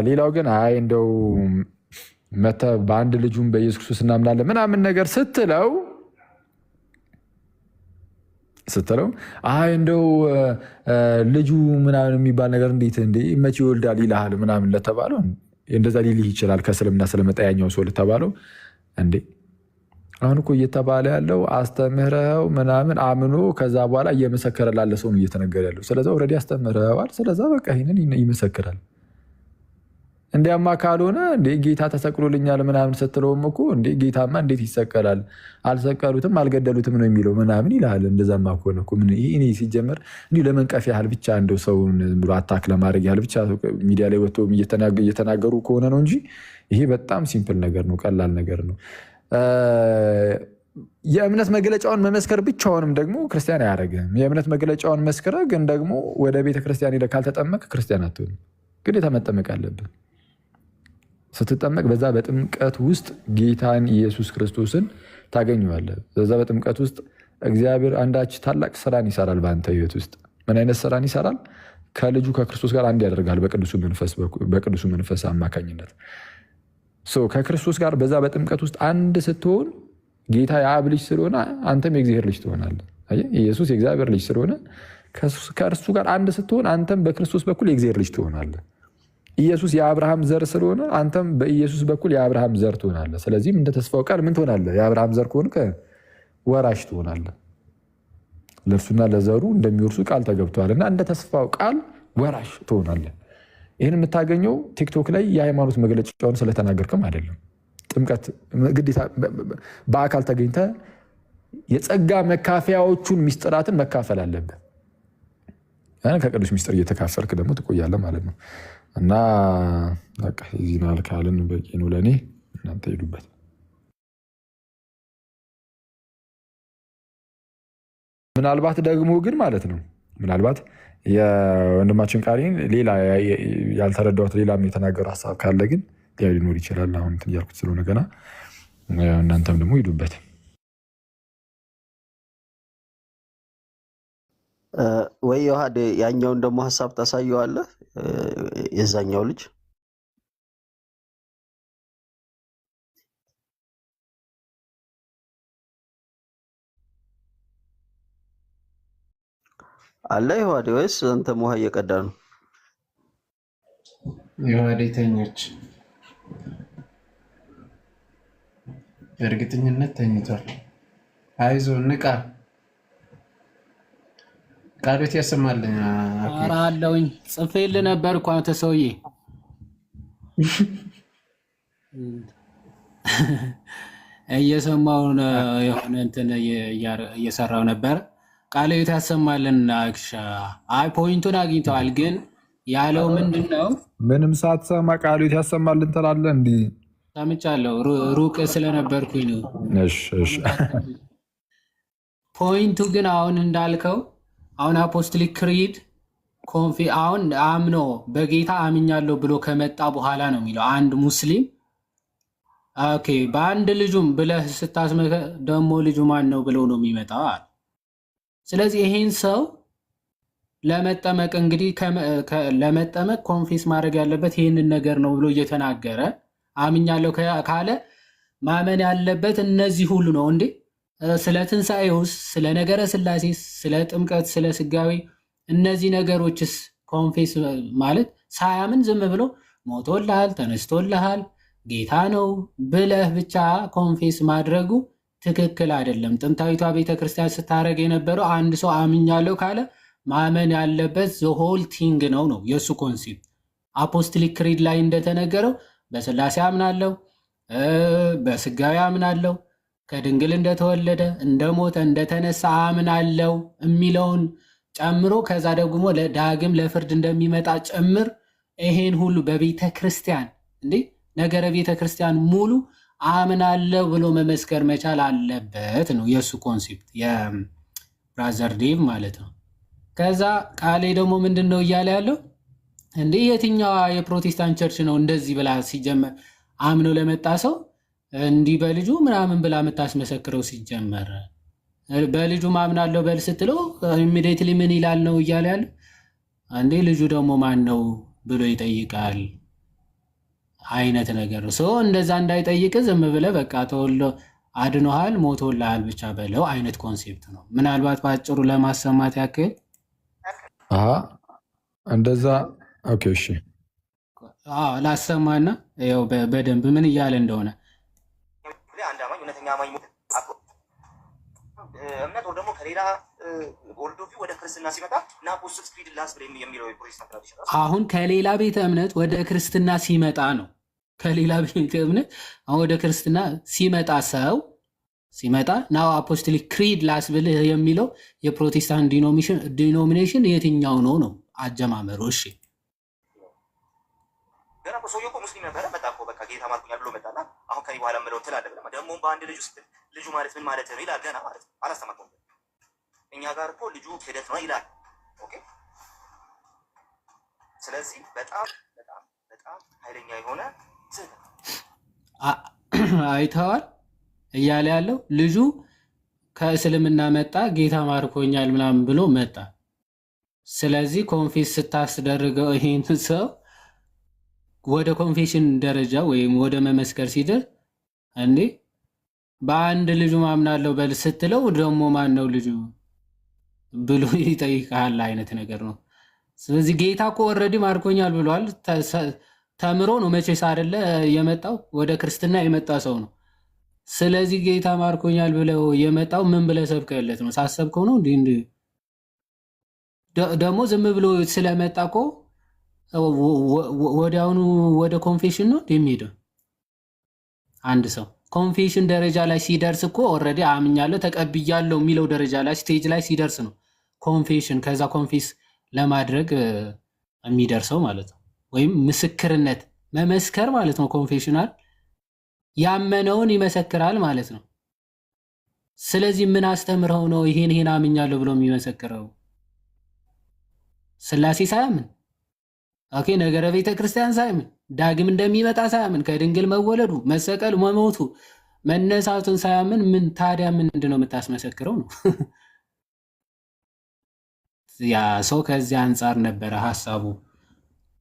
ሌላው ግን አይ እንደው መተህ በአንድ ልጁም በኢየሱስ ክርስቶስ እናምናለን ምናምን ነገር ስትለው አይ እንደው ልጁ ምናምን የሚባል ነገር እንዴት መቼ ይወልዳል ይልሃል ምናምን ለተባለው እንደዛ ሊልህ ይችላል። ከእስልምና ስለመጣ ያኛው ሰው ለተባለው እንዴ አሁን እኮ እየተባለ ያለው አስተምህረው ምናምን አምኖ ከዛ በኋላ እየመሰከረ ላለ ሰው ነው እየተነገረ ያለው። ስለዛ ኦልሬዲ አስተምህረዋል። ስለዛ በቃ ይህንን ይመሰክራል። እንዲያማ ካልሆነ እንዴ ጌታ ተሰቅሎልኛል ምናምን ስትለውም እኮ እንዴ ጌታማ እንዴት ይሰቀላል? አልሰቀሉትም አልገደሉትም ነው የሚለው ምናምን ይልሃል። እንደዛማ ከሆነ ይህ ሲጀመር እንዲሁ ለመንቀፍ ያህል ብቻ እንደው ሰውን ብሎ አታክ ለማድረግ ያህል ብቻ ሚዲያ ላይ ወጥተው እየተናገሩ ከሆነ ነው እንጂ ይሄ በጣም ሲምፕል ነገር ነው፣ ቀላል ነገር ነው። የእምነት መግለጫውን መመስከር ብቻውንም ደግሞ ክርስቲያን አያደርግም። የእምነት መግለጫውን መስክረ ግን ደግሞ ወደ ቤተክርስቲያን ሄደህ ካልተጠመቅ ክርስቲያን አትሆንም። ግዴታ መጠመቅ አለብን። ስትጠመቅ በዛ በጥምቀት ውስጥ ጌታን ኢየሱስ ክርስቶስን ታገኘዋለህ። በዛ በጥምቀት ውስጥ እግዚአብሔር አንዳች ታላቅ ስራን ይሰራል በአንተ ህይወት ውስጥ። ምን አይነት ስራን ይሰራል? ከልጁ ከክርስቶስ ጋር አንድ ያደርጋል በቅዱሱ መንፈስ አማካኝነት። ከክርስቶስ ጋር በዛ በጥምቀት ውስጥ አንድ ስትሆን ጌታ የአብ ልጅ ስለሆነ አንተም የእግዚአብሔር ልጅ ትሆናለህ። ኢየሱስ የእግዚአብሔር ልጅ ስለሆነ ከእርሱ ጋር አንድ ስትሆን አንተም በክርስቶስ በኩል የእግዚአብሔር ልጅ ትሆናለህ። ኢየሱስ የአብርሃም ዘር ስለሆነ አንተም በኢየሱስ በኩል የአብርሃም ዘር ትሆናለህ። ስለዚህም እንደ ተስፋው ቃል ምን ትሆናለህ? የአብርሃም ዘር ከሆንክ ወራሽ ትሆናለህ። ለእርሱና ለዘሩ እንደሚወርሱ ቃል ተገብተዋል እና እንደ ተስፋው ቃል ወራሽ ትሆናለህ። ይህን የምታገኘው ቲክቶክ ላይ የሃይማኖት መግለጫውን ስለተናገርክም አይደለም። ጥምቀት ግዴታ በአካል ተገኝተ የጸጋ መካፈያዎቹን ሚስጥራትን መካፈል አለብህ። ከቅዱስ ሚስጥር እየተካፈልክ ደግሞ ትቆያለህ ማለት ነው። እና የዚህን ያህል ካልን በቂ ነው ለእኔ። እናንተ ሄዱበት። ምናልባት ደግሞ ግን ማለት ነው ምናልባት የወንድማችን ቃሌን ሌላ ያልተረዳሁት ሌላም የተናገሩ ሀሳብ ካለ ግን ሊኖር ይችላል። አሁን እያልኩት ስለሆነ ገና እናንተም ደግሞ ሂዱበት። ወይ ዮሐድ ያኛውን ደግሞ ሀሳብ ታሳየዋለህ። የዛኛው ልጅ አለ ይዋዲ ወይስ አንተ ውሃ እየቀዳ ነው? የዋዴተኞች እርግጠኝነት ተኝቷል። አይዞ ንቃ፣ ቃሎት ያሰማልኝ። ኧረ አለውኝ ጽፌልህ ነበር እኮ አንተ ሰውዬ። እየሰማሁ የሆነ እንትን እየሰራው ነበር። ቃሎት ያሰማልን። አይ ፖይንቱን አግኝተዋል፣ ግን ያለው ምንድን ነው? ምንም ሳትሰማ ቃሎት ያሰማልን ትላለህ? እንዲህ ሰምቻለሁ፣ ሩቅ ስለነበርኩኝ ነው። ፖይንቱ ግን አሁን እንዳልከው አሁን አፖስቶሊክ ክሪድ አሁን አምኖ በጌታ አምኛለሁ ብሎ ከመጣ በኋላ ነው የሚለው አንድ ሙስሊም። ኦኬ በአንድ ልጁም ብለህ ስታስመከ ደግሞ ልጁ ማን ነው ብለው ነው የሚመጣው። ስለዚህ ይሄን ሰው ለመጠመቅ እንግዲህ ለመጠመቅ ኮንፌስ ማድረግ ያለበት ይህንን ነገር ነው ብሎ እየተናገረ አምኛለሁ ካለ ማመን ያለበት እነዚህ ሁሉ ነው እንዴ? ስለ ትንሣኤውስ፣ ስለ ነገረ ሥላሴ፣ ስለ ጥምቀት፣ ስለ ስጋዊ እነዚህ ነገሮችስ ኮንፌስ ማለት ሳያምን ዝም ብሎ ሞቶልሃል፣ ተነስቶልሃል፣ ጌታ ነው ብለህ ብቻ ኮንፌስ ማድረጉ ትክክል አይደለም። ጥንታዊቷ ቤተክርስቲያን ስታደርግ የነበረው አንድ ሰው አምኛለሁ ካለ ማመን ያለበት ዘሆል ቲንግ ነው የእሱ ኮንሴፕት። አፖስቶሊክ ክሪድ ላይ እንደተነገረው በስላሴ አምናለሁ፣ በስጋዊ አምናለሁ፣ ከድንግል እንደተወለደ እንደሞተ እንደተነሳ አምናለሁ የሚለውን ጨምሮ ከዛ ደግሞ ዳግም ለፍርድ እንደሚመጣ ጭምር ይሄን ሁሉ በቤተ ክርስቲያን እንዴ ነገረ ቤተ ክርስቲያን ሙሉ አምናለሁ ብሎ መመስከር መቻል አለበት ነው የእሱ ኮንሴፕት፣ የብራዘር ዴቭ ማለት ነው። ከዛ ቃሌ ደግሞ ምንድን ነው እያለ ያለው እንዲህ የትኛዋ የፕሮቴስታንት ቸርች ነው እንደዚህ ብላ ሲጀመር አምኖ ለመጣ ሰው እንዲህ በልጁ ምናምን ብላ የምታስመሰክረው? ሲጀመር በልጁ ማምናለሁ በል ስትለው ኢሚዲየትሊ ምን ይላል ነው እያለ ያለው። አንዴ ልጁ ደግሞ ማን ነው ብሎ ይጠይቃል አይነት ነገር ነው። እንደዛ እንዳይጠይቅ ዝም ብለህ በቃ ተወልዶ አድኖሃል ሞቶልሃል ብቻ በለው አይነት ኮንሴፕት ነው። ምናልባት በአጭሩ ለማሰማት ያክል እንደዛ ኦኬ፣ እሺ ላሰማና ያው በደንብ ምን እያለ እንደሆነ አንድ አማኝ እውነተኛ አማኝ እምነት ወር ደግሞ ከሌላ ወልዶ ወደ ክርስትና ሲመጣ እና አፖስቶሊክ ክሪድ ላስ የሚለው የፕሮቴስታንት ትራዲሽን አሁን ከሌላ ቤተ እምነት ወደ ክርስትና ሲመጣ ነው። ከሌላ ቤተ እምነት አሁን ወደ ክርስትና ሲመጣ ሰው ሲመጣ ናው አፖስቶሊክ ክሪድ ላስ ብልህ የሚለው የፕሮቴስታንት ዲኖሚኔሽን የትኛው ነው አጀማመሩ? እሺ ገና እኮ ሰውዬው እኮ ሙስሊም ነበረ። መጣ እኮ በቃ ጌታ ማርኮኛል ብሎ መጣና አሁን ከዚህ በኋላ የምለው ትላለህ ብለህ ደግሞ በአንድ ልጁ ስትል ልጁ ማለት ምን ማለት ነው ይላል። ገና ማለት ነው አላስተማርኩም። እኛ ጋር እኮ ልጁ ክህደት ነው ይላል። ኦኬ ስለዚህ በጣም በጣም በጣም ኃይለኛ የሆነ አይተዋል እያለ ያለው ልጁ ከእስልምና መጣ ጌታ ማርኮኛል ምናምን ብሎ መጣ። ስለዚህ ኮንፌስ ስታስደርገው ይሄን ሰው ወደ ኮንፌሽን ደረጃ ወይም ወደ መመስከር ሲደርስ እንዴ በአንድ ልጁ ማምናለሁ በል ስትለው ደግሞ ማን ነው ልጁ ብሎ ይጠይቃል አይነት ነገር ነው። ስለዚህ ጌታ እኮ ኦልሬዲ ማርኮኛል ብሏል። ተምሮ ነው መቼስ አይደለ የመጣው ወደ ክርስትና የመጣ ሰው ነው። ስለዚህ ጌታ ማርኮኛል ብለው የመጣው ምን ብለህ ሰብከለት ነው? ሳሰብከው ነው እንዲህ ደግሞ ዝም ብሎ ስለመጣ እኮ ወዲያውኑ ወደ ኮንፌሽን ነው የሚሄደው። አንድ ሰው ኮንፌሽን ደረጃ ላይ ሲደርስ እኮ ኦልሬዲ አምኛለሁ ተቀብያለሁ የሚለው ደረጃ ላይ ስቴጅ ላይ ሲደርስ ነው ኮንፌሽን ከዛ ኮንፌስ ለማድረግ የሚደርሰው ማለት ነው። ወይም ምስክርነት መመስከር ማለት ነው። ኮንፌሽናል ያመነውን ይመሰክራል ማለት ነው። ስለዚህ ምን አስተምረው ነው ይሄን አምኛለሁ ብሎ የሚመሰክረው? ስላሴ ሳያምን ኦኬ፣ ነገረ ቤተ ክርስቲያን ሳያምን ዳግም እንደሚመጣ ሳያምን ከድንግል መወለዱ፣ መሰቀል፣ መሞቱ፣ መነሳቱን ሳያምን ምን ታዲያ ምንድን ነው የምታስመሰክረው ነው? ያ ሰው ከዚህ አንጻር ነበረ ሀሳቡ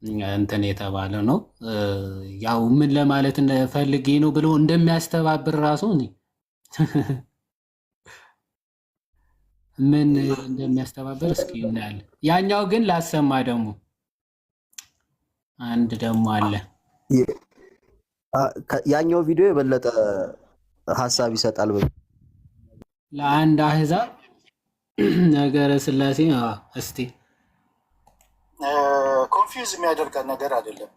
እንትን የተባለ ነው። ያው ምን ለማለት ፈልጌ ነው ብሎ እንደሚያስተባብር ራሱ እኔ ምን እንደሚያስተባብር እስኪ እናያለን። ያኛው ግን ላሰማ ደግሞ አንድ ደግሞ አለ። ያኛው ቪዲዮ የበለጠ ሀሳብ ይሰጣል። ለአንድ አህዛብ ነገረ ስላሴ እስቲ ኮንፊውዝ የሚያደርገን ነገር አይደለም።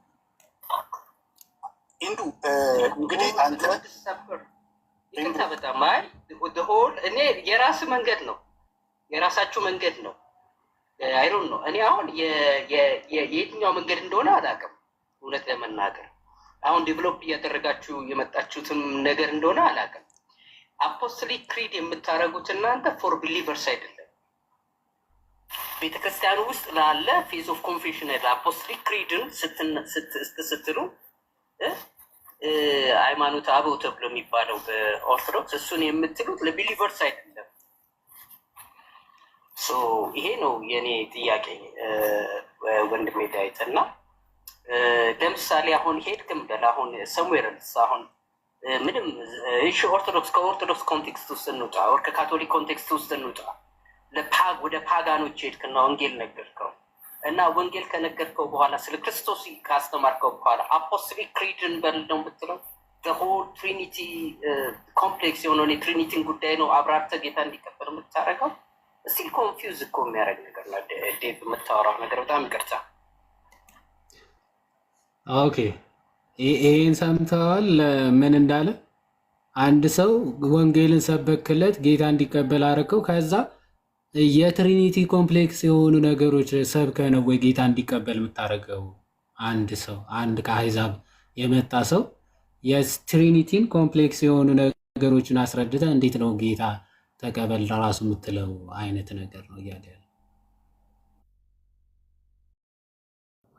ኢንዱ እንግዲህ አንተ በጣም ሆል እኔ የራስ መንገድ ነው የራሳችሁ መንገድ ነው። አይሮን ነው እኔ አሁን የየትኛው መንገድ እንደሆነ አላውቅም። እውነት ለመናገር አሁን ዴቨሎፕ እያደረጋችሁ የመጣችሁትም ነገር እንደሆነ አላውቅም። አፖስቶሊክ ክሪድ የምታደርጉት እናንተ ፎር ቢሊቨርስ አይደለም። ቤተክርስቲያኑ ውስጥ ላለ ፌዝ ኦፍ ኮንፌሽን አፖስቶሊክ ክሪድን ስትሉ ሃይማኖት አበው ተብሎ የሚባለው በኦርቶዶክስ እሱን የምትሉት ለቢሊቨርስ አይደለም። ይሄ ነው የኔ ጥያቄ ወንድሜ ዳዊት። እና ለምሳሌ አሁን ሄድክም በል አሁን ሰምዌርስ አሁን ምንም እሺ ኦርቶዶክስ ከኦርቶዶክስ ኮንቴክስት ውስጥ እንውጣ፣ ወር ከካቶሊክ ኮንቴክስት ውስጥ እንውጣ። ወደ ፓጋኖች ሄድክና ወንጌል ነገርከው እና ወንጌል ከነገርከው በኋላ ስለ ክርስቶስ ካስተማርከው በኋላ አፖስቶሊክ ክሪድን በል ነው የምትለው። ሆል ትሪኒቲ ኮምፕሌክስ የሆነውን የትሪኒቲን ጉዳይ ነው አብራርተህ ጌታ እንዲቀበል የምታደርገው። እስቲል ኮንፊውዝ እኮ የሚያደርግ ነገር ነው። ዴቭ የምታወራው ነገር በጣም ይቅርታ። ኦኬ ይሄን ሰምተዋል? ምን እንዳለ አንድ ሰው ወንጌልን ሰበክለት፣ ጌታ እንዲቀበል አደረገው። ከዛ የትሪኒቲ ኮምፕሌክስ የሆኑ ነገሮች ሰብከ ነው ወይ ጌታ እንዲቀበል የምታደርገው? አንድ ሰው አንድ ከአሕዛብ የመጣ ሰው የትሪኒቲን ኮምፕሌክስ የሆኑ ነገሮችን አስረድተ እንዴት ነው ጌታ ተቀበል ራሱ የምትለው አይነት ነገር ነው እያለ ያለ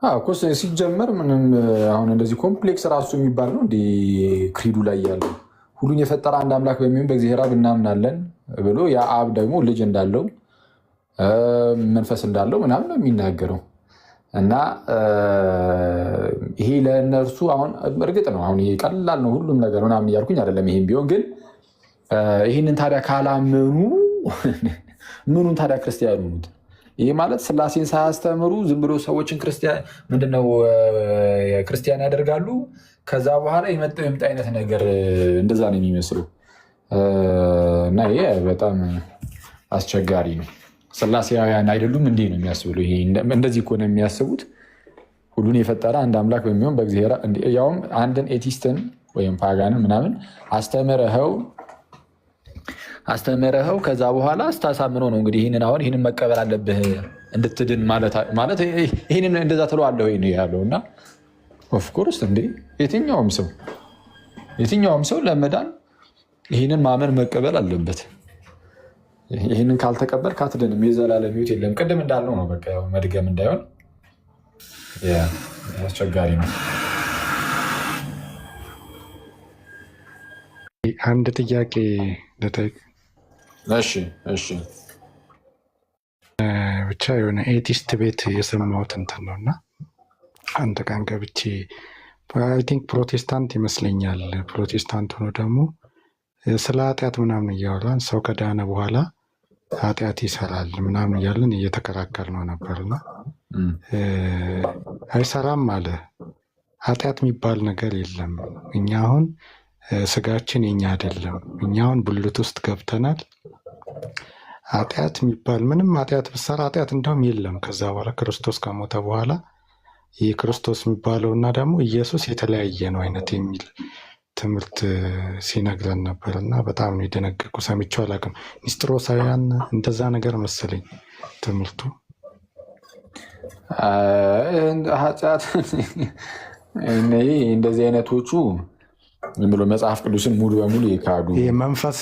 እኮ ሲጀመር ምንም አሁን እንደዚህ ኮምፕሌክስ ራሱ የሚባል ነው እንዲህ ክሪዱ ላይ ያለው ሁሉን የፈጠረ አንድ አምላክ በሚሆን በእግዚአብሔር አብ እናምናለን ብሎ ያ አብ ደግሞ ልጅ እንዳለው መንፈስ እንዳለው ምናምን ነው የሚናገረው። እና ይሄ ለእነርሱ አሁን እርግጥ ነው አሁን ይሄ ቀላል ነው ሁሉም ነገር ምናምን እያልኩኝ አይደለም። ይሄም ቢሆን ግን ይህንን ታዲያ ካላመኑ ምኑን ታዲያ ክርስቲያን ሆኑት? ይህ ማለት ስላሴን ሳያስተምሩ ዝም ብሎ ሰዎችን ምንድነው ክርስቲያን ያደርጋሉ። ከዛ በኋላ የመጣው የምጣ አይነት ነገር እንደዛ ነው የሚመስለው። እና ይሄ በጣም አስቸጋሪ ነው። ስላሴያውያን አይደሉም እንዲህ ነው የሚያስብሉ። እንደዚህ እኮ ነው የሚያስቡት። ሁሉን የፈጠረ አንድ አምላክ በሚሆን በእግዚአብሔር ያውም አንድን ኤቲስትን ወይም ፓጋንን ምናምን አስተምረኸው ከዛ በኋላ ስታሳምነው ነው እንግዲህ ይህንን መቀበል አለብህ እንድትድን ማለት ይህንን እንደዛ ትለዋለህ ወይ ነው ያለው። እና ኦፍኮርስ እንዴ የትኛውም ሰው ለመዳን ይህንን ማመን መቀበል አለበት። ይህንን ካልተቀበልክ አትድንም፣ የዘላለም ሕይወት የለም። ቅድም እንዳልነው ነው በቃ መድገም እንዳይሆን አስቸጋሪ ነው። አንድ ጥያቄ ልጠይቅ? እሺ ብቻ የሆነ ኤቲስት ቤት የሰማሁት እንትን ነው እና አንድ ቀን ገብቼ አይ ቲንክ ፕሮቴስታንት ይመስለኛል። ፕሮቴስታንት ሆኖ ደግሞ ስለ ኃጢአት ምናምን እያወራን ሰው ከዳነ በኋላ ኃጢአት ይሰራል ምናምን እያለን እየተከራከር ነው ነበርና አይሰራም አለ። ኃጢአት የሚባል ነገር የለም። እኛ አሁን ስጋችን የኛ አይደለም። እኛ አሁን ብልት ውስጥ ገብተናል። ኃጢአት የሚባል ምንም ኃጢአት ብሰራ ኃጢአት እንደውም የለም። ከዛ በኋላ ክርስቶስ ከሞተ በኋላ ይህ ክርስቶስ የሚባለው እና ደግሞ ኢየሱስ የተለያየ ነው አይነት የሚል ትምህርት ሲነግረን ነበር እና በጣም ነው የደነገጥኩ። ሰምቼው አላውቅም። ንስጥሮሳውያን እንደዛ ነገር መሰለኝ ትምህርቱ። ኃጢአት እንደዚህ አይነቶቹ ዝም ብሎ መጽሐፍ ቅዱስን ሙሉ በሙሉ የካዱ መንፈስ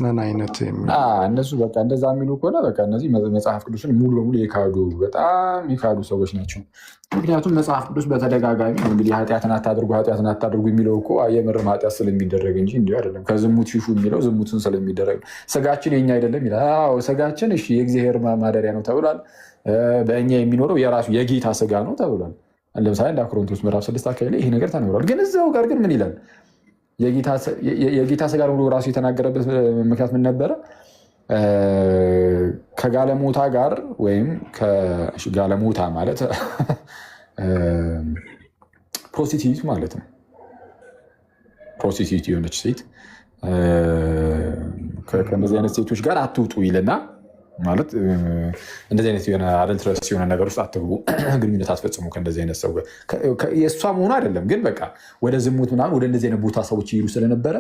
ነን አይነት እነሱ በቃ እንደዛ የሚሉ ከሆነ በቃ እነዚህ መጽሐፍ ቅዱስን ሙሉ በሙሉ በጣም የካዱ ሰዎች ናቸው። ምክንያቱም መጽሐፍ ቅዱስ በተደጋጋሚ እንግዲህ ኃጢአትን አታድርጉ የሚለው እኮ የምርም ኃጢአት ስለሚደረግ እንጂ እንዲሁ አይደለም። ከዝሙት ሽሹ የሚለው ዝሙትን ስለሚደረግ፣ ስጋችን የኛ አይደለም ይላል። ስጋችን የእግዚአብሔር ማደሪያ ነው ተብሏል። በእኛ የሚኖረው የራሱ የጌታ ስጋ ነው ተብሏል። ለምሳሌ እንደ ቆሮንቶስ ምዕራፍ 6 አካባቢ ላይ ይሄ ነገር ተነግሯል። ግን እዛው ጋር ግን ምን ይላል? የጌታ ስጋ ብሎ ራሱ የተናገረበት ምክንያት ምን ነበረ? ከጋለሞታ ጋር ወይም ጋለሞታ ማለት ፕሮስቲቲዩት ማለት ነው። ፕሮስቲቲዩት የሆነች ሴት ከእንደዚህ አይነት ሴቶች ጋር አትውጡ ይልና ማለት እንደዚህ አይነት የሆነ አደልትረስ የሆነ ነገር ውስጥ አትግቡ፣ ግንኙነት አትፈጽሙ ከእንደዚህ አይነት ሰው ጋር። የእሷ መሆኑ አይደለም ግን በቃ ወደ ዝሙት ምናምን ወደ እንደዚህ አይነት ቦታ ሰዎች ይሄዱ ስለነበረ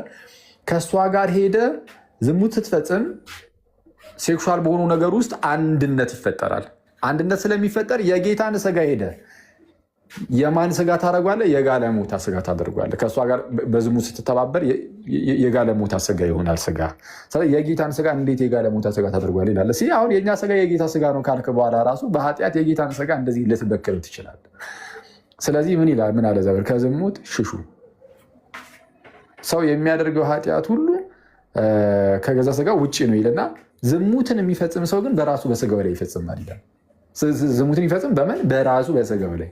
ከእሷ ጋር ሄደ ዝሙት ስትፈጽም ሴክሹዋል በሆኑ ነገር ውስጥ አንድነት ይፈጠራል። አንድነት ስለሚፈጠር የጌታን ስጋ ሄደ የማን ስጋ ታደርጓለህ? የጋለሞታ ስጋ ታደርጓለህ። ከእሷ ጋር በዝሙት ስትተባበር የጋለሞታ ስጋ ይሆናል ስጋ። የጌታን ስጋ እንዴት የጋለሞታ ስጋ ታደርጓለህ ይላል። አሁን የእኛ ስጋ የጌታ ስጋ ነው ካልክ በኋላ ራሱ በኃጢአት የጌታን ስጋ እንደዚህ ልትበክል ትችላለህ። ስለዚህ ምን ይላል? ምን አለ እግዚአብሔር? ከዝሙት ሽሹ። ሰው የሚያደርገው ኃጢአት ሁሉ ከገዛ ስጋ ውጭ ነው ይልና ዝሙትን የሚፈጽም ሰው ግን በራሱ በስጋው ላይ ይፈጽማል ይላል። ዝሙትን ይፈጽም በምን? በራሱ በስጋው ላይ።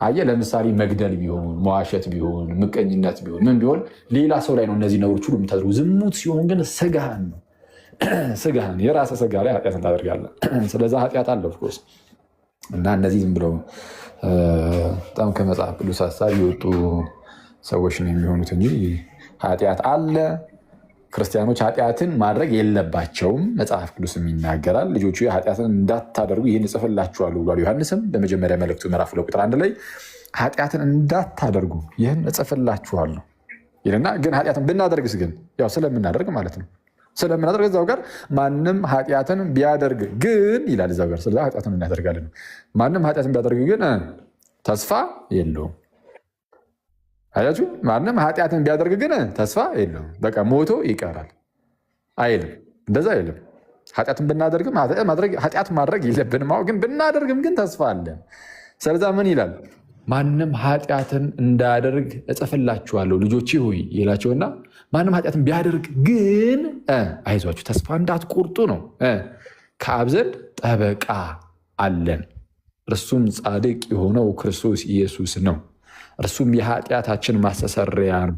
አየህ፣ ለምሳሌ መግደል ቢሆን፣ መዋሸት ቢሆን፣ ምቀኝነት ቢሆን፣ ምን ቢሆን ሌላ ሰው ላይ ነው እነዚህ ነገሮች ሁሉ የምታደርጉ። ዝሙት ሲሆን ግን ስጋህን ነው ስጋህን የራስህ ስጋ ላይ ኃጢአትን ታደርጋለህ። ስለዛ ኃጢአት አለ ኦፍኮርስ እና እነዚህ ዝም ብለው በጣም ከመጽሐፍ ቅዱስ ሀሳብ የወጡ ሰዎች ነው የሚሆኑት እንጂ ኃጢአት አለ። ክርስቲያኖች ኃጢአትን ማድረግ የለባቸውም። መጽሐፍ ቅዱስም ይናገራል። ልጆቹ ኃጢአትን እንዳታደርጉ ይህን እጽፍላችኋለሁ ብሏል። ዮሐንስም በመጀመሪያ መልእክቱ ምዕራፍ 2 ቁጥር 1 ላይ ኃጢአትን እንዳታደርጉ ይህን እጽፍላችኋለሁ ይልና ግን ኃጢአትን ብናደርግስ ግን ያው ስለምናደርግ ማለት ነው ስለምናደርግ እዛው ጋር ማንም ኃጢአትን ቢያደርግ ግን ይላል እዛው ጋር ስለ ኃጢአትን እናደርጋለን። ማንም ኃጢአትን ቢያደርግ ግን ተስፋ የለውም። አያችሁ፣ ማንም ኃጢአትን ቢያደርግ ግን ተስፋ የለውም። በቃ ሞቶ ይቀራል አይልም። እንደዛ አይልም። ኃጢአትን ብናደርግም ኃጢአት ማድረግ የለብንም። ግን ብናደርግም ግን ተስፋ አለን። ስለዛ ምን ይላል? ማንም ኃጢአትን እንዳያደርግ እጽፍላችኋለሁ ልጆቼ ሆይ ይላቸውና ማንም ኃጢአትን ቢያደርግ ግን አይዟችሁ ተስፋ እንዳትቆርጡ ነው። ከአብ ዘንድ ጠበቃ አለን፣ እርሱም ጻድቅ የሆነው ክርስቶስ ኢየሱስ ነው። እርሱም የኃጢአታችን ማስተሰሪያ ነው።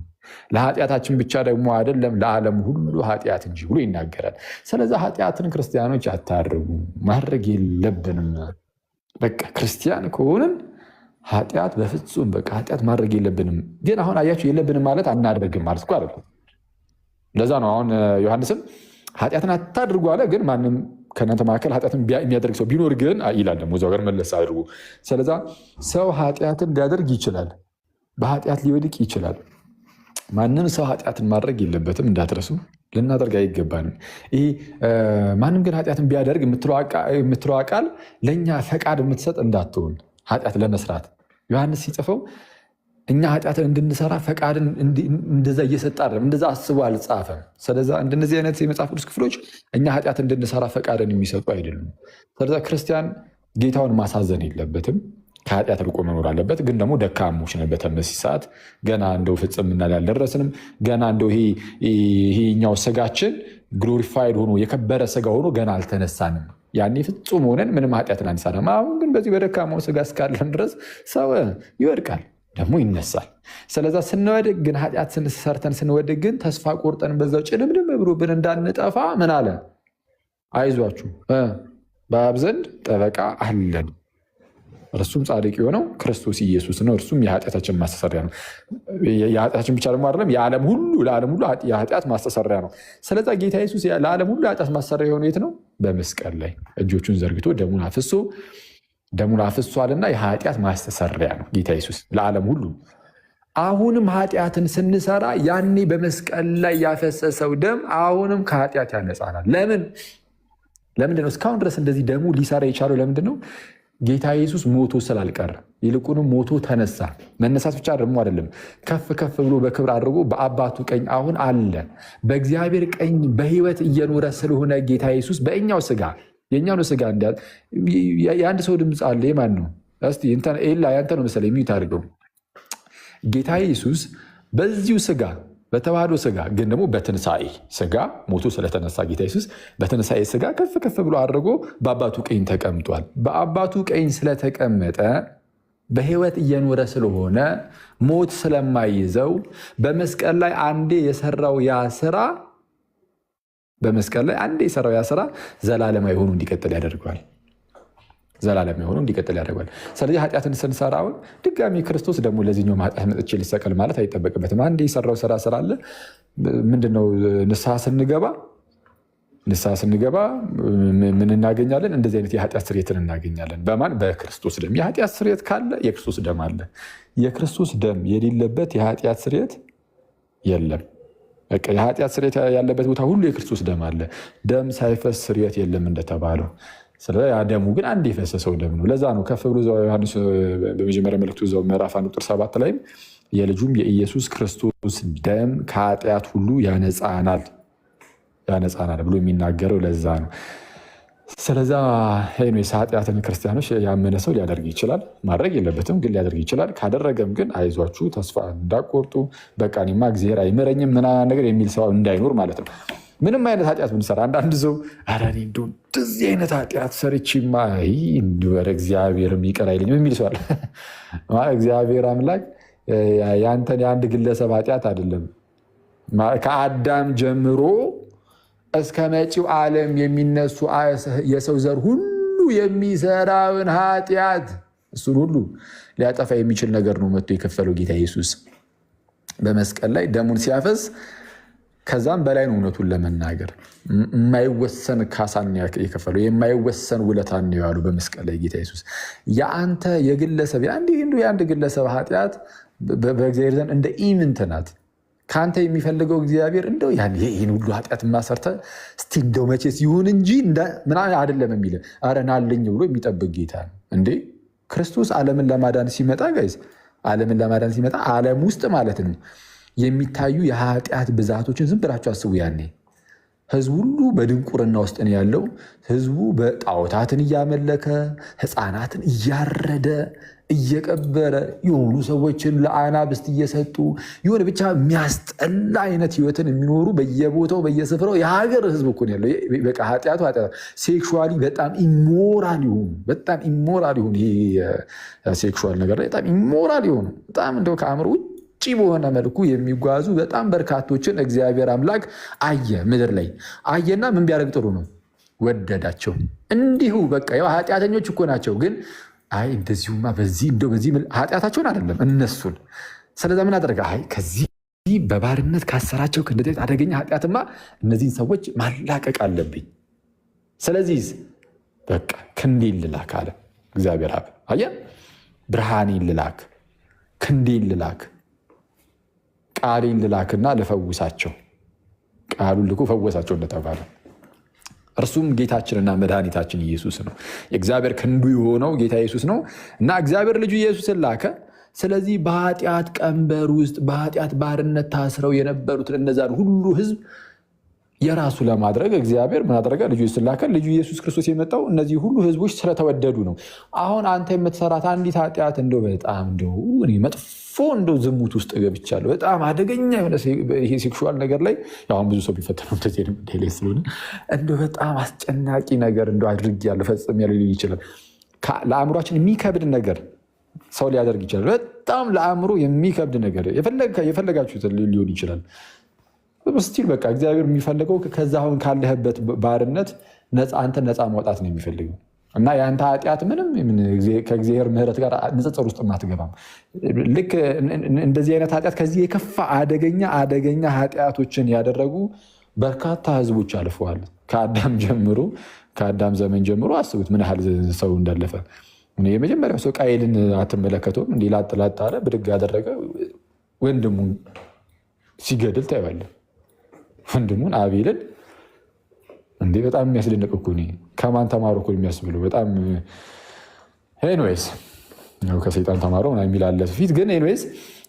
ለኃጢአታችን ብቻ ደግሞ አይደለም ለዓለም ሁሉ ኃጢአት እንጂ ብሎ ይናገራል። ስለዚ ኃጢአትን ክርስቲያኖች አታድርጉ፣ ማድረግ የለብንም። በቃ ክርስቲያን ከሆንን ኃጢአት በፍጹም በቃ ኃጢአት ማድረግ የለብንም። ግን አሁን አያችሁ የለብንም ማለት አናደርግም ማለት እኮ አይደለም። ለዛ ነው አሁን ዮሐንስም ኃጢአትን አታድርጉ አለ። ግን ማንም ከእናንተ መካከል ኃጢአትን የሚያደርግ ሰው ቢኖር ግን ይላል ደግሞ እዛው ጋር መለስ አድርጉ። ስለዛ ሰው ኃጢአትን ሊያደርግ ይችላል፣ በኃጢአት ሊወድቅ ይችላል። ማንም ሰው ኃጢአትን ማድረግ የለበትም እንዳትረሱ፣ ልናደርግ አይገባንም። ይህ ማንም ግን ኃጢአትን ቢያደርግ የምትለዋ ቃል ለእኛ ፈቃድ የምትሰጥ እንዳትሆን ኃጢአት ለመስራት ዮሐንስ ሲጽፈው እኛ ኃጢአትን እንድንሰራ ፈቃድን እንደዛ እየሰጠ አይደለም፣ እንደዛ አስቦ አልጻፈም። ስለዛ እንደነዚህ አይነት የመጽሐፍ ቅዱስ ክፍሎች እኛ ኃጢአት እንድንሰራ ፈቃድን የሚሰጡ አይደሉም። ስለዛ ክርስቲያን ጌታውን ማሳዘን የለበትም፣ ከኃጢአት ርቆ መኖር አለበት። ግን ደግሞ ደካሞች ነን በተመሳሳይ ሰዓት ገና እንደው ፍጽምና ላይ አልደረስንም። ገና እንደው ይሄኛው ስጋችን ግሎሪፋይድ ሆኖ የከበረ ስጋ ሆኖ ገና አልተነሳንም። ያኔ ፍጹም ሆነን ምንም ኃጢአትን አንሰራም። አሁን ግን በዚህ በደካማው ስጋ እስካለን ድረስ ሰው ይወድቃል ደግሞ ይነሳል። ስለዛ ስንወድቅ ግን ኃጢአት ሰርተን ስንወድቅ ግን ተስፋ ቆርጠን በዛው ጭልምልም ብሎብን እንዳንጠፋ ምን አለ? አይዟችሁ በአብ ዘንድ ጠበቃ አለን፣ እርሱም ጻድቅ የሆነው ክርስቶስ ኢየሱስ ነው። እርሱም የኃጢአታችን ማስተሰሪያ ነው። የኃጢአታችን ብቻ ደግሞ አይደለም፣ ለዓለም ሁሉ የኃጢአት ማስተሰሪያ ነው። ስለዛ ጌታ ኢየሱስ ለዓለም ሁሉ የኃጢአት ማስተሰሪያ የሆነ የት ነው? በመስቀል ላይ እጆቹን ዘርግቶ ደሙን አፍሷልና የኃጢአት ማስተሰሪያ ነው ጌታ ኢየሱስ ለዓለም ሁሉ። አሁንም ኃጢአትን ስንሰራ ያኔ በመስቀል ላይ ያፈሰሰው ደም አሁንም ከኃጢአት ያነጻናል። ለምንድን ነው እስካሁን ድረስ እንደዚህ ደሙ ሊሰራ የቻለው? ለምንድን ነው? ጌታ ኢየሱስ ሞቶ ስላልቀረ፣ ይልቁንም ሞቶ ተነሳ። መነሳት ብቻ ደግሞ አይደለም፣ ከፍ ከፍ ብሎ በክብር አድርጎ በአባቱ ቀኝ አሁን አለ። በእግዚአብሔር ቀኝ በሕይወት እየኖረ ስለሆነ ጌታ ኢየሱስ በእኛው ስጋ የእኛኑ ስጋ የአንድ ሰው ድምፅ አለ። የማን ነው? እስቲ ኤላ ያንተ ነው መሰለኝ የሚዩት አድርገው። ጌታ ኢየሱስ በዚሁ ስጋ በተዋህዶ ስጋ ግን ደግሞ በትንሣኤ ስጋ ሞቶ ስለተነሳ ጌታ ኢየሱስ በትንሣኤ ስጋ ከፍ ከፍ ብሎ አድርጎ በአባቱ ቀኝ ተቀምጧል። በአባቱ ቀኝ ስለተቀመጠ በህይወት እየኖረ ስለሆነ ሞት ስለማይይዘው በመስቀል ላይ አንዴ የሰራው ያ ስራ ዘላለማዊ ሆኖ እንዲቀጥል ያደርገዋል። ስለዚህ ኃጢአትን ስንሰራውን ድጋሚ ክርስቶስ ደግሞ ለዚህኛው ኃጢአት መጥቼ ሊሰቀል ማለት አይጠበቅበትም። አንዴ የሰራው ስራ አለ። ምንድነው? ንስሐ ስንገባ ምን እናገኛለን? እንደዚህ አይነት የኃጢአት ስርየትን እናገኛለን። በማን? በክርስቶስ ደም። የኃጢአት ስርየት ካለ የክርስቶስ ደም አለ። የክርስቶስ ደም የሌለበት የኃጢአት ስርየት የለም። የኃጢአት ስርየት ያለበት ቦታ ሁሉ የክርስቶስ ደም አለ። ደም ሳይፈስ ስርየት የለም እንደተባለው። ስለዚህ ያ ደሙ ግን አንድ የፈሰሰው ደም ነው። ለዛ ነው ከፍ ብሎ ዮሐንስ በመጀመሪያ መልእክቱ እዛው ምዕራፍ 1 ቁጥር 7 ላይም የልጁም የኢየሱስ ክርስቶስ ደም ከኃጢአት ሁሉ ያነጻናል ብሎ የሚናገረው ለዛ ነው። ስለዛ ሄኖስ ኃጢአትን ክርስቲያኖች ያመነ ሰው ሊያደርግ ይችላል። ማድረግ የለበትም ግን ሊያደርግ ይችላል። ካደረገም ግን አይዟችሁ፣ ተስፋ እንዳቆርጡ፣ በቃ እኔማ እግዚአብሔር አይምረኝም ምናምን ነገር የሚል ሰው እንዳይኖር ማለት ነው። ምንም አይነት ኃጢአት ብንሰራ አንዳንድ ሰው ኧረ እኔ እንደው እንደዚህ አይነት ኃጢአት ሰርቼማ ኧረ እግዚአብሔርም ይቅር አይለኝም የሚል ሰው አለ። እግዚአብሔር አምላክ ያንተን የአንድ ግለሰብ ኃጢአት አይደለም ከአዳም ጀምሮ እስከ መጪው ዓለም የሚነሱ የሰው ዘር ሁሉ የሚሰራውን ኃጢአት እሱን ሁሉ ሊያጠፋ የሚችል ነገር ነው መጥቶ የከፈለው ጌታ ኢየሱስ በመስቀል ላይ ደሙን ሲያፈስ። ከዛም በላይ ነው እውነቱን ለመናገር የማይወሰን ካሳን የከፈለው የማይወሰን ውለታን ነው ያሉ በመስቀል ላይ ጌታ ኢየሱስ። የአንተ የግለሰብ የአንድ ግለሰብ ኃጢአት በእግዚአብሔር ዘንድ እንደ ኢምንት ናት። ከአንተ የሚፈልገው እግዚአብሔር እንደው ይህን ሁሉ ኃጢአት ማሰርተ እስቲ እንደው መቼስ ይሁን እንጂ ምናምን አይደለም የሚል ኧረ ናልኝ ብሎ የሚጠብቅ ጌታ ነው እንዴ። ክርስቶስ ዓለምን ለማዳን ሲመጣ ዓለም ውስጥ ማለት ነው የሚታዩ የኃጢአት ብዛቶችን ዝም ብላችሁ አስቡ። ያኔ ህዝቡ ሁሉ በድንቁርና ውስጥ ነው ያለው። ህዝቡ በጣዖታትን እያመለከ ህፃናትን እያረደ እየቀበረ የሆኑ ሰዎችን ለአናብስት እየሰጡ የሆነ ብቻ የሚያስጠላ አይነት ህይወትን የሚኖሩ በየቦታው በየስፍራው የሀገር ህዝብ እኮ ነው ያለው። በቃ ኃጢአቱ ሴክሹዋሊ በጣም ኢሞራል ይሆኑ ይሄ ሴክሹዋል ነገር ላይ በጣም ኢሞራል ይሆኑ በጣም እንደው ከአእምሮ ውጭ በሆነ መልኩ የሚጓዙ በጣም በርካቶችን እግዚአብሔር አምላክ አየ። ምድር ላይ አየና ምን ቢያደርግ ጥሩ ነው? ወደዳቸው። እንዲሁ በቃ ያው ኃጢአተኞች እኮ ናቸው ግን አይ እንደዚሁማ በዚህ ኃጢአታቸውን አይደለም እነሱን። ስለዛ ምን አደረገ? አይ ከዚህ በባርነት ካሰራቸው ከእንደዚህ አደገኛ ኃጢአትማ እነዚህን ሰዎች ማላቀቅ አለብኝ። ስለዚህ በቃ ክንዴን ልላክ አለ እግዚአብሔር አብ። አየህ ብርሃኔን ልላክ፣ ክንዴን ልላክ፣ ቃሌን ልላክና ልፈውሳቸው። ቃሉን ልኮ ፈወሳቸው እንደተባለ እርሱም ጌታችንና መድኃኒታችን ኢየሱስ ነው። የእግዚአብሔር ክንዱ የሆነው ጌታ ኢየሱስ ነው እና እግዚአብሔር ልጁ ኢየሱስን ላከ። ስለዚህ በኃጢአት ቀንበር ውስጥ በኃጢአት ባርነት ታስረው የነበሩትን እነዛን ሁሉ ህዝብ የራሱ ለማድረግ እግዚአብሔር ምን አደረገ? ልጁ ኢየሱስን ላከ። ልጁ ኢየሱስ ክርስቶስ የመጣው እነዚህ ሁሉ ህዝቦች ስለተወደዱ ነው። አሁን አንተ የምትሰራት አንዲት ኃጢአት እንደው በጣም መጥፎ እንደው ዝሙት ውስጥ ገብቻለሁ በጣም አደገኛ የሆነ ይሄ ሴክሹዋል ነገር ላይ አሁን ብዙ ሰው ቢፈተነው ላይ ስለሆነ እንደው በጣም አስጨናቂ ነገር እንደው አድርጌያለሁ ፈጽሜያለሁ ሊል ይችላል። ለአእምሯችን የሚከብድ ነገር ሰው ሊያደርግ ይችላል። በጣም ለአእምሮ የሚከብድ ነገር የፈለጋችሁት ሊሆን ይችላል። ስቲል በቃ እግዚአብሔር የሚፈልገው ከዛ አሁን ካለህበት ባርነት አንተ ነፃ ማውጣት ነው የሚፈልገው እና የአንተ ኃጢአት ምንም ከእግዚአብሔር ምሕረት ጋር ንጽጽር ውስጥ አትገባም። ልክ እንደዚህ አይነት ኃጢአት ከዚህ የከፋ አደገኛ ኃጢአቶችን ያደረጉ በርካታ ህዝቦች አልፈዋል። ከአዳም ዘመን ጀምሮ አስቡት ምን ያህል ሰው እንዳለፈ። የመጀመሪያው ሰው ቃየልን አትመለከተውም? እንዲህ ላጥ አለ፣ ብድግ ያደረገ ወንድሙን ሲገድል ታይዋለህ። ወንድሙን አቤልን እንዲህ በጣም የሚያስደንቅ እኮ ከማን ተማሩ እኮ የሚያስብለው በጣም ኤኒዌይስ ከሰይጣን ተማሩ የሚል አለ ፊት ግን ኤኒዌይስ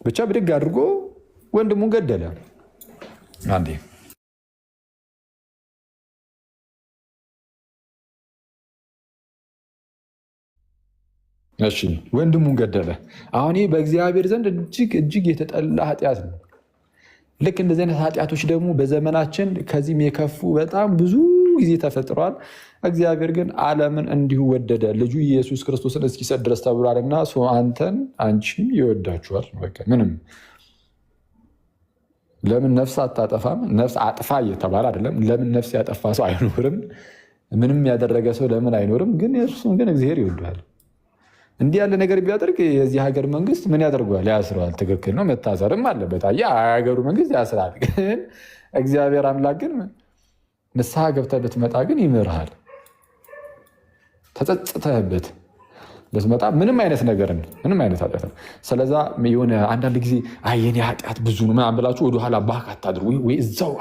ብቻ ብድግ አድርጎ ወንድሙን ገደለ። አንዴ እሺ ወንድሙን ገደለ። አሁን ይህ በእግዚአብሔር ዘንድ እጅግ የተጠላ ኃጢአት ነው። ልክ እንደዚህ አይነት ኃጢአቶች ደግሞ በዘመናችን ከዚህም የከፉ በጣም ብዙ ጊዜ ተፈጥሯል። እግዚአብሔር ግን ዓለምን እንዲሁ ወደደ ልጁ ኢየሱስ ክርስቶስን እስኪሰጥ ድረስ ተብሏልና አንተን አንቺን ይወዳችኋል። በቃ ምንም ለምን ነፍስ አታጠፋም? ነፍስ አጥፋ እየተባለ አይደለም። ለምን ነፍስ ያጠፋ ሰው አይኖርም? ምንም ያደረገ ሰው ለምን አይኖርም? ግን እርሱን ግን እግዚአብሔር ይወደዋል። እንዲህ ያለ ነገር ቢያደርግ የዚህ ሀገር መንግስት ምን ያደርገዋል? ያስረዋል። ትክክል ነው፣ መታሰርም አለበት። የሀገሩ መንግስት ያስራል። ግን እግዚአብሔር አምላክ ግን ንስሐ ገብተህ ብትመጣ ግን ይምርሃል። ተጸጽተህበት ብትመጣ ምንም አይነት ነገርን ምንም አይነት ኃጢአት ነው። ስለዛ የሆነ አንዳንድ ጊዜ የኔ ኃጢአት ብዙ ነው ምናምን ብላችሁ ወደኋላ ባክ አታድርጉ። ወይ እዛው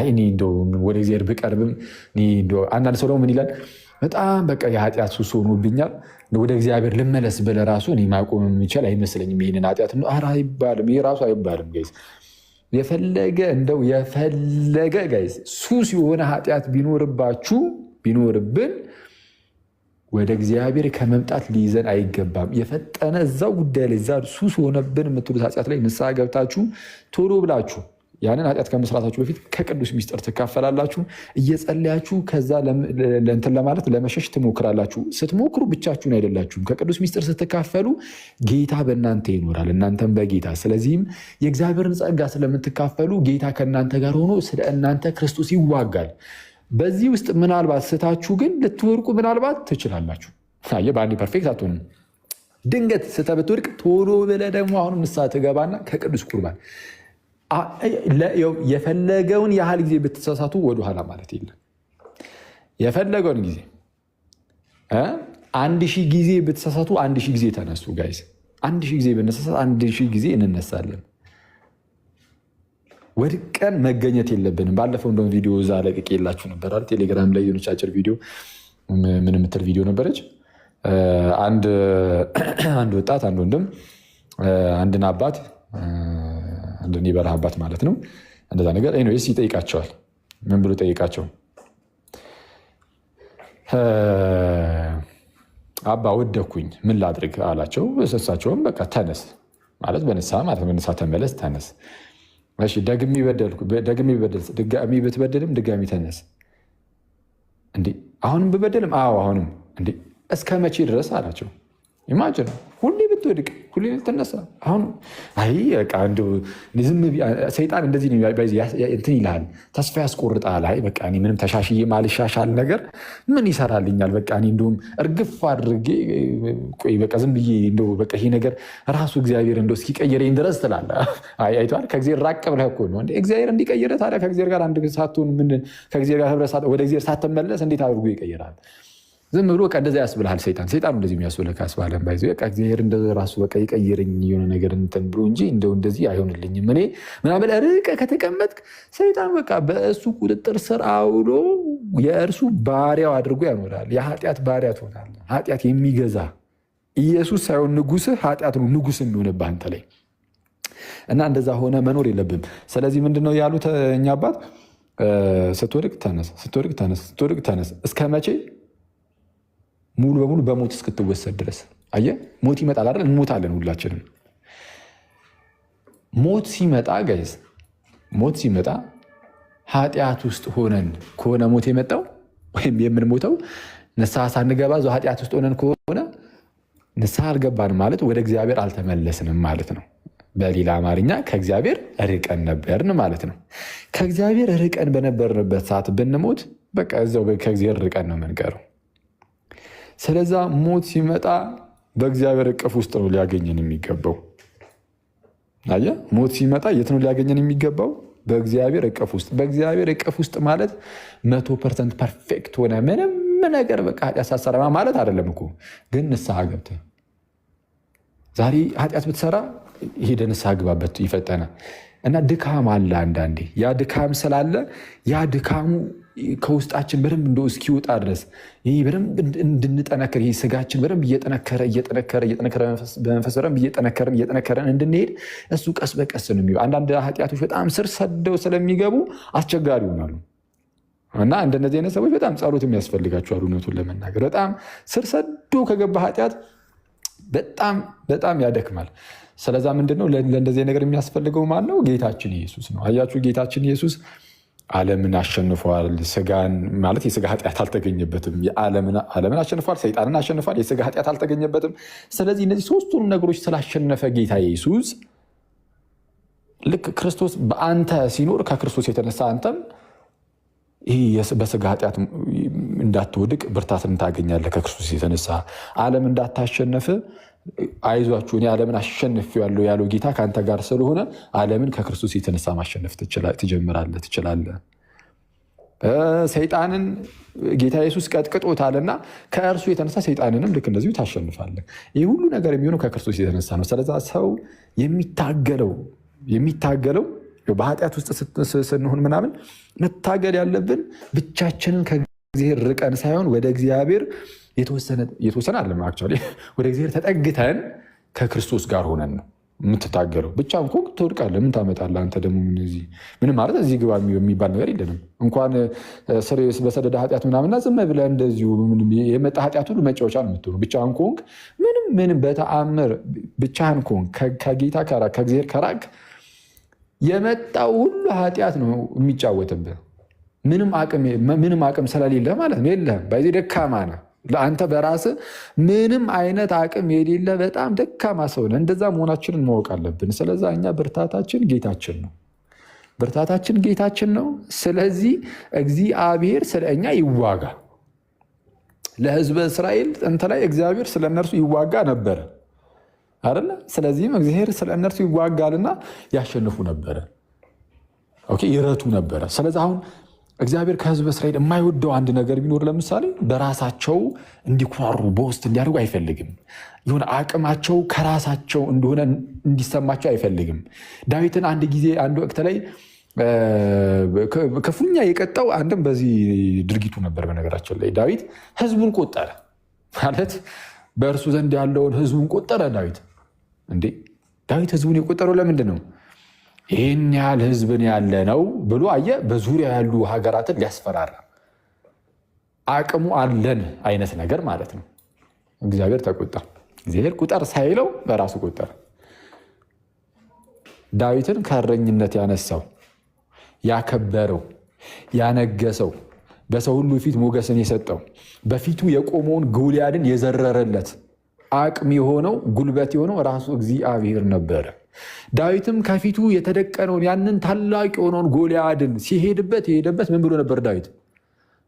እኔ እንደው ወደ እግዚአብሔር ብቀርብም አንዳንድ ሰው ደግሞ ምን ይላል? በጣም በቃ የኃጢአት ሱስ ሆኖብኛል ወደ እግዚአብሔር ልመለስ ብለህ ራሱ እኔ ማቆም የሚችል አይመስለኝም ይሄንን ኃጢአት ነው። ኧረ አይባልም፣ ይሄ ራሱ አይባልም ጋይስ። የፈለገ ጋይስ ሱስ የሆነ ኃጢአት ቢኖርብን ወደ እግዚአብሔር ከመምጣት ሊይዘን አይገባም። የፈጠነ እዛው ጉዳይ ላይ እዛ ሱስ ሆነብን የምትሉት ኃጢአት ላይ ንስሐ ገብታችሁ ቶሎ ብላችሁ ያንን ኃጢአት ከመስራታችሁ በፊት ከቅዱስ ሚስጥር ትካፈላላችሁ። እየጸለያችሁ ከዛ ለእንትን ለማለት ለመሸሽ ትሞክራላችሁ። ስትሞክሩ ብቻችሁን አይደላችሁም። ከቅዱስ ሚስጥር ስትካፈሉ ጌታ በእናንተ ይኖራል፣ እናንተም በጌታ። ስለዚህም የእግዚአብሔርን ጸጋ ስለምትካፈሉ ጌታ ከእናንተ ጋር ሆኖ ስለ እናንተ ክርስቶስ ይዋጋል። በዚህ ውስጥ ምናልባት ስታችሁ ግን ልትወርቁ ምናልባት ትችላላችሁ። በአንዴ ፐርፌክት አትሆንም። ድንገት ስተህ ብትወድቅ ቶሎ ብለህ ደግሞ አሁንም ንስሐ ትገባና ከቅዱስ ቁርባን የፈለገውን ያህል ጊዜ ብትሳሳቱ ወደኋላ ማለት የለም። የፈለገውን ጊዜ 1000 ጊዜ ብትሳሳቱ 1000 ጊዜ ተነሱ ጋይዝ። 1000 ጊዜ ብንሳሳት 1000 ጊዜ እንነሳለን። ወድቀን መገኘት የለብንም። ባለፈው እንደውም ቪዲዮ እዛ ለቅቄ የላችሁ ነበር አይደል? ቴሌግራም ላይ የሆነች አጭር ቪዲዮ ምን የምትል ቪዲዮ ነበረች። አንድ ወጣት አንድ ወንድም አንድን አባት አንድን የበረሃ አባት ማለት ነው እንደዛ ነገር ኤኒዌይስ ይጠይቃቸዋል። ምን ብሎ ጠይቃቸው? አባ ወደኩኝ ምን ላድርግ አላቸው። እሳቸውም በቃ ተነስ ማለት በንስሐ ማለት በንስሐ ተመለስ፣ ተነስ። እሺ ደግሜ ብትበደልም ድጋሚ ተነስ። እንዴ አሁንም ብበደልም? አዎ አሁንም። እንዴ እስከ መቼ ድረስ አላቸው። ኢማጅን ሁሌ ብትወድቅ ሁሌ ልትነሳ። አሁን ሰይጣን እንደዚህ እንትን ይልሃል፣ ተስፋ ያስቆርጣል። በቃ ምንም ተሻሽዬ ማልሻሻል ነገር ምን ይሰራልኛል? በቃ እንዲሁም እርግፍ አድርጌ ቆይ በቃ ዝም ብዬ በቃ ይሄ ነገር ራሱ እግዚአብሔር እስኪቀይረኝ ድረስ ትላለህ። አይተዋል። ከእግዚአብሔር ራቅ ብለህ እኮ ነው እግዚአብሔር እንዲቀይርህ። ታዲያ ከእግዚአብሔር ጋር አንድ ሳትሆን ከእግዚአብሔር ጋር ህብረት ወደ እግዚአብሔር ሳትመለስ እንዴት አድርጎ ይቀይራል? ዝም ብሎ እንደዛ ያስብልሃል ሰይጣን። ሰይጣኑ እንደዚህ የሚያስብልህ ካስባለን ባይዘ እግዚአብሔር ራሱ በቃ ይቀይረኝ የሆነ ነገር እንትን ብሎ እንጂ እንደዚህ አይሆንልኝም እኔ ምናምን ርቀህ ከተቀመጥክ ሰይጣን በቃ በእሱ ቁጥጥር ስር አውሎ የእርሱ ባሪያው አድርጎ ያኖራል። የኃጢአት ባሪያ ትሆናለህ። ኃጢአት የሚገዛ ኢየሱስ ሳይሆን ንጉስህ ኃጢአት ነው ንጉስ የሚሆንብህ አንተ ላይ እና እንደዛ ሆነ መኖር የለብም። ስለዚህ ምንድነው ያሉት እኛ አባት? ስትወድቅ ተነስ፣ ስትወድቅ ተነስ፣ ስትወድቅ ተነስ። እስከ መቼ? ሙሉ በሙሉ በሞት እስክትወሰድ ድረስ። አየህ ሞት ይመጣል አይደል? እንሞታለን ሁላችንም። ሞት ሲመጣ ጋይዝ፣ ሞት ሲመጣ ኃጢአት ውስጥ ሆነን ከሆነ ሞት የመጣው ወይም የምንሞተው ንስሐ ሳንገባ እዛው ኃጢአት ውስጥ ሆነን ከሆነ ንስሐ አልገባንም ማለት ወደ እግዚአብሔር አልተመለስንም ማለት ነው። በሌላ አማርኛ ከእግዚአብሔር ርቀን ነበርን ማለት ነው። ከእግዚአብሔር ርቀን በነበርንበት ሰዓት ብንሞት በቃ እዛው ከእግዚአብሔር ርቀን ነው የምንቀረው። ስለዛ ሞት ሲመጣ በእግዚአብሔር እቅፍ ውስጥ ነው ሊያገኘን የሚገባው። አየህ ሞት ሲመጣ የት ነው ሊያገኘን የሚገባው? በእግዚአብሔር እቅፍ ውስጥ። በእግዚአብሔር እቅፍ ውስጥ ማለት 100% ፐርፌክት ሆነ ምንም ነገር በቃ ኃጢአት ሳትሰራ ማለት አይደለም እኮ። ግን ንስሐ ገብተህ ዛሬ ኃጢአት ብትሰራ ሄደህ ንስሐ ግባበት ይፈጠናል። እና ድካም አለ አንዳንዴ። ያ ድካም ስላለ ያ ድካሙ ከውስጣችን በደንብ እንደው እስኪወጣ ድረስ ይህ በደንብ እንድንጠነክር ይህ ስጋችን በደንብ እየጠነከረ በመንፈስ በደንብ እየጠነከረን እንድንሄድ እሱ ቀስ በቀስ ነው የሚሆነው። አንዳንድ ኃጢአቶች በጣም ስር ሰደው ስለሚገቡ አስቸጋሪ ይሆናሉ እና እንደነዚህ አይነት ሰዎች በጣም ጸሎት የሚያስፈልጋቸዋል። እውነቱን ለመናገር በጣም ስር ሰዶ ከገባ ኃጢአት በጣም ያደክማል። ስለዛ ምንድነው ለእንደዚህ ነገር የሚያስፈልገው ማን ነው? ጌታችን ኢየሱስ ነው። አያችሁ ጌታችን ኢየሱስ ዓለምን አሸንፏል። ስጋን ማለት የስጋ ኃጢአት አልተገኘበትም። ዓለምን አሸንፏል፣ ሰይጣንን አሸንፏል፣ የስጋ ኃጢአት አልተገኘበትም። ስለዚህ እነዚህ ሶስቱንም ነገሮች ስላሸነፈ ጌታ ኢየሱስ ልክ ክርስቶስ በአንተ ሲኖር ከክርስቶስ የተነሳ አንተም ይህ በስጋ ኃጢአት እንዳትወድቅ ብርታትን ታገኛለህ። ከክርስቶስ የተነሳ ዓለም እንዳታሸነፍ አይዟችሁ እኔ ዓለምን አሸንፌዋለሁ ያለው ጌታ ከአንተ ጋር ስለሆነ ዓለምን ከክርስቶስ የተነሳ ማሸነፍ ትችላለህ። ሰይጣንን ጌታ ኢየሱስ ቀጥቅጦታልና ከእርሱ የተነሳ ሰይጣንንም ልክ እንደዚሁ ታሸንፋለህ። ይህ ሁሉ ነገር የሚሆነው ከክርስቶስ የተነሳ ነው። ስለዛ ሰው የሚታገለው በኃጢአት ውስጥ ስንሆን ምናምን መታገል ያለብን ብቻችንን ከእግዚአብሔር ርቀን ሳይሆን ወደ እግዚአብሔር የተወሰነ አለ ወደ እግዚአብሔር ተጠግተን ከክርስቶስ ጋር ሆነን ነው የምትታገለው። ብቻህን እኮ ትወድቃለህ። ምን ታመጣለህ አንተ ደግሞ? ምንም ማለት እዚህ ግባ የሚባል ነገር የለንም። እንኳን በሰደደ ኃጢአት ምናምና ዝም ብለህ እንደዚሁ የመጣ ኃጢአት ሁሉ መጫወቻ ነው የምትሆኑ። ብቻህን ከሆንክ ምንም በተአምር ብቻህን ከሆንክ ከጌታ ከእግዚአብሔር ከራቅ የመጣው ሁሉ ኃጢአት ነው የሚጫወትብህ። ምንም አቅም ስለሌለ ማለት ነው። የለህም በዚህ ደካማ ነህ። ለአንተ በራስህ ምንም አይነት አቅም የሌለ በጣም ደካማ ሰው ነህ። እንደዛ መሆናችንን ማወቅ አለብን። ስለዛ እኛ ብርታታችን ጌታችን ነው። ስለዚህ እግዚአብሔር ስለ እኛ ይዋጋ። ለሕዝበ እስራኤል ጥንት ላይ እግዚአብሔር ስለ እነርሱ ይዋጋ ነበረ አይደለ? ስለዚህም እግዚአብሔር ስለ እነርሱ ይዋጋልና ያሸንፉ ነበረ፣ ይረቱ ነበረ። ስለዚህ አሁን እግዚአብሔር ከሕዝበ እስራኤል የማይወደው አንድ ነገር ቢኖር ለምሳሌ በራሳቸው እንዲኩራሩ በውስጥ እንዲያደርጉ አይፈልግም። የሆነ አቅማቸው ከራሳቸው እንደሆነ እንዲሰማቸው አይፈልግም። ዳዊትን አንድ ወቅት ላይ ክፉኛ የቀጣው አንድም በዚህ ድርጊቱ ነበር። በነገራችን ላይ ዳዊት ሕዝቡን ቆጠረ ማለት በእርሱ ዘንድ ያለውን ሕዝቡን ቆጠረ። ዳዊት ሕዝቡን የቆጠረው ለምንድን ነው? ይህን ያህል ሕዝብን ያለ ነው ብሎ አየ። በዙሪያ ያሉ ሀገራትን ሊያስፈራራ አቅሙ አለን አይነት ነገር ማለት ነው። እግዚአብሔር ተቆጣ። እግዚአብሔር ቁጠር ሳይለው በራሱ ቆጠረ። ዳዊትን ከእረኝነት ያነሳው፣ ያከበረው፣ ያነገሰው፣ በሰው ሁሉ ፊት ሞገስን የሰጠው፣ በፊቱ የቆመውን ጎልያድን የዘረረለት አቅም የሆነው ጉልበት የሆነው ራሱ እግዚአብሔር ነበረ። ዳዊትም ከፊቱ የተደቀነውን ያንን ታላቅ የሆነውን ጎልያድን የሄደበት ምን ብሎ ነበር? ዳዊት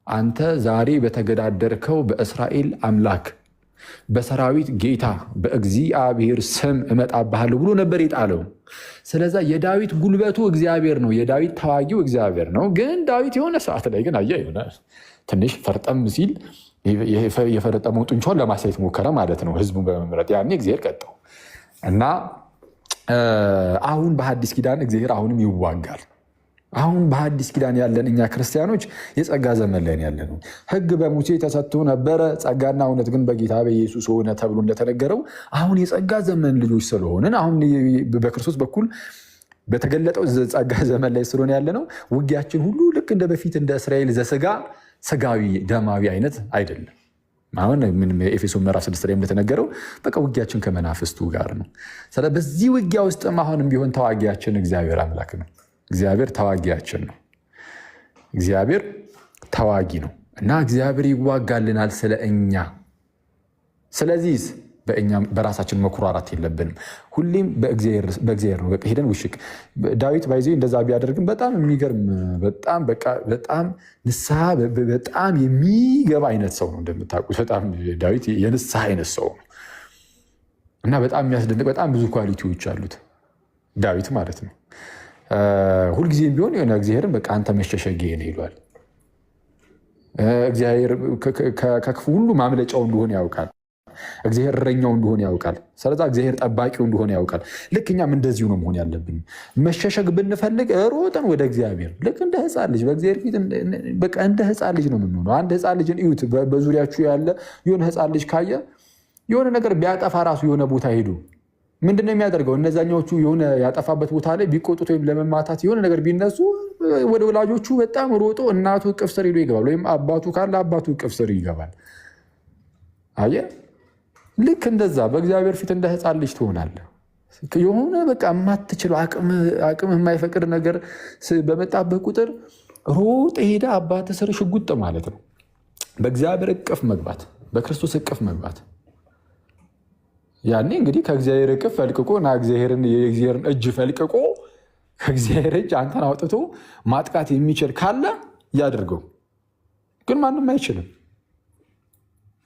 አንተ ዛሬ በተገዳደርከው በእስራኤል አምላክ በሰራዊት ጌታ በእግዚአብሔር ስም እመጣብሃለሁ ብሎ ነበር የጣለው። ስለዛ የዳዊት ጉልበቱ እግዚአብሔር ነው። የዳዊት ተዋጊው እግዚአብሔር ነው። ግን ዳዊት የሆነ ሰዓት ላይ ግን የሆነ ትንሽ ፈርጠም ሲል የፈረጠመውን ጡንቻውን ለማሳየት ሞከረ ማለት ነው፣ ህዝቡን በመምረጥ ያኔ እግዚአብሔር ቀጣው እና አሁን በሐዲስ ኪዳን እግዚአብሔር አሁንም ይዋጋል። አሁን በሐዲስ ኪዳን ያለን እኛ ክርስቲያኖች የጸጋ ዘመን ላይ ያለ ነው። ሕግ በሙሴ ተሰጥቶ ነበረ፣ ጸጋና እውነት ግን በጌታ በኢየሱስ ሆነ ተብሎ እንደተነገረው አሁን የጸጋ ዘመን ልጆች ስለሆንን አሁን በክርስቶስ በኩል በተገለጠው ጸጋ ዘመን ላይ ስለሆነ ያለ ነው። ውጊያችን ሁሉ ልክ እንደ በፊት እንደ እስራኤል ዘስጋ ስጋዊ ደማዊ አይነት አይደለም። አሁን ኤፌሶን ምዕራፍ 6 ላይ እንደተነገረው በቃ ውጊያችን ከመናፍስቱ ጋር ነው። በዚህ ውጊያ ውስጥም አሁንም ቢሆን ተዋጊያችን እግዚአብሔር አምላክ ነው። እግዚአብሔር ተዋጊያችን ነው። እግዚአብሔር ተዋጊ ነው እና እግዚአብሔር ይዋጋልናል ስለ እኛ። ስለዚህ በራሳችን መኩራራት የለብንም። ሁሌም በእግዚአብሔር ነው። በቃ ሄደን ውሽቅ ዳዊት ባይዜ እንደዛ ቢያደርግም በጣም የሚገርም በጣም ንስሐ በጣም የሚገባ አይነት ሰው ነው። እንደምታውቁት በጣም ዳዊት የንስሐ አይነት ሰው ነው እና በጣም የሚያስደንቅ በጣም ብዙ ኳሊቲዎች አሉት ዳዊት ማለት ነው። ሁልጊዜም ቢሆን የሆነ እግዚአብሔርን በቃ አንተ መሸሸጊያ ነው ይሏል። እግዚአብሔር ከክፉ ሁሉ ማምለጫው እንደሆነ ያውቃል። እግዚአብሔር እረኛው እንደሆነ ያውቃል። ስለዛ እግዚአብሔር ጠባቂው እንደሆነ ያውቃል። ልክ እኛም እንደዚሁ ነው መሆን ያለብን። መሸሸግ ብንፈልግ ሮጠን ወደ እግዚአብሔር ልክ እንደ ሕፃን ልጅ በእግዚአብሔር ፊት በቃ እንደ ሕፃን ልጅ ነው የምንሆነው። አንድ ሕፃን ልጅን እዩት። በዙሪያችሁ ያለ የሆነ ሕፃን ልጅ ካየ የሆነ ነገር ቢያጠፋ ራሱ የሆነ ቦታ ሄዱ ምንድነው የሚያደርገው? እነዛኛዎቹ የሆነ ያጠፋበት ቦታ ላይ ቢቆጡት ወይም ለመማታት የሆነ ነገር ቢነሱ ወደ ወላጆቹ በጣም ሮጦ እናቱ እቅፍ ስር ሄዶ ይገባል። ወይም አባቱ ካለ አባቱ እቅፍ ስር ይገባል። አየህ፣ ልክ እንደዛ በእግዚአብሔር ፊት እንደ ሕፃን ልጅ ትሆናለህ። የሆነ በቃ የማትችለው አቅምህ የማይፈቅድ ነገር በመጣብህ ቁጥር ሮጥ ሄደ አባት ስር ሽጉጥ ማለት ነው። በእግዚአብሔር እቅፍ መግባት፣ በክርስቶስ እቅፍ መግባት። ያኔ እንግዲህ ከእግዚአብሔር እቅፍ ፈልቅቆ እና የእግዚአብሔርን እጅ ፈልቅቆ ከእግዚአብሔር እጅ አንተን አውጥቶ ማጥቃት የሚችል ካለ ያድርገው። ግን ማንም አይችልም።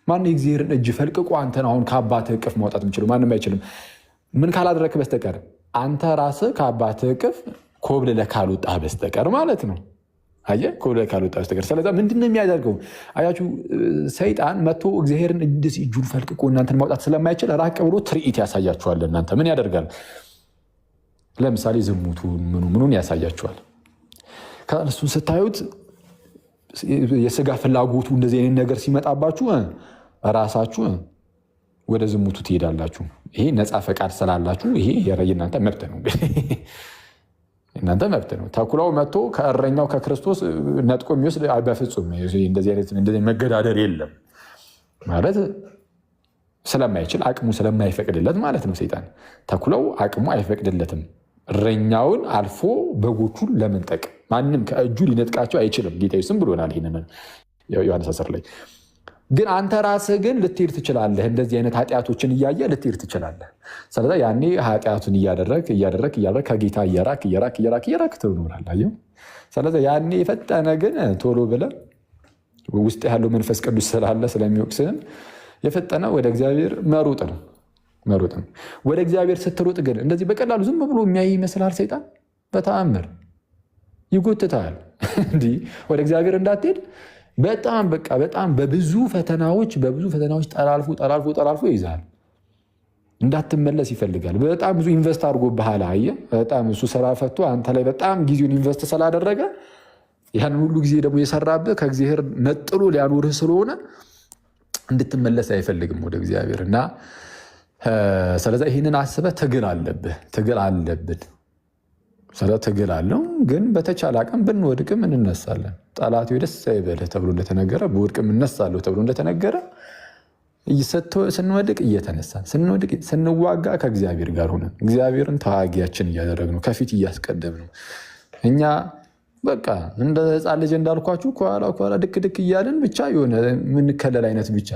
ማን የእግዚአብሔርን እጅ ፈልቅቆ አንተን አሁን ከአባትህ እቅፍ ማውጣት የሚችለው? ማንም አይችልም። ምን ካላደረክ በስተቀር አንተ ራስህ ከአባትህ እቅፍ ኮብልለህ ካልወጣህ በስተቀር ማለት ነው። አየህ፣ ኮብልለህ ካልወጣህ በስተቀር። ስለዚህ ምንድን ነው የሚያደርገው? አያችሁ፣ ሰይጣን መጥቶ እግዚአብሔርን እጁን ፈልቅቆ እናንተን ማውጣት ስለማይችል ራቅ ብሎ ትርኢት ያሳያችኋል። እናንተ ምን ያደርጋል? ለምሳሌ ዝሙቱ ምኑን ያሳያችኋል። እሱን ስታዩት የስጋ ፍላጎቱ እንደዚህ አይነት ነገር ሲመጣባችሁ ራሳችሁ ወደ ዝሙቱ ትሄዳላችሁ። ይሄ ነፃ ፈቃድ ስላላችሁ ይሄ የእናንተ መብት ነው። እናንተ መብት ነው። ተኩላው መጥቶ ከእረኛው ከክርስቶስ ነጥቆ የሚወስድ በፍጹም እንደዚህ መገዳደር የለም ማለት ስለማይችል አቅሙ ስለማይፈቅድለት ማለት ነው። ሰይጣን ተኩላው አቅሙ አይፈቅድለትም እረኛውን አልፎ በጎቹን ለመንጠቅ። ማንም ከእጁ ሊነጥቃቸው አይችልም። ጌታ ኢየሱስም ብሎናል ይህንን ዮሐንስ 10 ላይ። ግን አንተ ራስህ ግን ልትሄድ ትችላለህ። እንደዚህ አይነት ኃጢአቶችን እያየ ልትሄድ ትችላለህ። ስለዚ ያኔ ኃጢአቱን እያደረግ ከጌታ እየራክ ትኖራለህ። ስለዚ ያኔ የፈጠነ ግን ቶሎ ብለህ ውስጥ ያለው መንፈስ ቅዱስ ስላለ ስለሚወቅስህም የፈጠነ ወደ እግዚአብሔር መሮጥ ነው። ወደ እግዚአብሔር ስትሮጥ ግን እንደዚህ በቀላሉ ዝም ብሎ የሚያይ ይመስላል ሰይጣን። በተአምር ይጎትታል። እንዲህ ወደ እግዚአብሔር እንዳትሄድ በጣም በብዙ ፈተናዎች ጠላልፎ ይይዛል። እንዳትመለስ ይፈልጋል። በጣም ብዙ ኢንቨስት አድርጎብሃል። አየህ፣ በጣም እሱ ስራ ፈቶ አንተ ላይ በጣም ጊዜውን ኢንቨስት ስላደረገ ያንን ሁሉ ጊዜ ደግሞ የሰራብህ ከእግዚአብሔር ነጥሎ ሊያኖርህ ስለሆነ እንድትመለስ አይፈልግም ወደ እግዚአብሔር እና ስለዚህ ይህንን አስበህ ትግል አለብን። ትግል አለው። ግን በተቻለ አቅም ብንወድቅም እንነሳለን። ጠላት ደስ አይበልህ ተብሎ እንደተነገረ በወድቅም እነሳለሁ ተብሎ እንደተነገረ ስንወድቅ እየተነሳን ስንዋጋ ከእግዚአብሔር ጋር ሆነን እግዚአብሔርን ተዋጊያችን እያደረግነው ከፊት እያስቀደምነው እኛ በቃ እንደ ሕፃን ልጅ እንዳልኳችሁ ከኋላ ድክ እያለን ብቻ የሆነ የምንከለል አይነት ብቻ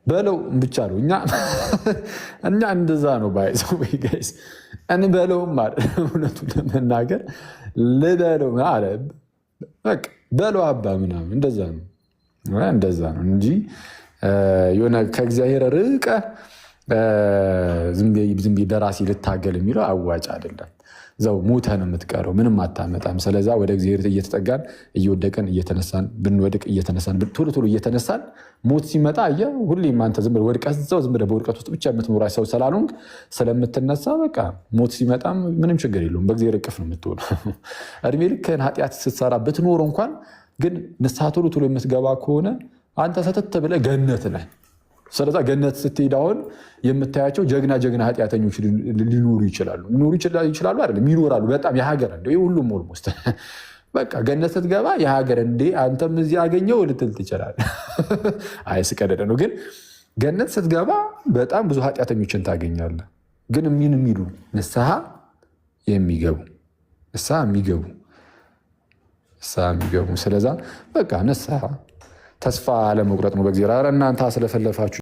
በለው ብቻ ነው። እኛ እንደዛ ነው ባይዘው ጋይስ እንበለውም ማለት እውነቱን ለመናገር ልበለው አለ በቃ በለው አባ ምናምን እንደዛ ነው እንጂ የሆነ ከእግዚአብሔር ርቀ ዝም ብዬ በራሴ ልታገል የሚለው አዋጭ አይደለም። ዘው ሙተህ ነው የምትቀረው፣ ምንም አታመጣም። ስለዛ ወደ እግዚአብሔር እየተጠጋን እየወደቀን እየተነሳን ብንወድቅ እየተነሳን ቶሎ እየተነሳን ሞት ሲመጣ አየህ ሁሌም አንተ ዝም ብለህ ወድቀህ እዛው ዝም ብለህ በውድቀት ውስጥ ብቻ የምትኖር ሰው ስላልሆንክ ስለምትነሳ በቃ ሞት ሲመጣም ምንም ችግር የለውም። በእግዚአብሔር እቅፍ ነው የምትሆነው። እድሜ ልክህን ኃጢአት ስትሰራ ብትኖር እንኳን ግን ንስሐ ቶሎ የምትገባ ከሆነ አንተ ሰተት ብለህ ገነት ነህ። ስለዛ ገነት ስትሄድ አሁን የምታያቸው ጀግና ኃጢአተኞች ሊኖሩ ይችላሉ አይደለም፣ ይኖራሉ። በጣም የሀገር እንደ ሁሉም ኦልሞስት በቃ ገነት ስትገባ የሀገር እንዴ አንተም እዚህ አገኘው ልትል ትችላለህ። ስቀደደ ነው። ግን ገነት ስትገባ በጣም ብዙ ኃጢአተኞችን ታገኛለህ። ግን ምን የሚሉ ንስሐ የሚገቡ ስለዛ በቃ ንስሐ ተስፋ አለመቁረጥ ነው በእግዚአብሔር። እናንተ ስለፈለፋችሁ